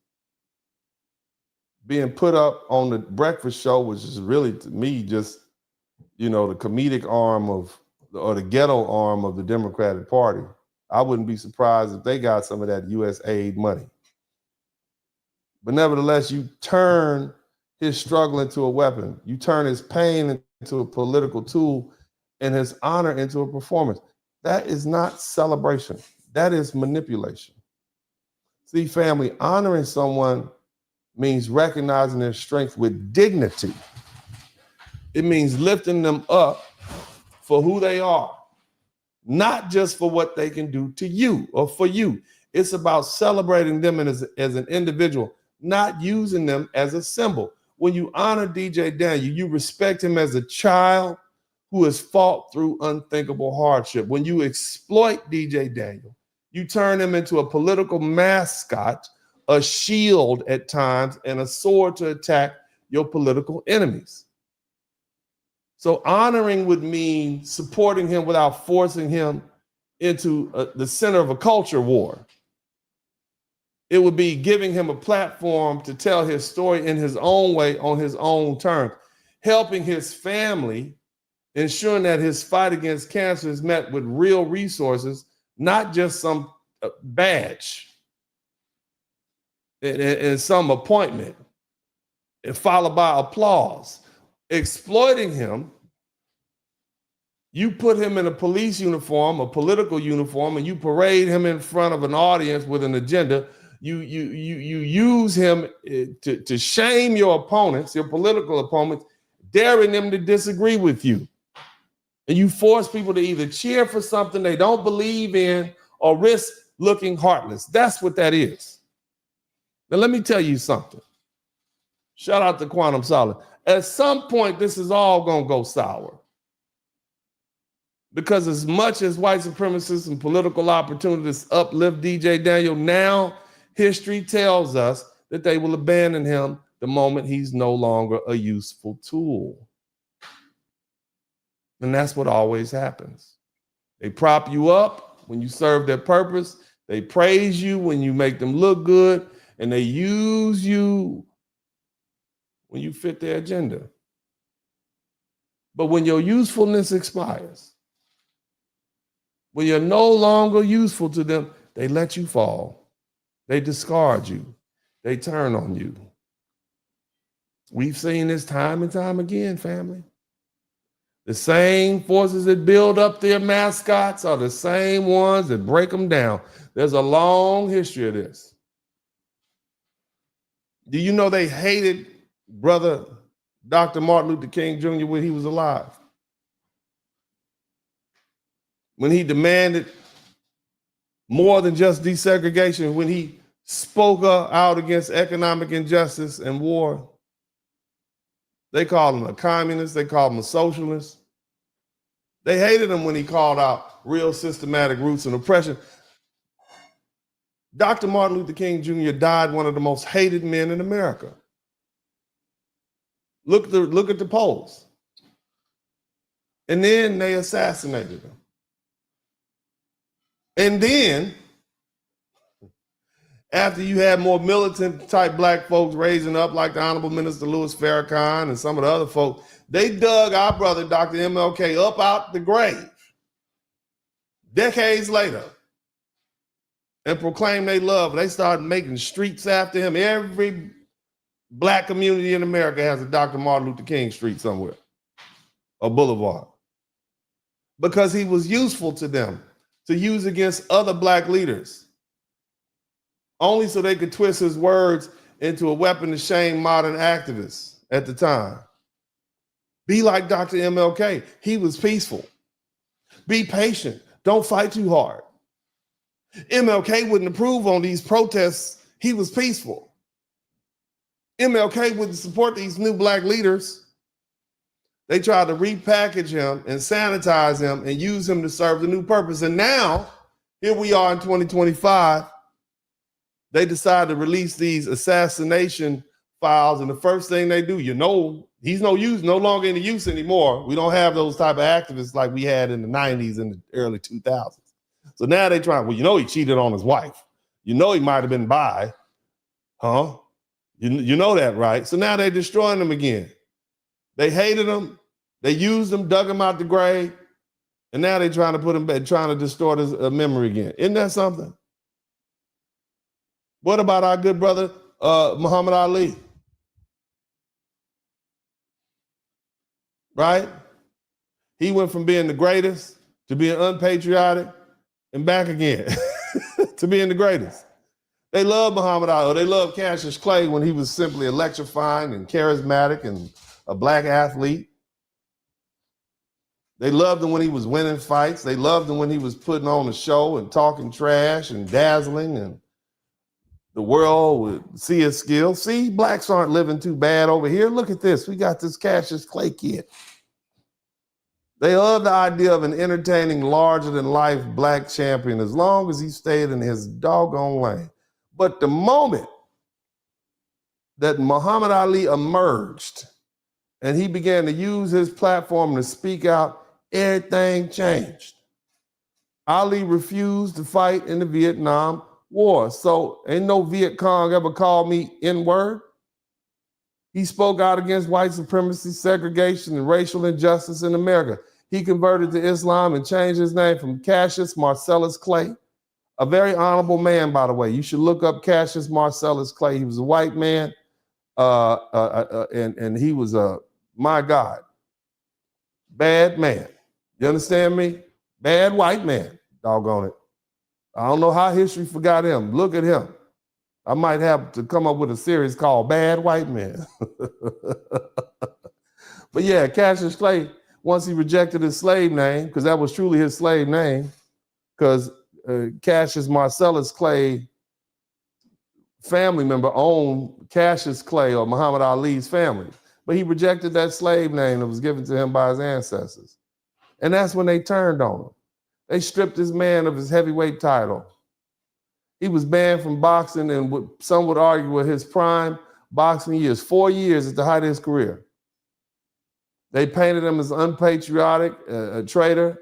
being put up on the breakfast show, which is really, to me, just, you know, the comedic arm of, or the ghetto arm of the Democratic Party. I wouldn't be surprised if they got some of that U.S. aid money. But nevertheless, you turn his struggle into a weapon. You turn his pain into a political tool and his honor into a performance. That is not celebration. That is manipulation. See, family, honoring someone means recognizing their strength with dignity. It means lifting them up for who they are, not just for what they can do to you or for you. It's about celebrating them as an individual, not using them as a symbol. When you honor DJ Daniel, you respect him as a child who has fought through unthinkable hardship. When you exploit DJ Daniel, you turn him into a political mascot, a shield at times, and a sword to attack your political enemies. So honoring would mean supporting him without forcing him into the center of a culture war. It would be giving him a platform to tell his story in his own way, on his own terms, helping his family, ensuring that his fight against cancer is met with real resources, not just some badge and some appointment, and followed by applause. Exploiting him, you put him in a police uniform, a political uniform, and you parade him in front of an audience with an agenda. You use him to shame your opponents, your political opponents, daring them to disagree with you. And you force people to either cheer for something they don't believe in or risk looking heartless. That's what that is. Now, let me tell you something. Shout out to Quantum Solid. At some point, this is all going to go sour. Because as much as white supremacists and political opportunists uplift DJ Daniel, now history tells us that they will abandon him the moment he's no longer a useful tool. And that's what always happens. They prop you up when you serve their purpose. They praise you when you make them look good. And they use you when you fit their agenda. But when your usefulness expires, when you're no longer useful to them, they let you fall. They discard you. They turn on you. We've seen this time and time again, family. The same forces that build up their mascots are the same ones that break them down. There's a long history of this. Do you know they hated brother Dr. Martin Luther King Jr. when he was alive? When he demanded more than just desegregation, when he spoke out against economic injustice and war, they called him a communist, they called him a socialist. They hated him when he called out real systematic roots and oppression. Dr. Martin Luther King Jr. died one of the most hated men in America. Look at the polls. And then they assassinated him. And then, after you had more militant type black folks raising up, like the Honorable Minister Louis Farrakhan and some of the other folks, they dug our brother, Dr. MLK, up out the grave decades later and proclaimed they love. They started making streets after him. Every black community in America has a Dr. Martin Luther King Street somewhere, a boulevard, because he was useful to them to use against other black leaders, only so they could twist his words into a weapon to shame modern activists at the time. Be like Dr. MLK. He was peaceful. Be patient. Don't fight too hard. MLK wouldn't approve on these protests. He was peaceful. MLK wouldn't support these new black leaders. They tried to repackage him and sanitize him and use him to serve the new purpose. And now, here we are in 2025. They decide to release these assassination files, and the first thing they do, he's no longer in the use anymore. We don't have those type of activists like we had in the 90s and the early 2000s. So now they try, he cheated on his wife. He might have been bi. Huh? You know that, right? So now they're destroying them again. They hated him. They used him, dug him out the grave, and now they're trying to put him back, trying to distort his memory again. Isn't that something? What about our good brother, Muhammad Ali? Right? He went from being the greatest to being unpatriotic and back again to being the greatest. They love Muhammad Ali. They love Cassius Clay when he was simply electrifying and charismatic and a black athlete. They loved him when he was winning fights. They loved him when he was putting on a show and talking trash and dazzling, and the world would see his skills. See, blacks aren't living too bad over here. Look at this. We got this Cassius Clay kid. They love the idea of an entertaining, larger-than-life black champion as long as he stayed in his doggone lane. But the moment that Muhammad Ali emerged and he began to use his platform to speak out, everything changed. Ali refused to fight in the Vietnam War. So ain't no Viet Cong ever called me N-word. He spoke out against white supremacy, segregation, and racial injustice in America. He converted to Islam and changed his name from Cassius Marcellus Clay. A very honorable man, by the way. You should look up Cassius Marcellus Clay. He was a white man, and he was my God, bad man. You understand me? Bad white man, doggone it. I don't know how history forgot him. Look at him. I might have to come up with a series called Bad White Men. But yeah, Cassius Clay, once he rejected his slave name, because that was truly his slave name, because Cassius Marcellus Clay family member owned Cassius Clay or Muhammad Ali's family. But he rejected that slave name that was given to him by his ancestors. And that's when they turned on him. They stripped this man of his heavyweight title. He was banned from boxing, and what some would argue were his prime boxing years, 4 years at the height of his career. They painted him as unpatriotic, a traitor,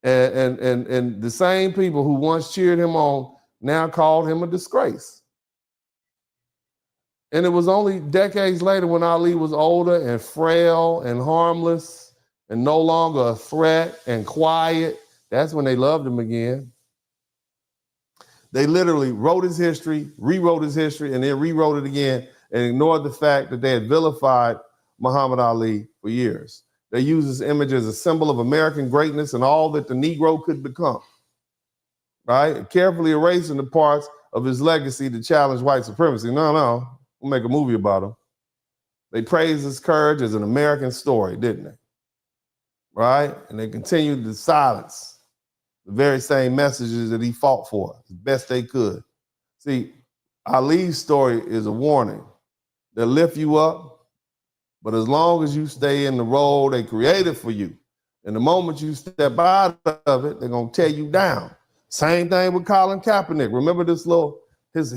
and the same people who once cheered him on now called him a disgrace. And it was only decades later when Ali was older and frail and harmless and no longer a threat and quiet, that's when they loved him again. They literally wrote his history, rewrote his history, and then rewrote it again and ignored the fact that they had vilified Muhammad Ali for years. They used his image as a symbol of American greatness and all that the Negro could become, right? Carefully erasing the parts of his legacy to challenge white supremacy. No, we'll make a movie about him. They praised his courage as an American story, didn't they? Right? And they continued to silence the very same messages that he fought for as best they could. See, Ali's story is a warning. They'll lift you up, but as long as you stay in the role they created for you, and the moment you step out of it, they're gonna tear you down. Same thing with Colin Kaepernick. Remember this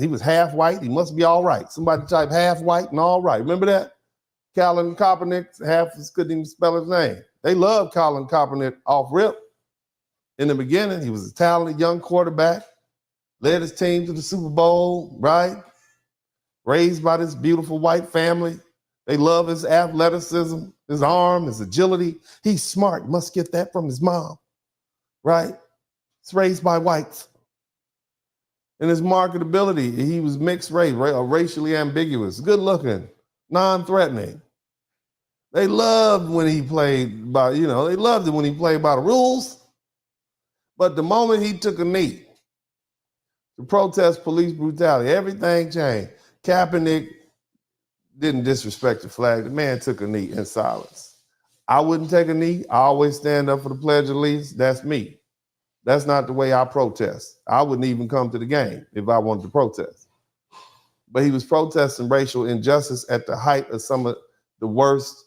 he was half white, he must be all right. Somebody type half white and all right. Remember that? Colin Kaepernick, couldn't even spell his name. They loved Colin Kaepernick off rip. In the beginning, he was a talented young quarterback, led his team to the Super Bowl, right? Raised by this beautiful white family. They love his athleticism, his arm, his agility. He's smart, must get that from his mom, right? It's raised by whites. And his marketability, he was mixed race, racially ambiguous, good looking, non-threatening. They loved when he played by, they loved it when he played by the rules. But the moment he took a knee to protest police brutality, everything changed. Kaepernick didn't disrespect the flag. The man took a knee in silence. I wouldn't take a knee. I always stand up for the Pledge of Allegiance. That's me. That's not the way I protest. I wouldn't even come to the game if I wanted to protest. But he was protesting racial injustice at the height of some of the worst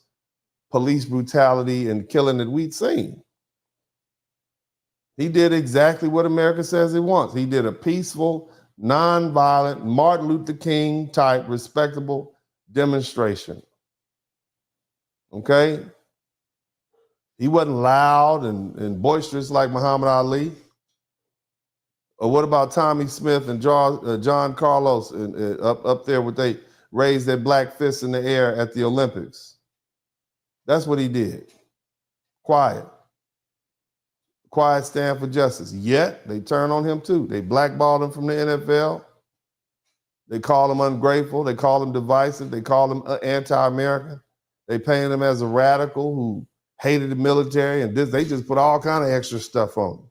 police brutality and killing that we'd seen. He did exactly what America says it wants. He did a peaceful, nonviolent, Martin Luther King type respectable demonstration. Okay? He wasn't loud and boisterous like Muhammad Ali. Or what about Tommy Smith and John Carlos up there where they raised their black fists in the air at the Olympics? That's what he did. Quiet. Quiet stand for justice. Yet they turn on him too. They blackballed him from the NFL. They call him ungrateful. They call him divisive. They call him anti-American. They painted him as a radical who hated the military, and they just put all kind of extra stuff on him.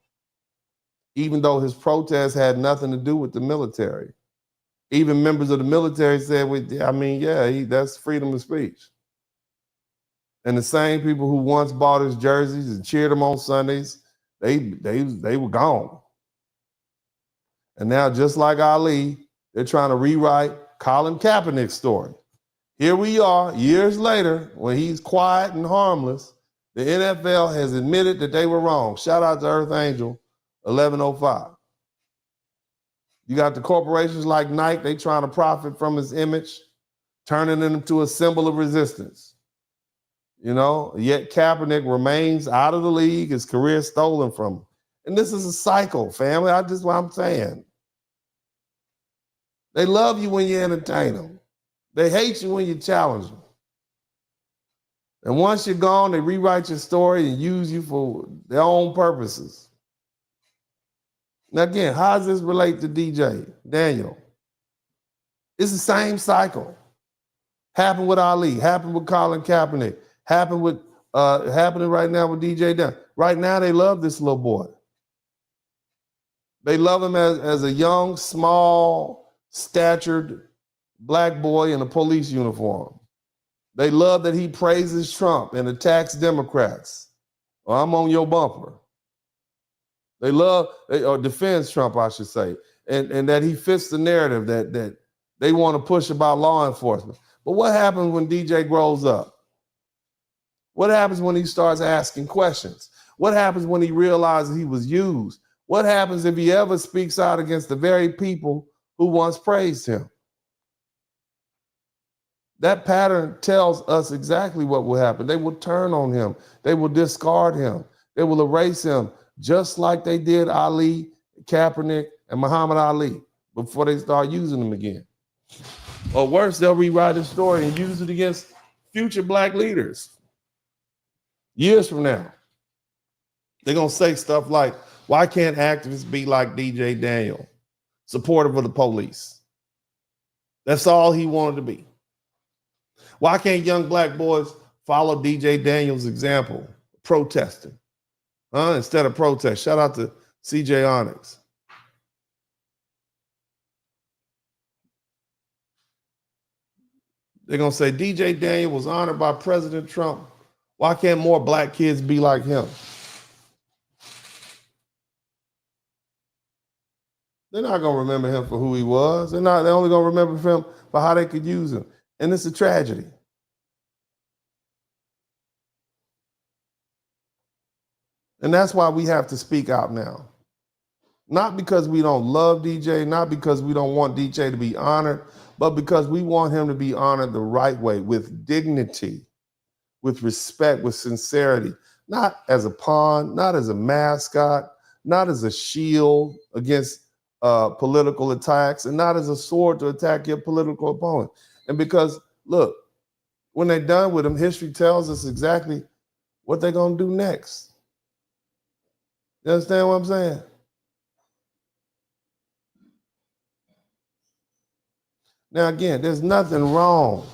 Even though his protest had nothing to do with the military. Even members of the military said, that's freedom of speech. And the same people who once bought his jerseys and cheered him on Sundays, they were gone. And now, just like Ali, they're trying to rewrite Colin Kaepernick's story. Here we are, years later, when he's quiet and harmless, the NFL has admitted that they were wrong. Shout out to Earth Angel 1105. You got the corporations like Nike, they trying to profit from his image, turning him into a symbol of resistance. You know, yet Kaepernick remains out of the league, his career stolen from him. And this is a cycle, family. That's what I'm saying. They love you when you entertain them. They hate you when you challenge them. And once you're gone, they rewrite your story and use you for their own purposes. Now again, how does this relate to DJ Daniel? It's the same cycle. Happened with Ali, happened with Colin Kaepernick, happened with happening right now with DJ Daniel. Right now, they love this little boy. They love him as a young, small, statured black boy in a police uniform. They love that he praises Trump and attacks Democrats. Or I'm on your bumper. They love, or defends Trump, I should say, and that he fits the narrative that they want to push about law enforcement. But what happens when DJ grows up? What happens when he starts asking questions? What happens when he realizes he was used? What happens if he ever speaks out against the very people who once praised him? That pattern tells us exactly what will happen. They will turn on him. They will discard him. They will erase him, just like they did Ali, Kaepernick, and Muhammad Ali before they start using him again. Or worse, they'll rewrite his story and use it against future black leaders. Years from now, they're going to say stuff like, why can't activists be like DJ Daniel, supportive of the police? That's all he wanted to be. Why can't young black boys follow DJ Daniel's example, protesting? Instead of protest. Shout out to CJ Onyx. They're going to say DJ Daniel was honored by President Trump. Why can't more black kids be like him? They're not going to remember him for who he was. They're only going to remember him for how they could use him. And it's a tragedy. And that's why we have to speak out now. Not because we don't love DJ, not because we don't want DJ to be honored, but because we want him to be honored the right way, with dignity, with respect, with sincerity, not as a pawn, not as a mascot, not as a shield against political attacks, and not as a sword to attack your political opponent. And because, look, when they're done with him, history tells us exactly what they're going to do next. You understand what I'm saying? Now, again, there's nothing wrong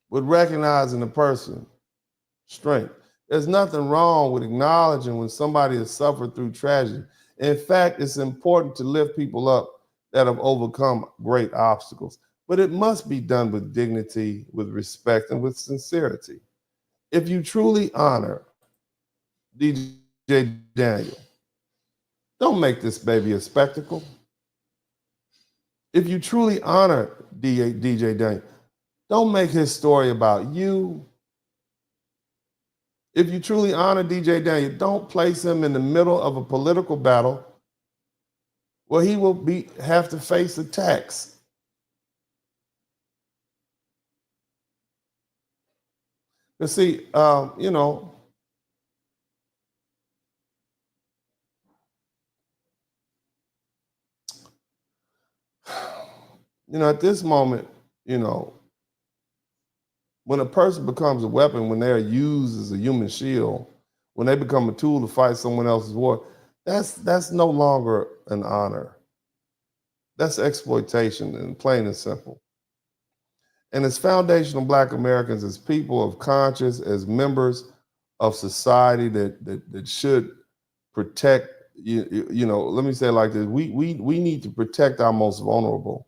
with recognizing a person's strength. There's nothing wrong with acknowledging when somebody has suffered through tragedy. In fact, it's important to lift people up that have overcome great obstacles. But it must be done with dignity, with respect, and with sincerity. If you truly honor DJ Daniel, don't make this baby a spectacle. If you truly honor DJ Daniel, don't make his story about you. If you truly honor DJ Daniel, don't place him in the middle of a political battle where he will have to face attacks. But see, at this moment, when a person becomes a weapon, when they're used as a human shield, when they become a tool to fight someone else's war, that's no longer an honor. That's exploitation, and plain and simple. And as foundational Black Americans, as people of conscience, as members of society that should protect, let me say it like this, we need to protect our most vulnerable.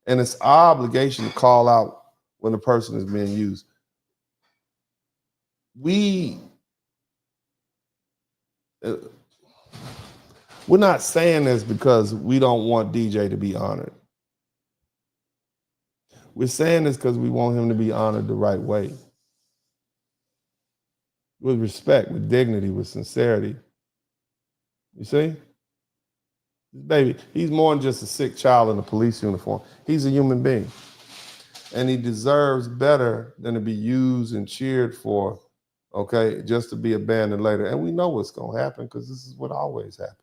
And it's our obligation to call out when a person is being used. we're not saying this because we don't want DJ to be honored. We're saying this because we want him to be honored the right way. With respect, with dignity, with sincerity. You see? Baby, he's more than just a sick child in a police uniform. He's a human being. And he deserves better than to be used and cheered for, okay, just to be abandoned later. And we know what's going to happen because this is what always happens.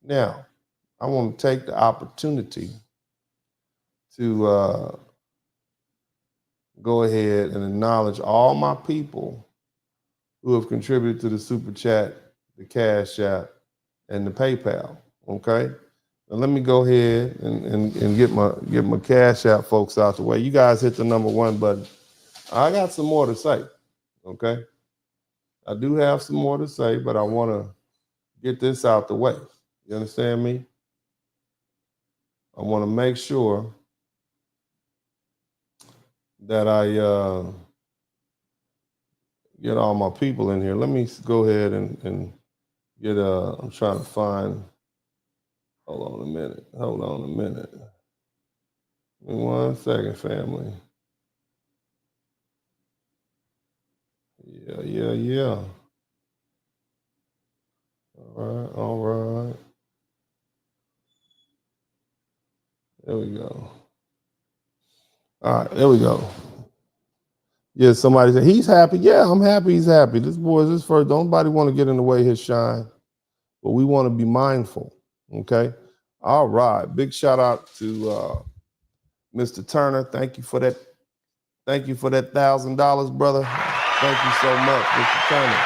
Now, I want to take the opportunity to go ahead and acknowledge all my people who have contributed to the Super Chat, the Cash App, and the PayPal, okay? Now let me go ahead and get my Cash App folks out the way. You guys hit the #1 button. I got some more to say, okay? I do have some more to say, but I want to get this out the way. You understand me? I want to make sure that I get all my people in here. Let me go ahead and get I'm trying to find, hold on a minute. Give me 1 second, family. Yeah. All right. There we go. All right, there we go. Yeah, somebody said he's happy. Yeah, I'm happy he's happy. This boy is his first. Don't nobody want to get in the way of his shine, but we want to be mindful. Okay. All right. Big shout out to Mr. Turner. Thank you for that. Thank you for that $1,000, brother. Thank you so much, Mr. Turner.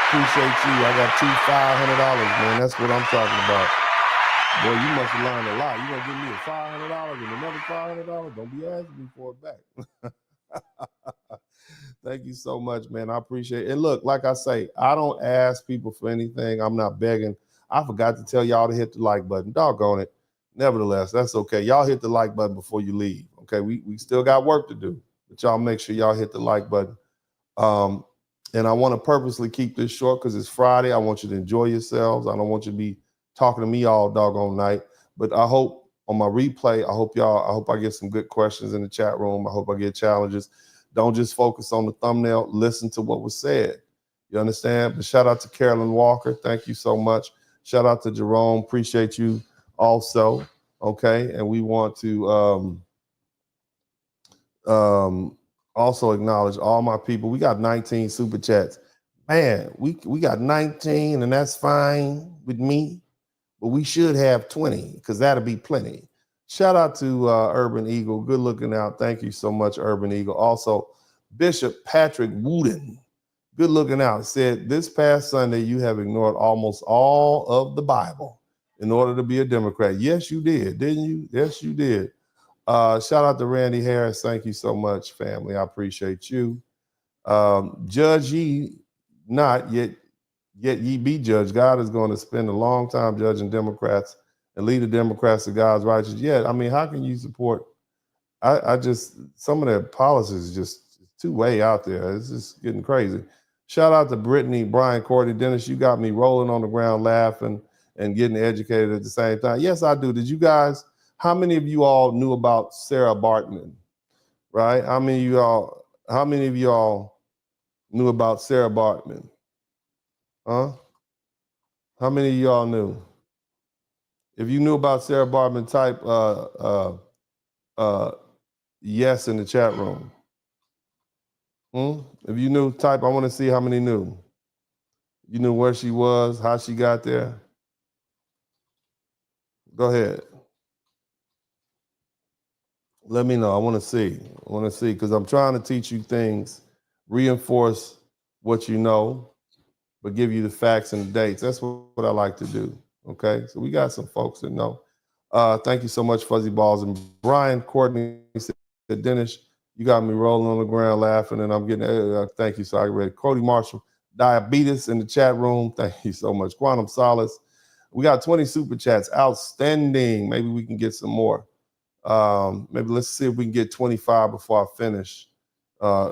Appreciate you. I got $500, man. That's what I'm talking about. Boy, you must have learned a lot. You gonna give me a $500 and another $500? Don't be asking me for it back. Thank you so much, man. I appreciate it. And look, like I say, I don't ask people for anything. I'm not begging. I forgot to tell y'all to hit the like button. Doggone it. Nevertheless, that's okay. Y'all hit the like button before you leave. Okay, we still got work to do, but y'all make sure y'all hit the like button. And I want to purposely keep this short because it's Friday. I want you to enjoy yourselves. I don't want you to be talking to me all doggone night. But I hope on my replay, I hope I get some good questions in the chat room. I hope I get challenges. Don't just focus on the thumbnail. Listen to what was said. You understand? But shout out to Carolyn Walker. Thank you so much. Shout out to Jerome. Appreciate you also. Okay. And we want to also acknowledge all my people. We got 19 super chats. Man, we got 19, and that's fine with me. But we should have 20 because that'll be plenty. Shout out to Urban Eagle. Good looking out. Thank you so much, Urban Eagle. Also, Bishop Patrick Wooden. Good looking out. Said, this past Sunday, you have ignored almost all of the Bible in order to be a Democrat. Yes, you did, didn't you? Yes, you did. Shout out to Randy Harris. Thank you so much, family. I appreciate you. Judge ye not, yet ye be judged. God is going to spend a long time judging Democrats and lead the Democrats to God's righteous. Yeah, I mean, how can you support? I just, some of their policies is just too way out there. It's just getting crazy. Shout out to Brittany, Brian, Courtney, Dennis. You got me rolling on the ground laughing and getting educated at the same time. Yes, I do. Did you guys, how many of you all knew about Saartjie Baartman? Right? How many of y'all knew about Saartjie Baartman? Huh? How many of y'all knew? If you knew about Saartjie Baartman, type yes in the chat room. If you knew, type, I want to see how many knew. You knew where she was, how she got there. Go ahead. Let me know. I want to see. Because I'm trying to teach you things, reinforce what you know, but give you the facts and the dates. That's what I like to do. Okay, so we got some folks that know. Thank you so much, Fuzzy Balls. And Brian Courtney said, Dennis, you got me rolling on the ground laughing, and I'm getting, thank you. So I read Cody Marshall, Diabetes in the chat room. Thank you so much. Quantum Solace. We got 20 super chats. Outstanding. Maybe we can get some more. Maybe let's see if we can get 25 before I finish.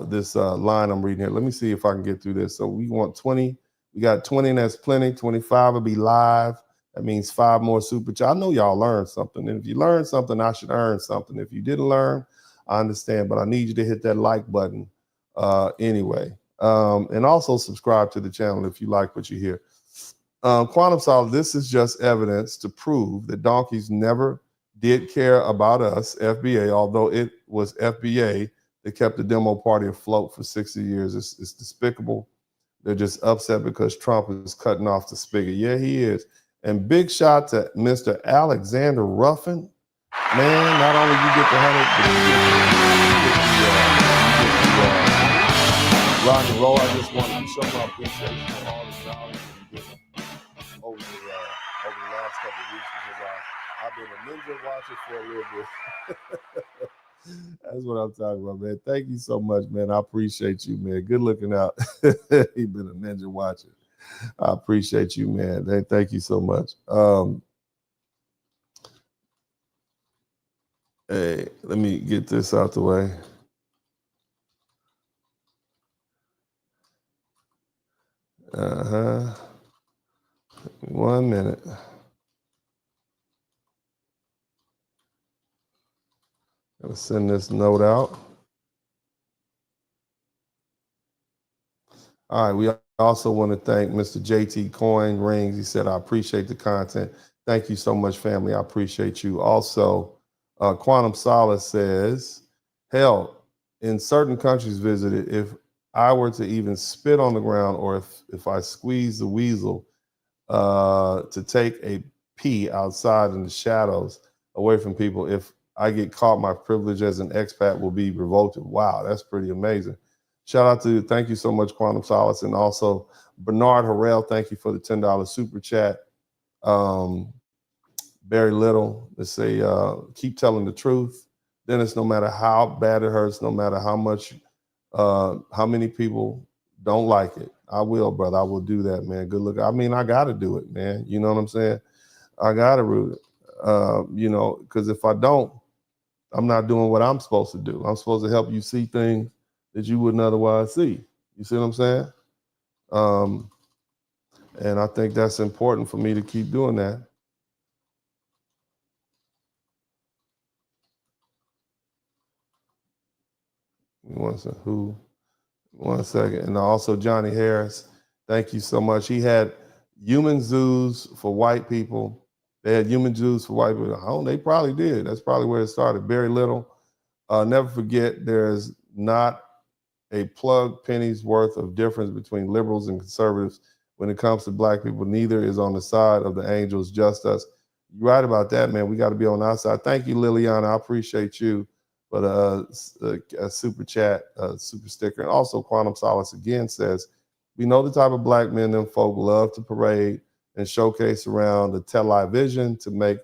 this line I'm reading here. Let me see if I can get through this. So we want 20. We got 20, and that's plenty. 25 will be live. That means 5 more super chat. I know y'all learned something. And if you learned something, I should earn something. If you didn't learn, I understand. But I need you to hit that like button anyway. And also subscribe to the channel if you like what you hear. Quantum Solid, this is just evidence to prove that donkeys never did care about us, FBA, although it was FBA that kept the demo party afloat for 60 years. It's despicable. They're just upset because Trump is cutting off the spigot. Yeah, he is. And big shout to Mr. Alexander Ruffin. Man, not only you get the 100, but you get the rock and roll. I just wanted to show my appreciation for all the knowledge you've given over the last couple of weeks, because I've been a ninja watcher for a little bit. That's what I'm talking about, man. Thank you so much, man. I appreciate you, man. Good looking out. He's been a ninja watcher. I appreciate you, man. Thank you so much. Hey, let me get this out the way. Uh-huh. 1 minute. Gotta send this note out. All right, we also want to thank Mr. JT Coin Rings. He said, I appreciate the content. Thank you so much, family. I appreciate you. Also, Quantum Solace says, hell, in certain countries visited, if I were to even spit on the ground, or if I squeeze the weasel to take a pee outside in the shadows away from people, if I get caught, my privilege as an expat will be revoked. Wow, that's pretty amazing. Shout out to you. Thank you so much, Quantum Solace. And also Bernard Harrell, thank you for the $10 super chat. Barry Little, let's say, keep telling the truth. Dennis, no matter how bad it hurts, no matter how much, how many people don't like it, I will, brother. I will do that, man. Good look. I mean, I got to do it, man. You know what I'm saying? I got to root it, you know, because if I don't, I'm not doing what I'm supposed to do. I'm supposed to help you see things that you wouldn't otherwise see. You see what I'm saying? And I think that's important for me to keep doing that. One second. And also Johnny Harris, thank you so much. He had human zoos for white people. They had human zoos for white people. Oh, they probably did. That's probably where it started. Barry Little, never forget, there's not a plug penny's worth of difference between liberals and conservatives when it comes to black people. Neither is on the side of the angels, just us. You're right about that, man. We got to be on our side. Thank you, Liliana. I appreciate you for a super chat, super sticker. And also Quantum Solace again says, we know the type of black men them folk love to parade and showcase around the television to make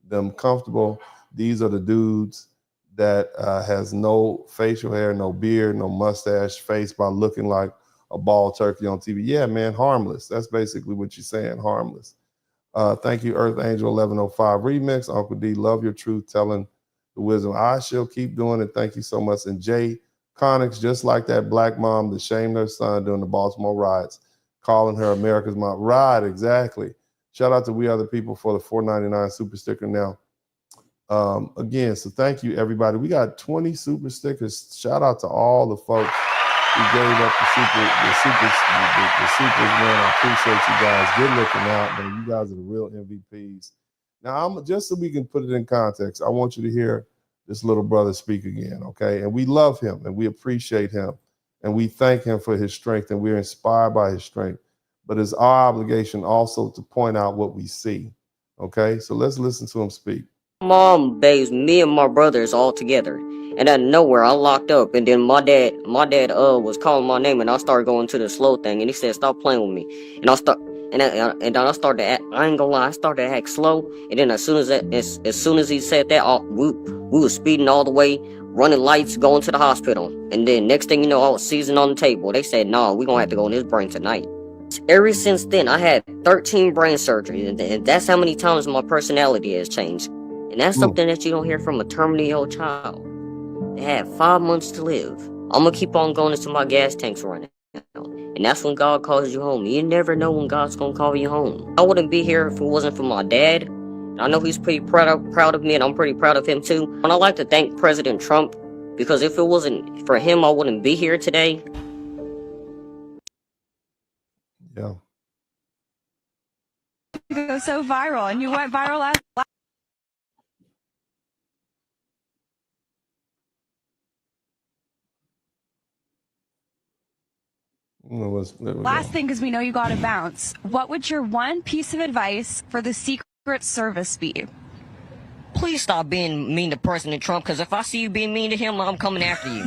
them comfortable. These are the dudes that has no facial hair, no beard, no mustache, face by looking like a bald turkey on TV. Yeah, man, harmless. That's basically what you're saying, harmless. Thank you, Earth Angel 1105 Remix. Uncle D, love your truth, telling the wisdom. I shall keep doing it. Thank you so much. And Jay Connix, just like that black mom that shamed her son during the Baltimore riots, calling her America's mom. Right, exactly. Shout out to We Are the People for the $4.99 super sticker now. Again, so thank you, everybody. We got 20 super stickers. Shout out to all the folks who gave up the supers, man. I appreciate you guys. Good looking out, man. You guys are the real MVPs. Now, just so we can put it in context, I want you to hear this little brother speak again, okay? And we love him, and we appreciate him, and we thank him for his strength, and we're inspired by his strength. But it's our obligation also to point out what we see, okay? So let's listen to him speak. Mom bathes me and my brothers all together, and out of nowhere I locked up, and then my dad was calling my name, and I started going to the slow thing, and he said, "Stop playing with me," and I started to act, I ain't gonna lie, I started to act slow, and then as soon as he said that, we was speeding all the way, running lights, going to the hospital, and then next thing you know, I was seizing on the table. They said, "Nah, we gonna have to go in his brain tonight." Ever since then, I had 13 brain surgeries, and that's how many times my personality has changed. And that's something that you don't hear from a terminally ill child. They had 5 months to live. I'm gonna keep on going until my gas tank's running. And that's when God calls you home. You never know when God's gonna call you home. I wouldn't be here if it wasn't for my dad. And I know he's pretty proud of me, and I'm pretty proud of him too. And I'd like to thank President Trump, because if it wasn't for him, I wouldn't be here today. Yeah. You go so viral, and you went viral last. Last thing, because we know you got to bounce. What would your one piece of advice for the Secret Service be? Please stop being mean to President Trump, because if I see you being mean to him, I'm coming after you.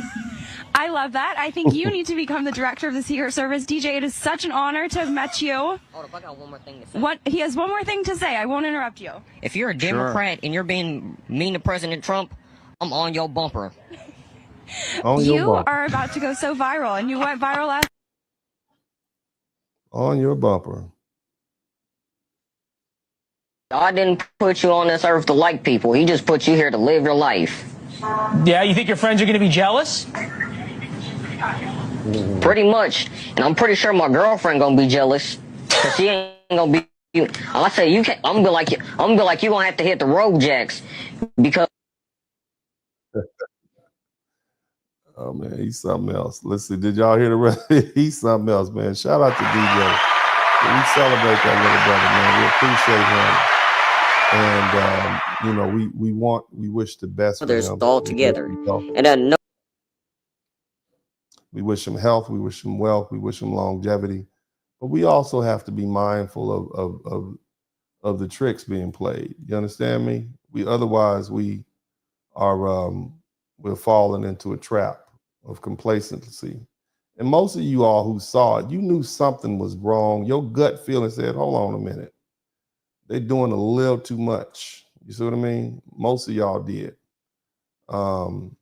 I love that. I think you need to become the director of the Secret Service. DJ, it is such an honor to have met you. Hold up, I got one more thing to say. He has one more thing to say. I won't interrupt you. If you're a Democrat and you're being mean to President Trump, I'm on your bumper. You are about to go so viral, and you went viral last. On your bumper. God didn't put you on this earth to like people. He just put you here to live your life. Yeah, you think your friends are going to be jealous? Pretty much. And I'm pretty sure my girlfriend going to be jealous, because she ain't going to be... I say you can't... I'm going to be like you going to have to hit the road jacks, because... Oh, man, he's something else. Let's see. Did y'all hear the rest? He's something else, man. Shout out to DJ. We celebrate that little brother, man. We appreciate him. And, we wish the best for him. All together. And then we wish him health. We wish him wealth. We wish him longevity. But we also have to be mindful of the tricks being played. You understand me? Otherwise we are we're falling into a trap of complacency. And most of you all who saw it, you knew something was wrong. Your gut feeling said, hold on a minute. They're doing a little too much. You see what I mean? Most of y'all did. And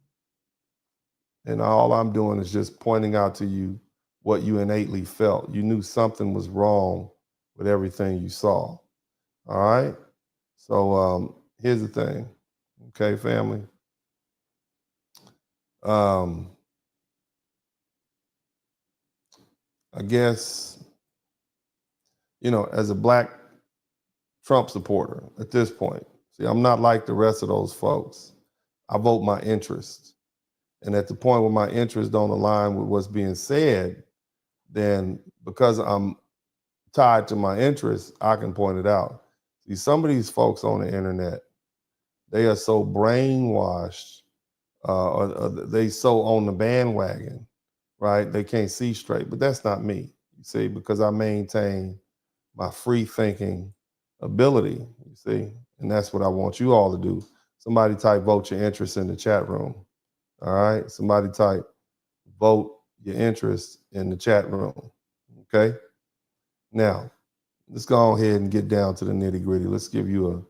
all I'm doing is just pointing out to you what you innately felt. You knew something was wrong with everything you saw. All right? So here's the thing. Okay, family? I guess, as a Black Trump supporter at this point, see, I'm not like the rest of those folks. I vote my interests. And at the point where my interests don't align with what's being said, then because I'm tied to my interests, I can point it out. See, some of these folks on the internet, they are so brainwashed, or they so on the bandwagon, right? They can't see straight, but that's not me, you see, because I maintain my free thinking ability, you see, and that's what I want you all to do. Somebody type vote your interest in the chat room. All right, somebody type vote your interest in the chat room. Okay, now let's go ahead and get down to the nitty gritty. Let's give you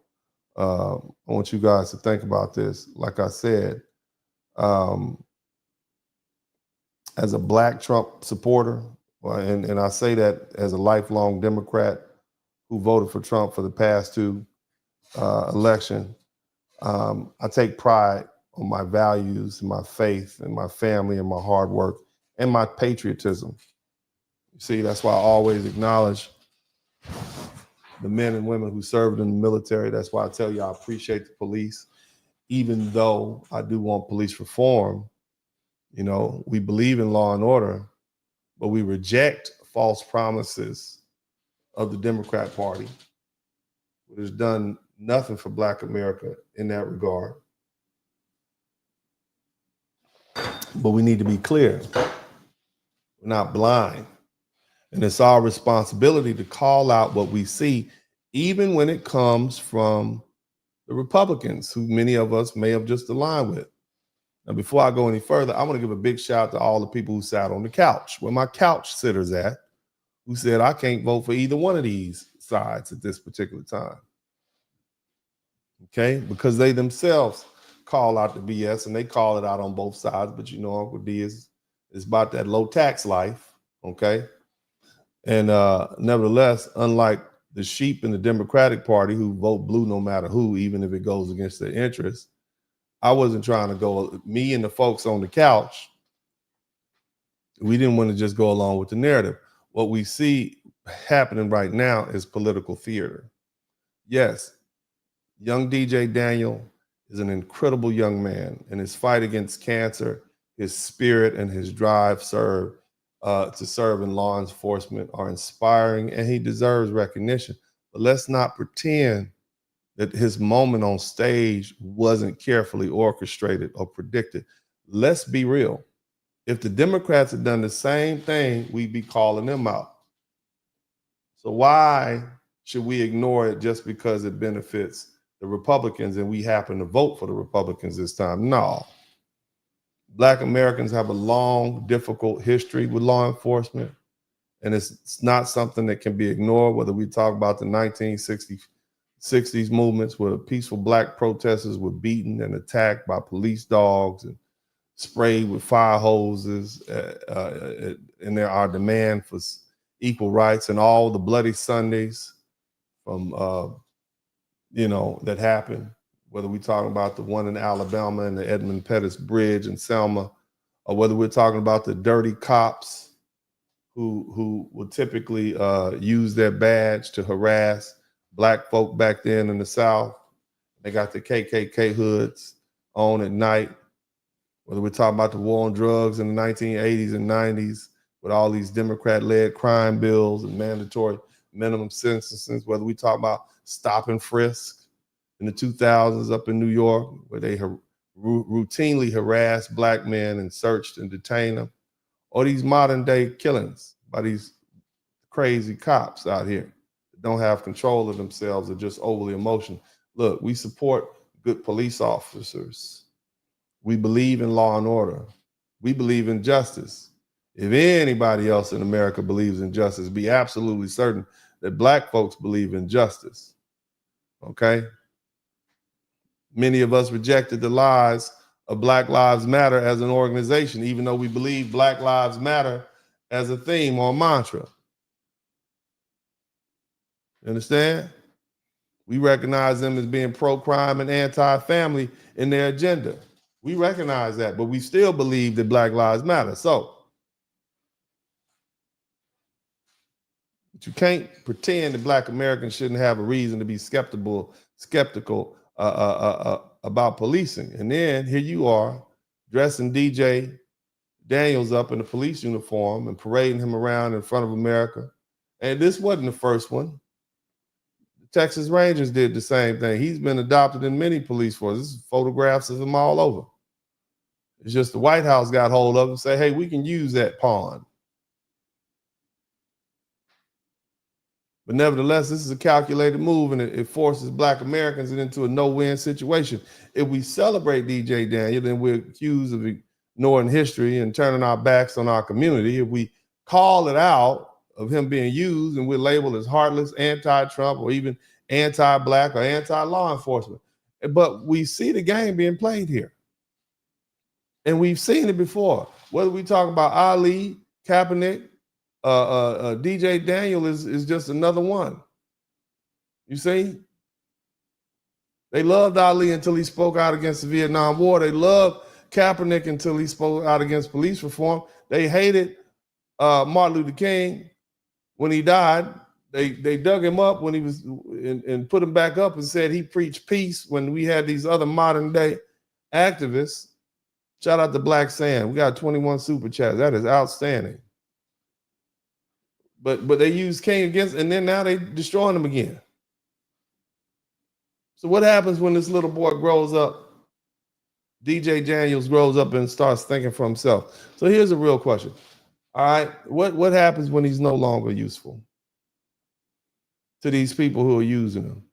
I want you guys to think about this. Like I said, as a Black Trump supporter, and I say that as a lifelong Democrat who voted for Trump for the past two election, I take pride on my values, my faith, and my family, and my hard work, and my patriotism. You see, that's why I always acknowledge the men and women who served in the military. That's why I tell you I appreciate the police, even though I do want police reform. We believe in law and order, but we reject false promises of the Democrat Party, which has done nothing for Black America in that regard. But we need to be clear. We're not blind. And it's our responsibility to call out what we see, even when it comes from the Republicans, who many of us may have just aligned with. Now, before I go any further, I want to give a big shout out to all the people who sat on the couch, where my couch sitters at, who said, I can't vote for either one of these sides at this particular time. Okay? Because they themselves call out the BS, and they call it out on both sides. But Uncle D is about that low tax life. Okay? And nevertheless, unlike the sheep in the Democratic Party who vote blue no matter who, even if it goes against their interests, I wasn't trying to go, me and the folks on the couch We didn't want to just go along with the narrative. What we see happening right now is political theater. Yes, young DJ Daniel is an incredible young man, and his fight against cancer, his spirit, and his drive to serve in law enforcement are inspiring, and he deserves recognition. But let's not pretend that his moment on stage wasn't carefully orchestrated or predicted. Let's be real. If the Democrats had done the same thing, we'd be calling them out. So why should we ignore it just because it benefits the Republicans and we happen to vote for the Republicans this time? No. Black Americans have a long, difficult history with law enforcement, and it's not something that can be ignored, whether we talk about the 1960s movements where peaceful Black protesters were beaten and attacked by police dogs and sprayed with fire hoses, and there are demand for equal rights, and all the bloody Sundays from that happened, whether we're talking about the one in Alabama and the Edmund Pettus Bridge in Selma, or whether we're talking about the dirty cops who would typically use their badge to harass Black folk back then in the South. They got the KKK hoods on at night. Whether we're talking about the war on drugs in the 1980s and 90s with all these Democrat-led crime bills and mandatory minimum sentences, whether we talk about stop and frisk in the 2000s up in New York, where they routinely harassed Black men and searched and detained them, or these modern day killings by these crazy cops out here that don't have control of themselves or just overly emotional. Look, we support good police officers. We believe in law and order. We believe in justice. If anybody else in America believes in justice, be absolutely certain that Black folks believe in justice. Okay? Many of us rejected the lies of Black Lives Matter as an organization, even though we believe Black Lives Matter as a theme or mantra. You understand? We recognize them as being pro-crime and anti-family in their agenda. We recognize that, but we still believe that Black Lives Matter. So, but you can't pretend that Black Americans shouldn't have a reason to be skeptical about policing. And then here you are dressing DJ Daniels up in a police uniform and parading him around in front of America. And this wasn't the first one. The Texas Rangers did the same thing. He's been adopted in many police forces. There's photographs of him all over. It's just the White House got hold of him and say, hey, we can use that pawn. But nevertheless, this is a calculated move, and it forces Black Americans into a no-win situation. If we celebrate DJ Daniel, then we're accused of ignoring history and turning our backs on our community. If we call it out of him being used and we're labeled as heartless, anti-Trump, or even anti-Black or anti-law enforcement. But we see the game being played here. And we've seen it before. Whether we talk about Ali, Kaepernick, DJ Daniel is just another one. You see? They loved Ali until he spoke out against the Vietnam War. They loved Kaepernick until he spoke out against police reform. They hated Martin Luther King when he died. They dug him up when he was and put him back up and said he preached peace when we had these other modern day activists. Shout out to Black Sam. We got 21 super chats. That is outstanding. But they used King against, and then now they destroying him again. So what happens when this little boy grows up? DJ Daniels grows up and starts thinking for himself. So here's a real question. All right, what happens when he's no longer useful to these people who are using him?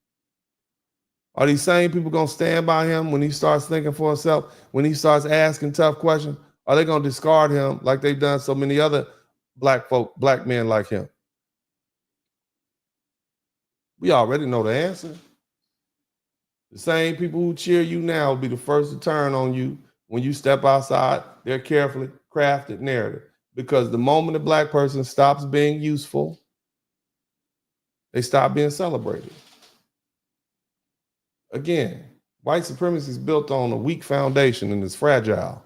Are these same people going to stand by him when he starts thinking for himself, when he starts asking tough questions? Are they going to discard him like they've done so many other Black men like him? We already know the answer. The same people who cheer you now will be the first to turn on you when you step outside their carefully crafted narrative. Because the moment a Black person stops being useful, they stop being celebrated. Again, white supremacy is built on a weak foundation and is fragile.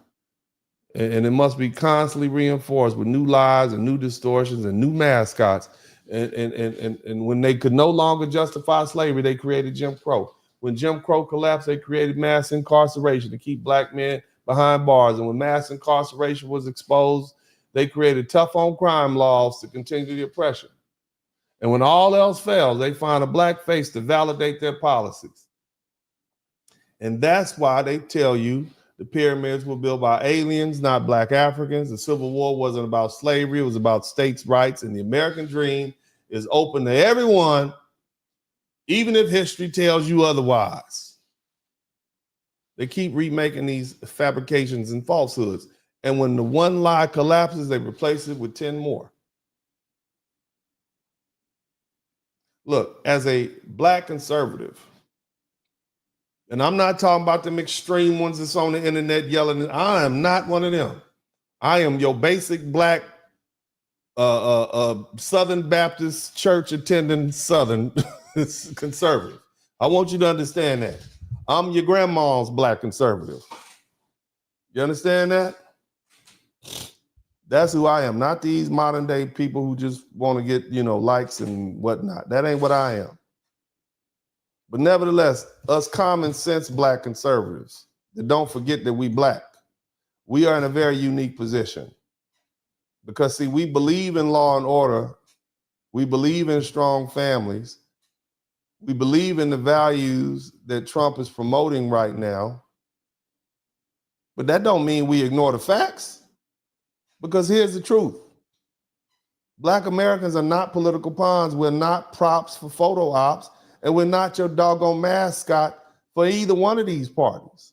And it must be constantly reinforced with new lies and new distortions and new mascots. And when they could no longer justify slavery, they created Jim Crow. When Jim Crow collapsed, they created mass incarceration to keep black men behind bars. And when mass incarceration was exposed, they created tough on crime laws to continue the oppression. And when all else fails, they find a black face to validate their policies. And that's why they tell you the pyramids were built by aliens, not black Africans. The Civil War wasn't about slavery, it was about states' rights. And the American dream is open to everyone, even if history tells you otherwise. They keep remaking these fabrications and falsehoods. And when the one lie collapses, they replace it with 10 more. Look, as a black conservative, and I'm not talking about them extreme ones that's on the internet yelling, I am not one of them. I am your basic black Southern Baptist church attending Southern conservative. I want you to understand that. I'm your grandma's black conservative. You understand that? That's who I am, not these modern day people who just want to get, likes and whatnot. That ain't what I am. But nevertheless, us common sense black conservatives that don't forget that we black, we are in a very unique position. Because see, we believe in law and order. We believe in strong families. We believe in the values that Trump is promoting right now. But that don't mean we ignore the facts. Because here's the truth. Black Americans are not political pawns. We're not props for photo ops, and we're not your doggone mascot for either one of these parties.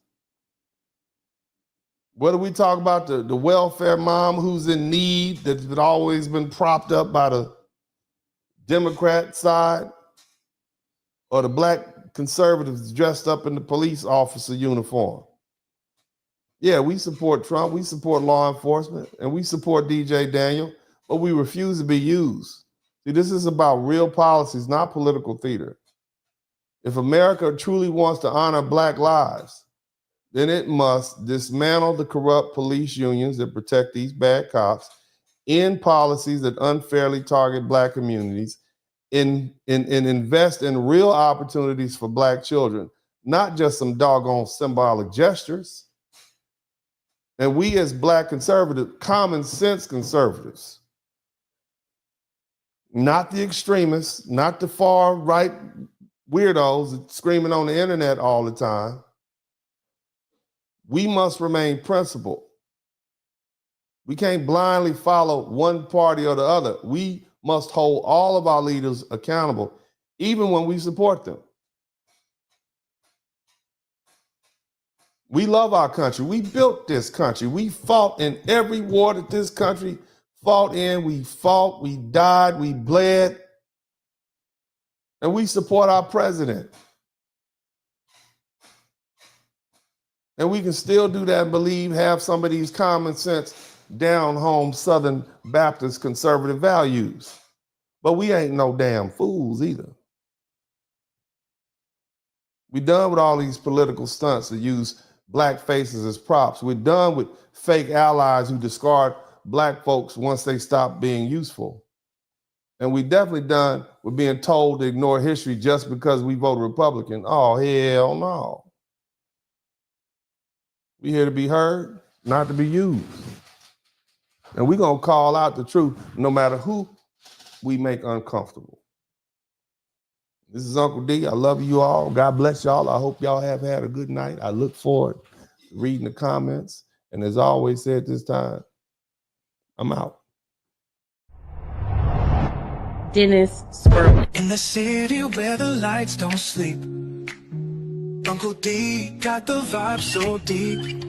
Whether we talk about the welfare mom who's in need, that's always been propped up by the Democrat side, or the black conservatives dressed up in the police officer uniform. Yeah, we support Trump, we support law enforcement, and we support DJ Daniel, but we refuse to be used. See, this is about real policies, not political theater. If America truly wants to honor black lives, then it must dismantle the corrupt police unions that protect these bad cops, end policies that unfairly target black communities, and invest in real opportunities for black children, not just some doggone symbolic gestures. And we as black conservatives, common sense conservatives, not the extremists, not the far right weirdos screaming on the internet all the time, we must remain principled. We can't blindly follow one party or the other. We must hold all of our leaders accountable, even when we support them. We love our country. We built this country. We fought in every war that this country fought in. We fought, we died, we bled, and we support our president. And we can still do that and believe, have some of these common sense, down home Southern Baptist conservative values. But we ain't no damn fools either. We done with all these political stunts that use black faces as props. We're done with fake allies who discard black folks once they stop being useful. And we definitely done with being told to ignore history just because we voted Republican. Oh, hell no. We here to be heard, not to be used. And we're gonna call out the truth no matter who we make uncomfortable. This is Uncle D. I love you all. God bless y'all. I hope y'all have had a good night. I look forward to reading the comments. And as I always said this time, I'm out. Dennis Sperling. In the city where the lights don't sleep, Uncle D got the vibe so deep.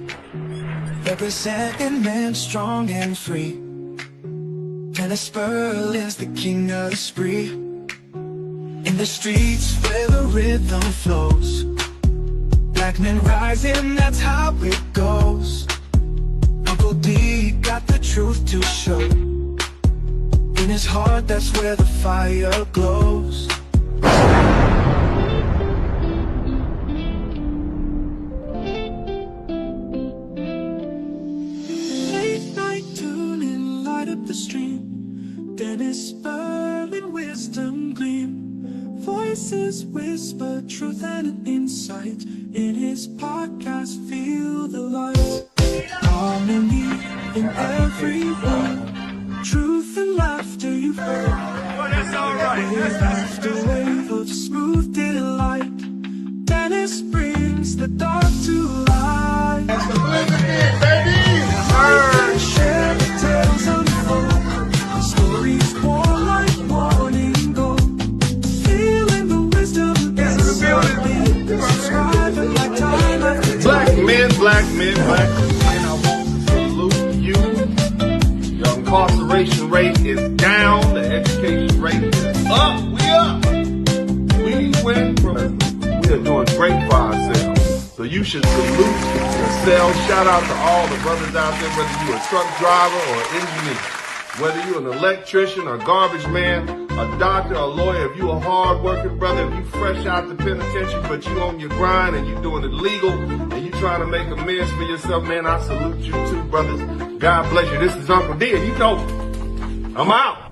Representing men strong and free. Dennis Sperling's the king of the spree. In the streets where the rhythm flows, black men rising, that's how it goes. Uncle D got the truth to show. In his heart, that's where the fire glows. whisper truth and insight. In his podcast, feel the light. Harmony in every word. Truth and laughter you've heard. Well, that's all right. Wave after wave of smooth delight. Dennis brings the dark to light. That's the limit, baby! Share the tales unfold. The stories pour like morning gold. Feeling the wisdom inside. Subscribing like time after time. Black men, I want to salute you. Your incarceration rate is down. The education rate is up. We up. We went from... We are doing great for ourselves. So you should salute yourselves. Shout out to all the brothers out there, whether you're a truck driver or engineer, whether you're an electrician or garbage man, a doctor or a lawyer. If you're a hard-working brother, if you fresh out the penitentiary, but you on your grind and you doing it legal and you trying to make amends for yourself, man, I salute you too, brothers. God bless you. This is Uncle D, and you know, I'm out.